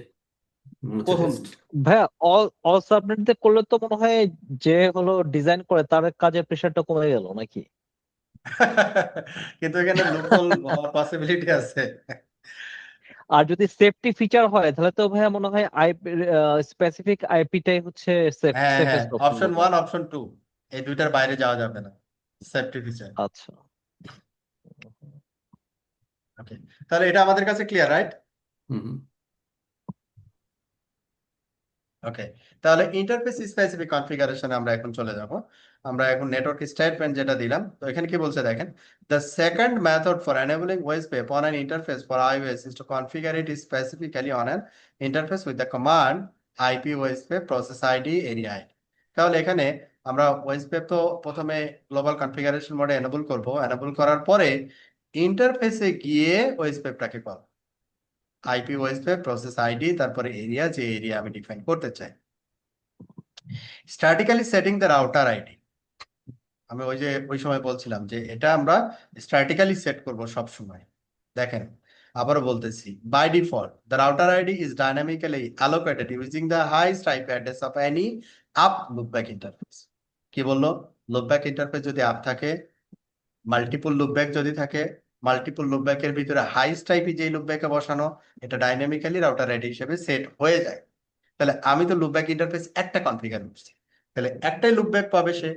হচ্ছে প্রথম বেস্ট। ভাইয়া অল অল সাবনেট দিয়ে করলে তো মনে হয় যে হলো ডিজাইন করে তার কাজের প্রেশারটা কমে গেল নাকি? কিন্তু এখানে লুপহোল হওয়ার পসিবিলিটি আছে। আর যদি সেফটি ফিচার হয় তাহলে তো ভাইয়া মনে হয় আইপি স্পেসিফিক আইপিটাই হচ্ছে হ্যাঁ হ্যাঁ, সেফেস্ট অপশন অপশন বোধ 1 হয়। অপশন 2 এই দুইটার বাইরে যাওয়া যাবে না, সেফটি ফিচার। আচ্ছা। ওকে, তাহলে এটা আমাদের কাছে ক্লিয়ার, রাইট? হুম হুম। ওকে, তাহলে ইন্টারফেস স্পেসিফিক কনফিগারেশনে আমরা এখন চলে যাব। আমরা এখন নেটওয়ার্ক স্টেটমেন্ট যেটা দিলাম, তো এখানে কি বলছে দেখেন, the second method for enabling OSPF on an interface for iOS is to configure it specifically on an interface with the command IP OSPF process ID area ID। তাহলে এখানে আমরা OSPF তো প্রথমে গ্লোবাল কনফিগারেশন মোডে enable করব, enable করার পরে ইন্টারফেসে গিয়ে OSPF-টাকে call, IP OSPF process ID, তারপরে এরিয়া, যে এরিয়া আমি ডিফাইন করতে চাই। Statically setting the router ID, আমি ওই সময় বলছিলাম যে এটা আমরা স্ট্যাটিক্যালি সেট করব সব সময়। দেখেন, আবারও বলতেছি, by default the router ID is dynamically allocated using the highest IP address of any up loopback interface. কি বললো? লুপব্যাক ইন্টারফেস যদি আপ থাকে, মাল্টিপল লুপব্যাক যদি থাকে, মাল্টিপল লুপব্যাকের ভিতরে হাইস্ট আইপি যে লুপব্যাকে বসানো, এটা ডাইনামিক্যালি রাউটার আইডি হিসেবে সেট হয়ে যায়। তাহলে আমি তো লুপব্যাক ইন্টারফেস একটা কনফিগার করছি, তাহলে একটাই লুপব্যাক পাবে সে।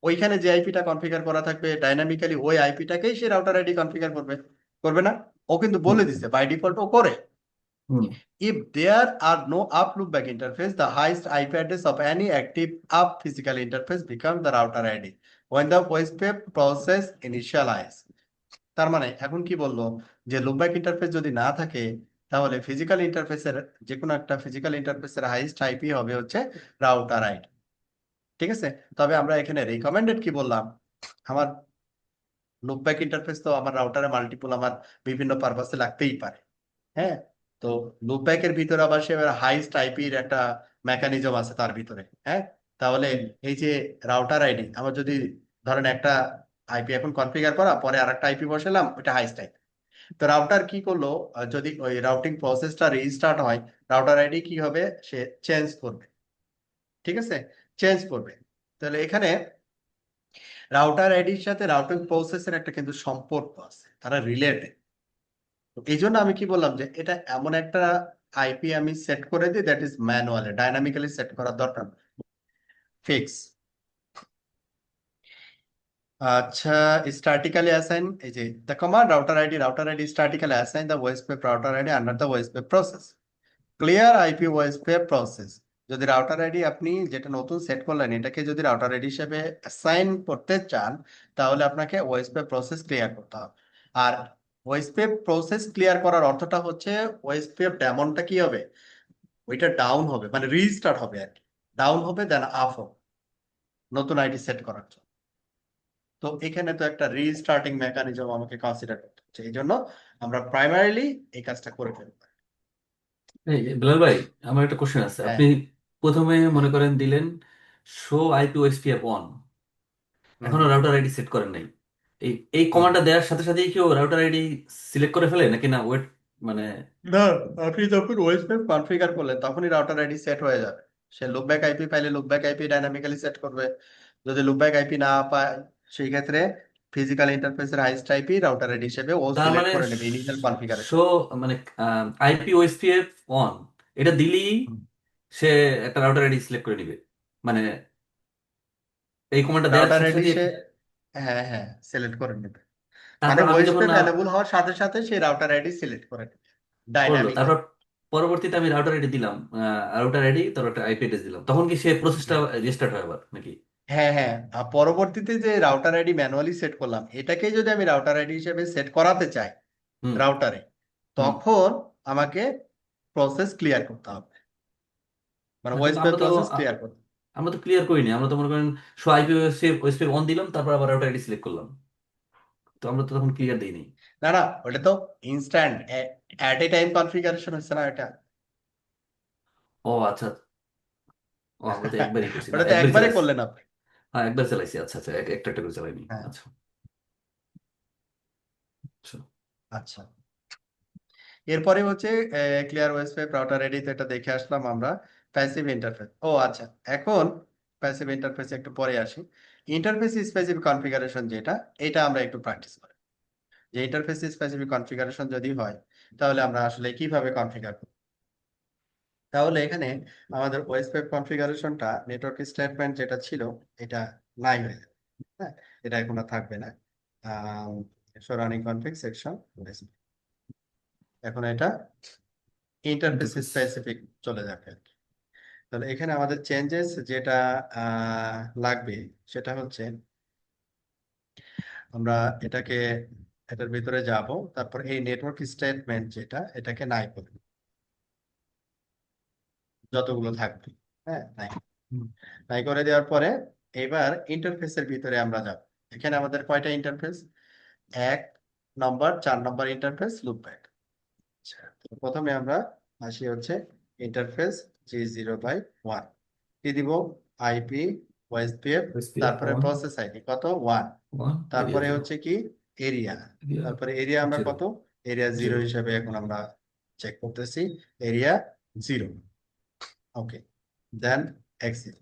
ওইখানে যে আইপিটা কনফিগার করা থাকবে ডাইনামিক্যালি ওই আইপিটাকেই সে রাউটার আইডি কনফিগার করবে, করবে না? ও কিন্তু হুম বলে দিছে বাই ডিফল্ট ও করে। হুম If there are no up loopback interface, the highest IP address of any active up physical interface becomes the router ID when the OSPF process initialize. তার মানে এখন কি বললো, যে লুপব্যাক ইন্টারফেস যদি না থাকে, তাহলে ফিজিক্যাল ইন্টারফেসের যে কোনো একটা ফিজিক্যাল ইন্টারফেসের হাইস্ট আইপি হবে হচ্ছে রাউটার আইডি। ঠিক আছে? তবে আমরা এখানে রিকমেন্ডেড কি বললাম, আমার লুপব্যাক ইন্টারফেস তো আমার রাউটারে মাল্টিপল আমার বিভিন্ন পারপাসে লাগতেই পারে। হ্যাঁ, তো লুপব্যাকের ভিতরে আবার সে হাইস্ট আইপির একটা মেকানিজম আছে তার ভিতরে। হ্যাঁ, তাহলে এই যে রাউটার আইডি আমার যদি ধরেন একটা আইপি এখন কনফিগার করা, পরে আরেকটা আইপি বসালাম, ওটা হাইস্ট আইপি। তো রাউটার কি করলো, যদি ওই রাউটিং প্রসেসটা রিস্টার্ট হয়, রাউটার আইডি কি হবে, সে চেঞ্জ করবে। ঠিক আছে, চেঞ্জ করবে। তাহলে এখানে রাউটার আইডির সাথে রাউটিং প্রসেসের একটা কিন্তু সম্পর্ক আছে, তারা রিলেটেড। এই জন্য আমি কি বললাম, যে এটা এমন একটা আইপি আমি সেট করে দিই that is manually, dynamically set করার দরকার ফিক্স। আচ্ছা, স্ট্যাটিক্যালি অ্যাসাইন, এই যে the command router ID statically assign the OSP router ID under the OSP process clear IP OSPF process. যদি রাউটার আইডি আপনি যেটা নতুন সেট করলেন এটাকে যদি রাউটার আইডি হিসেবে অ্যাসাইন করতে চান, তাহলে আপনাকে ওএসপি প্রসেস ক্লিয়ার করতে হবে। আর ওএসপি প্রসেস ক্লিয়ার করার অর্থটা হচ্ছে ওএসপি ডেমনটা কি হবে, ওইটা ডাউন হবে, মানে রিস্টার্ট হবে আর কি। ডাউন হবে দেন আপ হবে নতুন আইডি সেট করার জন্য। তো এখানে তো একটা রিস্টার্টিং মেকানিজম আমাকে কনসিডার করতে হচ্ছে, এই জন্য আমরা প্রাইমারিলি এই কাজটা করে ফেলবো। এই বিলাল ভাই, আমার একটা কোশ্চেন আছে। হ্যাঁ। আপনি প্রথমে মনে করেন দিলেন শো আইপি ওএসপিএফ অন, হুম এখনো হুম। রাউটার আইডি সেট করেন নাই। এই এই হুম। কমান্ডটা দেওয়ার সাথে সাথেই কেউ রাউটার আইডি সিলেক্ট করে ফেলে নাকি না ওয়েট মানে? না, আপনি যখন ওয়েবসাইট কনফিগার করলেন তখনই রাউটার আইডি সেট হয়ে যাবে। সে লুপব্যাক আইপি পাইলে লুপব্যাক আইপি ডাইনামিক্যালি সেট করবে। যদি লুপব্যাক আইপি না পায়, সেই ক্ষেত্রে ফিজিক্যাল ইন্টারফেসের হাইস্ট আইপি রাউটার আইডি হিসেবে ও তার সিলেক্ট মানে করে নেবে ইনিশিয়াল শো কনফিগারেশন। মানে আইপি ওএসপিএফ অন এটা দিলেই সে একটা রাউটার আইডি সিলেক্ট করে নিবে, মানে এই কমান্ডটা দেওয়ার রাউটার সাথে আইডি সাথে? সে, হ্যাঁ হ্যাঁ, সিলেক্ট করে নেবে। মানে তারপর আমি যখন ওয়েবসাইট অ্যানেবল হওয়ার সাথে সাথে সেই রাউটার আইডি সিলেক্ট করে নেবে করলো, তারপর ডাইনামিক্যালি। পরবর্তীতে আমি রাউটার আইডি দিলাম, রাউটার আইডি তারপর একটা আইপি অ্যাড্রেস দিলাম, তখন কি সে প্রসেসটা রেজিস্টার্ট হয় আবার নাকি? হ্যাঁ হ্যাঁ, আর পরবর্তীতে যে রাউটার আইডি ম্যানুয়ালি সেট করলাম, এটাকে যদি আমি রাউটার আইডি হিসেবে সেট করাতে চাই হুম রাউটারে, হুম তখন আমাকে প্রসেস ক্লিয়ার করতে হবে, মানে না, কিন্তু ওএসপি প্রসেস ক্লিয়ার করতে হবে। আমরা তো ক্লিয়ার করিনি। আমরা তো মনে করেন শো আইপি ওএসপি অন দিলাম, তারপর আবার রাউটার আইডি সিলেক্ট করলাম, তো আমরা তো তখন ক্লিয়ার দিইনি। না না, ওটা তো instant at a time configuration হচ্ছে না এটা। ও আচ্ছা। ও আমরা তো একবারই করছি না, ওটা তো একবারই একবারে চালাইছি। করলেন আপনি। হ্যাঁ একবার চালাইছি, আচ্ছা আচ্ছা, একটা একটা করে চালাইনি। হ্যাঁ। আচ্ছা আচ্ছা। আচ্ছা, এরপরে হচ্ছে ক্লিয়ার ওয়েবসাইট রাউটার আইডি, তো এটা দেখে আসলাম আমরা। প্যাসিভ ইন্টারফেস, ও আচ্ছা, এখন প্যাসিভ ইন্টারফেস একটু পরে আসি। ইন্টারফেস স্পেসিফিক কনফিগারেশন যেটা, এটা আমরা একটু প্র্যাকটিস করি। যে ইন্টারফেস স্পেসিফিক কনফিগারেশন যদি হয়, তাহলে আমরা আসলে কিভাবে কনফিগার করব। তাহলে এখানে আমাদের ওয়েবসাইট কনফিগারেশনটা নেটওয়ার্ক স্টেটমেন্ট যেটা ছিল, এটা নাই হয়ে যাবে। হ্যাঁ, এটা এখন আর থাকবে না। রানিং কনফিগ সেকশন, এখন এটা ইন্টারফেস ইন্টারফেস। স্পেসিফিক চলে যাবে আর কি। তাহলে এখানে আমাদের চেঞ্জেস যেটা লাগবে, সেটা হচ্ছে আমরা এটাকে, এটার ভিতরে যাব, তারপর এই নেটওয়ার্ক স্টেটমেন্ট যেটা, এটাকে নাই করব, যতগুলো থাকবে। হ্যাঁ, নাই নাই করে দেওয়ার পরে এবার ইন্টারফেসের ভিতরে আমরা যাব। এখানে আমাদের কয়টা ইন্টারফেস, 1 নম্বর 4 নম্বর ইন্টারফেস লুপব্যাক। আচ্ছা, তো প্রথমে আমরা আসি হচ্ছে ইন্টারফেস G0/1, কি দিব, আইপি ওএসপিএফ, ওএসপিএফ তারপরে অন প্রসেস আইডি কত 1, ওয়ান, এরিয়া তারপরে 0, হচ্ছে কি এরিয়া, এরিয়া তারপরে এরিয়া আমরা 0। কত এরিয়া জিরো 0 হিসেবে এখন আমরা চেক করতেছি, এরিয়া জিরো। ওকে, দেন এক্সিট।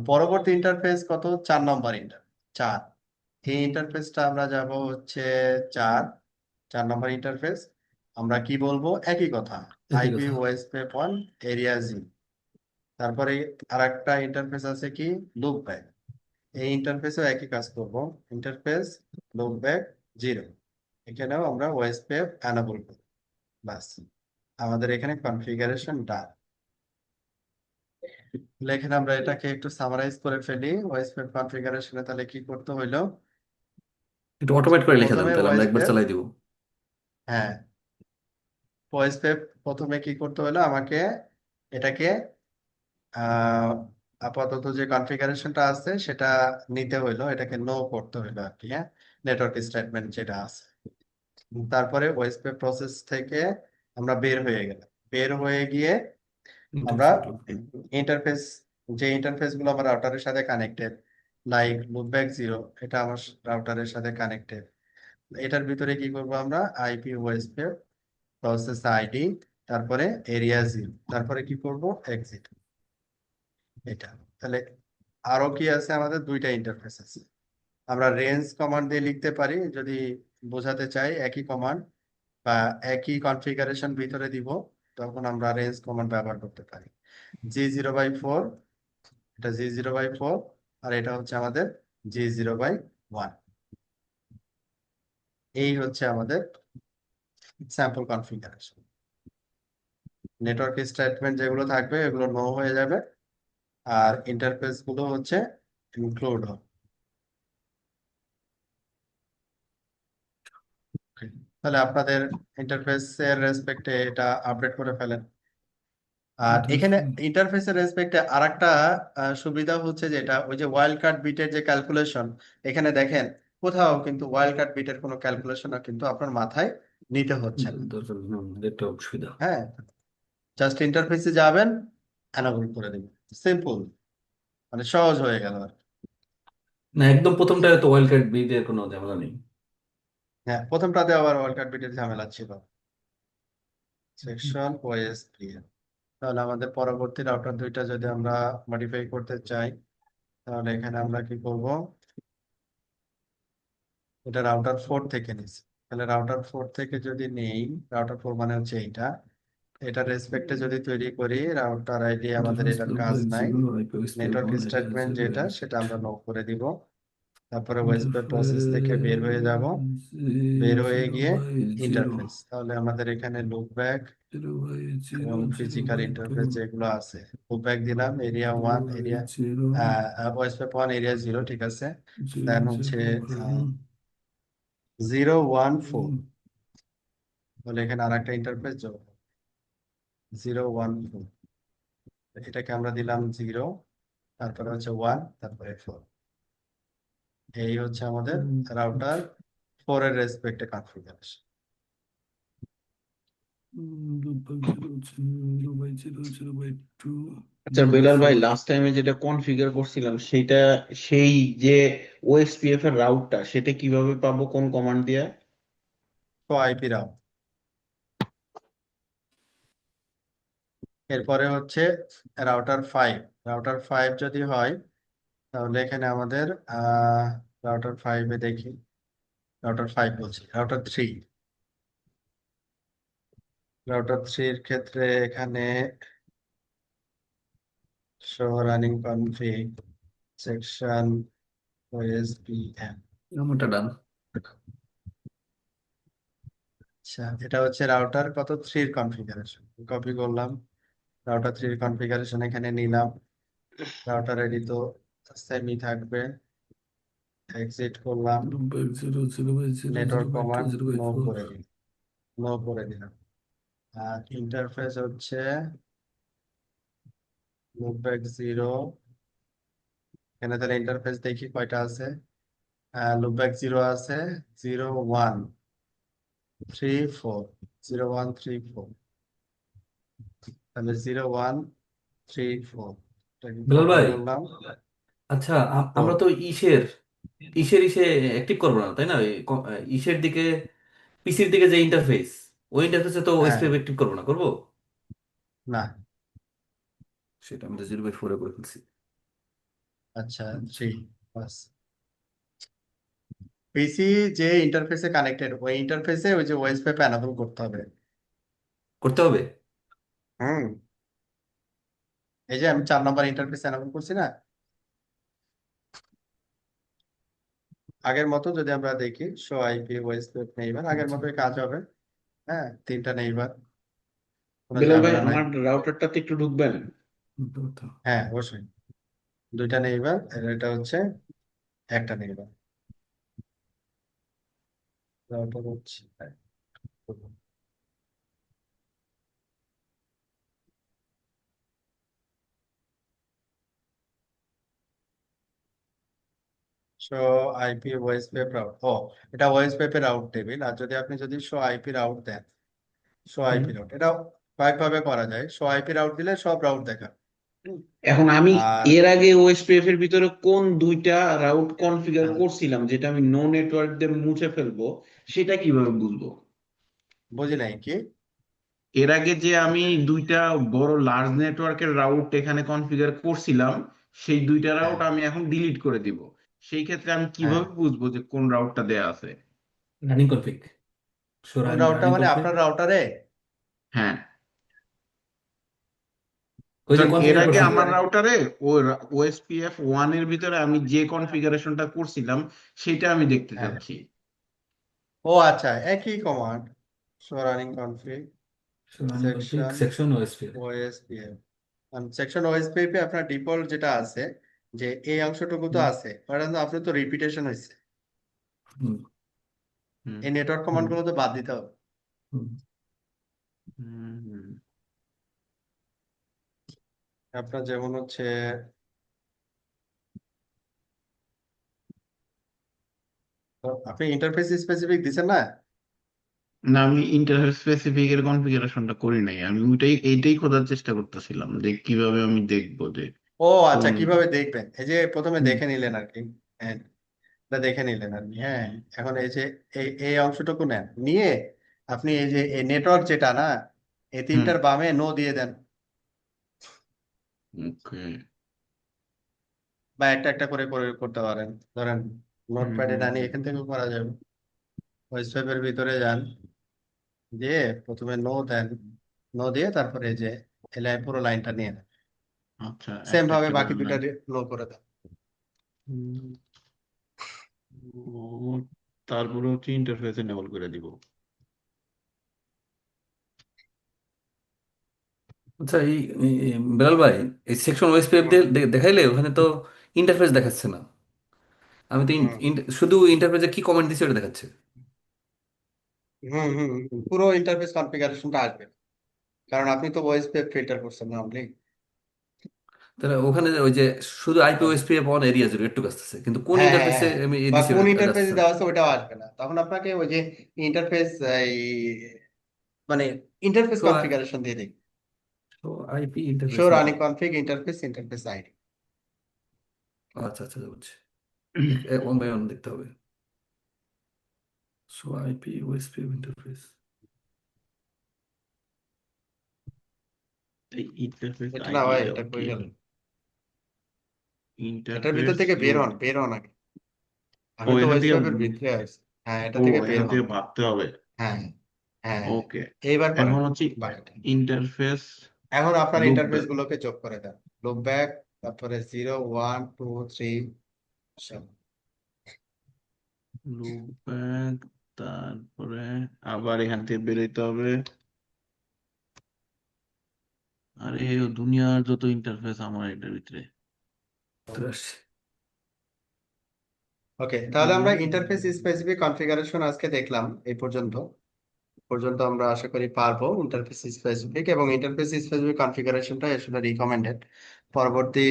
পরবর্তী ইন্টারফেস কত? 4 নম্বর চার। এই ইন্টারফেসটা আমরা যাব হচ্ছে চার 4 নম্বর ইন্টারফেস। আমরা কি বলবো? একই কথা, একই আইপি কথা। ওএসপেপ অন এরিয়া জি। তারপরে আরেকটা ইন্টারফেস আছে কি? Loop back. এই ইন্টারফেসেও একই কাজ করব, ইন্টারফেস লুপ ব্যাক জিরো। এখানেও আমরা ওএসপেপ অ্যানাবল করব। বাস, আমাদের এখানে কনফিগারেশন ডান। এখানে আমরা এটাকে একটু সামারাইজ করে ফেলি। ওএসপেপ কনফিগারেশনে তাহলে কি করতে হইলো? একটু অটোমেট করে লিখে দেন, প্রথমে তাহলে আমরা একবার ওএসপেপ, চালাই দিব। হ্যাঁ, ওএসপেপ প্রথমে কি করতে হলো আমাকে? এটাকে আহ আপাতত যে কনফিগারেশনটা আছে সেটা নিতে হইলো, এটাকে নো করতে হইলো আর কি। হ্যাঁ, নেটওয়ার্ক স্টেটমেন্ট যেটা আছে। তারপরে ওএসপি প্রসেস থেকে আমরা বের হয়ে গেলাম। বের হয়ে গিয়ে আমরা ইন্টারফেস, যে ইন্টারফেস গুলো আমার রাউটারের সাথে কানেক্টেড, লাইক লুপব্যাক জিরো, এটা আমার রাউটারের সাথে কানেক্টেড। এটার ভিতরে কি করব আমরা? আইপি ওএসপি প্রসেস আইডি, তারপরে এরিয়া জিরো, তারপরে কি করব? এক্সিট। এটা তাহলে আরো কি আছে? আমাদের দুইটা ইন্টারফেস আছে। আমরা রেঞ্জ কমান্ড দিয়ে লিখতে পারি যদি বোঝাতে চাই একই কমান্ড বা একই কনফিগারেশন ভিতরে দিব, তখন আমরা রেঞ্জ কমান্ড ব্যবহার করতে পারি। G0/4, এটা G0/4, আর এটা হচ্ছে আমাদের G0/1। এই হচ্ছে আমাদের স্যাম্পল কনফিগারেশন। নেটওয়ার্ক স্টেটমেন্ট যেগুলো থাকবে এগুলো নো হয়ে যাবে, আর ইন্টারফেস গুলো হচ্ছে ইনক্লুড হবে। তাহলে আপনাদের ইন্টারফেসের রেসপেক্টে এটা আপডেট করে ফেলেন। আর এখানে ইন্টারফেসের রেসপেক্টে আরেকটা সুবিধা হচ্ছে যেটা, ওই যে ওয়াইল্ড কার্ড বিটের যে ক্যালকুলেশন, এখানে দেখেন কোথাও কিন্তু ওয়াইল্ড কার্ড বিটের কোনো ক্যালকুলেশন কিন্তু আপনার মাথায় নিতে হচ্ছে না। দরকার একটা অসুবিধা। হ্যাঁ, জাস্ট ইন্টারফেসে যাবেন, অ্যানাবল করে দেবেন, সিম্পল, মানে সহজ হয়ে গেল আর কি। না, একদম প্রথমটায় তো ওয়াইল্ড কার্ড বিটের কোনো ঝামেলা নেই। হ্যাঁ, প্রথমটাতে আবার ওয়াইল্ড কার্ড বিটের ঝামেলা ছিল। Section OS clear. তাহলে আমাদের পরবর্তী রাউটার দুইটা যদি আমরা মডিফাই করতে চাই, তাহলে এখানে আমরা কি করব? এটা রাউটার 4 থেকে নিচ্ছি। তাহলে রাউটার 4 থেকে যদি নেই, রাউটার 4 মানে হচ্ছে এইটা, এটার রেসপেক্টে যদি তৈরি করি রাউটার আইডি, আমাদের এটার কাজ নাই। নেটওয়ার্ক স্টেটমেন্ট যেটা, সেটা আমরা নো করে দিব। তারপরে ওয়েসপি প্রসেস থেকে বের হয়ে যাব, বের হয়ে গিয়ে ইন্টারফেস। তাহলে আমাদের এখানে লুপব্যাক এবং ফিজিক্যাল ইন্টারফেস যেগুলো আছে, লুপব্যাক দিলাম, এরিয়া 1, এরিয়া ওয়েসপি 1, এরিয়া 0, ঠিক আছে। দেন হচ্ছে 014, তাহলে এখানে আর একটা ইন্টারফেস যোগ, 014, এটাকে আমরা দিলাম 0, তারপরে হচ্ছে 1, তারপরে 4। এই হচ্ছে আমাদের রাউটার 4 এর রেসপেক্টে কনফিগারেশন। আচ্ছা বেলাল ভাই, লাস্ট টাইমে যেটা কনফিগার করছিলাম সেটা, সেই যে ওএসপিএফ এর রাউটটা, সেটা কিভাবে পাবো? কোন কমান্ড দিয়ে? তো আইপি রাউট। এরপরে হচ্ছে রাউটার 5 যদি হয়, তাহলে এখানে আমাদের রাউটার 5-এ দেখি, রাউটার 5 বলছি, রাউটার 3 এর ক্ষেত্রে এখানে শো রানিং কনফিগ সেকশন ওএসপিএম। আমারটা ডান। আচ্ছা, এটা হচ্ছে রাউটার 3 এর কনফিগারেশন, কপি করলাম, রাউটার 3 এর কনফিগারেশন এখানে নিলাম। রাউটার আইডি তো সেমই থাকবে, এক্সিট করলাম, নেটওয়ার্ক কমান্ড নো করে দিলাম। আর ইন্টারফেস হচ্ছে লুপব্যাক জিরো। এখানে তাহলে ইন্টারফেস দেখি কয়টা আছে। লুপব্যাক জিরো আছে, 0134, 0134, তাহলে 0134 বেলাল কপি ভাই, করলাম। আচ্ছা, তো আমরা তো ইসের ইসে অ্যাক্টিভ করবো না, তাই না? ইসের দিকে পিসির দিকে যে ইন্টারফেস, ওই ইন্টারফেসে তো হ্যাঁ, ওএসপিএফ অ্যাক্টিভ করবো না, করবো? না, সেটা আমি তো 0/4 করে ফেলছি। আচ্ছা, আচ্ছা, 3 বাস। পিসি যে ইন্টারফেসে কানেক্টেড, ওই ইন্টারফেসে ওই যে ওএসপিএফ এনাবল করতে হবে। করতে হবে। হুম, এই যে আমি 4 নম্বর ইন্টারফেস এনাবল করছি না, আগের মতো যদি আমরা দেখি শো আইপি ওএসপিএফ নেইবার, আগের আচ্ছা, মতোই কাজ হবে। হ্যাঁ, 3টা নেইবার, কোনো বেলাল ভাই ঝামেলা নাই। আমার রাউটারটাতে একটু ঢুকবেন? তো হ্যাঁ, অবশ্যই 2টা নেইবার, এটা হচ্ছে একটা নেইবার। রাউটার হচ্ছে শো আইপি ওএসপিএফ রাউট। ও, এটা ওএসপিএফ এর রাউট টেবিল। আর যদি আপনি শো আইপি রাউট দেন, শো হুম, আইপি রাউট, এটা কয়েকভাবে করা যায়। শো আইপি রাউট দিলে সব রাউট দেখা। হুম, এখন আমি আর এর আগে ওএসপিএফ এর ভিতরে কোন দুইটা রাউট কনফিগার হ্যাঁ, করছিলাম যেটা আমি নো নেটওয়ার্ক দিয়ে মুছে ফেলবো, সেটা কিভাবে বুঝবো? বুঝি নাই কি। এর আগে যে আমি দুইটা বড় লার্জ নেটওয়ার্কের রাউট এখানে কনফিগার করছিলাম, সেই দুইটা হ্যাঁ, রাউট আমি এখন ডিলিট করে দিব। সেই ক্ষেত্রে আমি হ্যাঁ, কিভাবে বুঝবো যে কোন রাউটটা দেয়া আছে? রানিং কনফিগ, শো কোন রাউটটা রানিং মানে কনফিগ, আপনার রাউটারে। হ্যাঁ, ওই যে কারণ এর কনফিগার আগে করছি। আমার রাউটারে ওএসপিএফ 1 এর ভিতরে আমি যে কনফিগারেশনটা করছিলাম সেটা আমি দেখতে হ্যাঁ, চাচ্ছি। ও আচ্ছা, একই command. Show running config show running config section section OSPF. OSPF. Section OSPF এ আপনার ডিফল্ট যেটা আছে, যে এই অংশটুকু তো হুম, আছে, কারণ আপনার তো রিপিটেশন হয়েছে, হুম, হুম এই নেটওয়ার্ক হুম, কমান্ড গুলো তো বাদ দিতে হবে। হুম। হুম হুম। আপনার যেমন তো আপনি ইন্টারফেস স্পেসিফিক দিছেন না। না, আমি ইন্টারফেস স্পেসিফিক এর কনফিগারেশনটা করি নাই। আমি এইটাই খোঁজার চেষ্টা করতেছিলাম যে কিভাবে আমি দেখবো যে ও আচ্ছা, কোন। কিভাবে দেখবেন, এই যে প্রথমে হুম, দেখে নিলেন আর কি। হ্যাঁ, এটা দেখে নিলেন আর কি। হ্যাঁ, এখন এই যে এই এই অংশটুকু নেন, নিয়ে আপনি এই যে এই নেটওয়ার্ক যেটা না, এই হুম, তিনটার বামে নো দিয়ে দেন, ওকে। বা একটা একটা করে করে করতে পারেন। ধরেন হুম নোটপ্যাডে হুম ডানি হুম। এখান থেকেও করা যাবে। ওয়েবসাইটের ভিতরে যান, দিয়ে প্রথমে নো দেন, নো দিয়ে তারপরে এই যে পুরো লাইনটা নিয়ে নেন, আচ্ছা, সেম একটা ভাবে একটা বাকি করে দুটা লাইন। নো করে দেন। তারপরে হচ্ছে ইন্টারফেস এনেবল করে দিব। আচ্ছা, এই বেলাল ভাই, এই সেকশন ওএসপিএফ হুম, দিয়ে দেখাইলে ওখানে তো ইন্টারফেস দেখাচ্ছে না। আমি তো হুম, শুধু ইন্টারফেসে কি কমেন্ট দিছি ওটা দেখাচ্ছে। হুম, হুম, পুরো ইন্টারফেস কনফিগারেশনটা আসবে, কারণ আপনি তো ভয়েস পেপ ফিল্টার করছেন না অনলি। তাহলে ওখানে ওই যে শুধু IP OSPF on area zero একটু আসতেছে, কিন্তু কোন হ্যাঁ, হ্যাঁ, ইন্টারফেসে হ্যাঁ, আমি বা দিছি কোন ওটা ইন্টারফেস আসছে না। দেওয়া আছে ওটাও আসবে না, তখন আপনাকে ওই যে ইন্টারফেস, এই মানে ইন্টারফেস তো কনফিগারেশন দিয়ে দিই। তো আইপি শো ইন্টারফেস নাকি? Running config interface ID. আচ্ছা, আচ্ছা, বুঝছি। ওয়ান বাই ওয়ান দেখতে হবে। So IP OSPF interface. Interface এটা না ভাই, আইডিটা এটা কই কি? গেল, এটার ভিতর ইন্টারফেস থেকে বের গ্রুপ। হন, বের হন আগে। ও, আমি তো এখান ওয়েস্ট থেকে। পেপের ভিতরে আছি। হ্যাঁ, এটা ও, থেকে বের এখান হন। থেকে ভাবতে হবে। হ্যাঁ, হ্যাঁ, ওকে। এইবার করেন এখন হচ্ছে বাকিটা। ইন্টারফেস এখন আপনার লুপ ইন্টারফেস গুলোকে যোগ করে দেন, লুপ ব্যাক, তারপরে 0 1 2 3 সব। লুপ ব্যাক, তারপরে আবার এখান থেকে বেরোতে হবে। আরে দুনিয়ার যত ইন্টারফেস আমার এটার ভিতরে। তো আসছে। ওকে, তাহলে আমরা ইন্টারফেস স্পেসিফিক কনফিগারেশন আজকে দেখলাম এই পর্যন্ত। পর্যন্ত আমরা আশা করি পারবো ইন্টারফেস স্পেসিফিক, এবং ইন্টারফেস স্পেসিফিক কনফিগারেশনটা আসলে রিকমেন্ডেড। পরবর্তী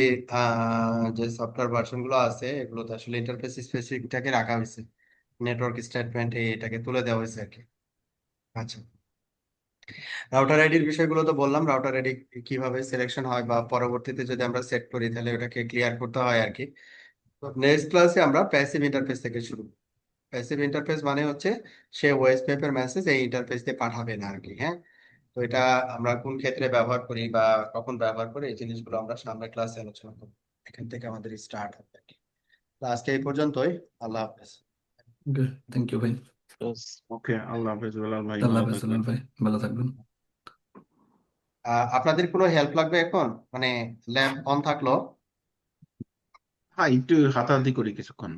যে সফটওয়্যার ভার্সন গুলো আছে এগুলোতে আসলে ইন্টারফেস স্পেসিফিকটাকে রাখা হয়েছে, নেটওয়ার্ক স্টেটমেন্ট এটাকে তুলে দেওয়া হয়েছে আর কি। আচ্ছা, রাউটার আইডির বিষয়গুলো তো বললাম, রাউটার আইডি কিভাবে সিলেকশন হয় বা পরবর্তীতে যদি আমরা সেট করি তাহলে ওটাকে ক্লিয়ার করতে হয় আর কি। তো নেক্সট ক্লাসে আমরা প্যাসিভ ইন্টারফেস থেকে শুরু, প্যাসিভ ইন্টারফেস মানে হচ্ছে সে ওএসপিএফ এর মেসেজ এই ইন্টারফেস দিয়ে পাঠাবে না আর কি। হ্যাঁ, তো এটা আমরা কোন ক্ষেত্রে ব্যবহার করি বা কখন ব্যবহার করি এই জিনিসগুলো আমরা সামনের ক্লাসে আলোচনা করবো। এখান থেকে আমাদের স্টার্ট হবে আর কি। তো আজকে এই পর্যন্তই। আল্লাহ হাফেজ। ওকে, থ্যাংক ইউ ভাই। ওকে, আল্লাহ হাফেজ বেলাল ভাই, আল্লাহ ভালো হাফেজ থাকবেন। ভাই, ভালো থাকবেন। আপনাদের কোনো হেল্প লাগবে এখন, মানে ল্যাব অন থাকলো? হ্যাঁ, একটু হাতাহাতি করি কিছুক্ষণ।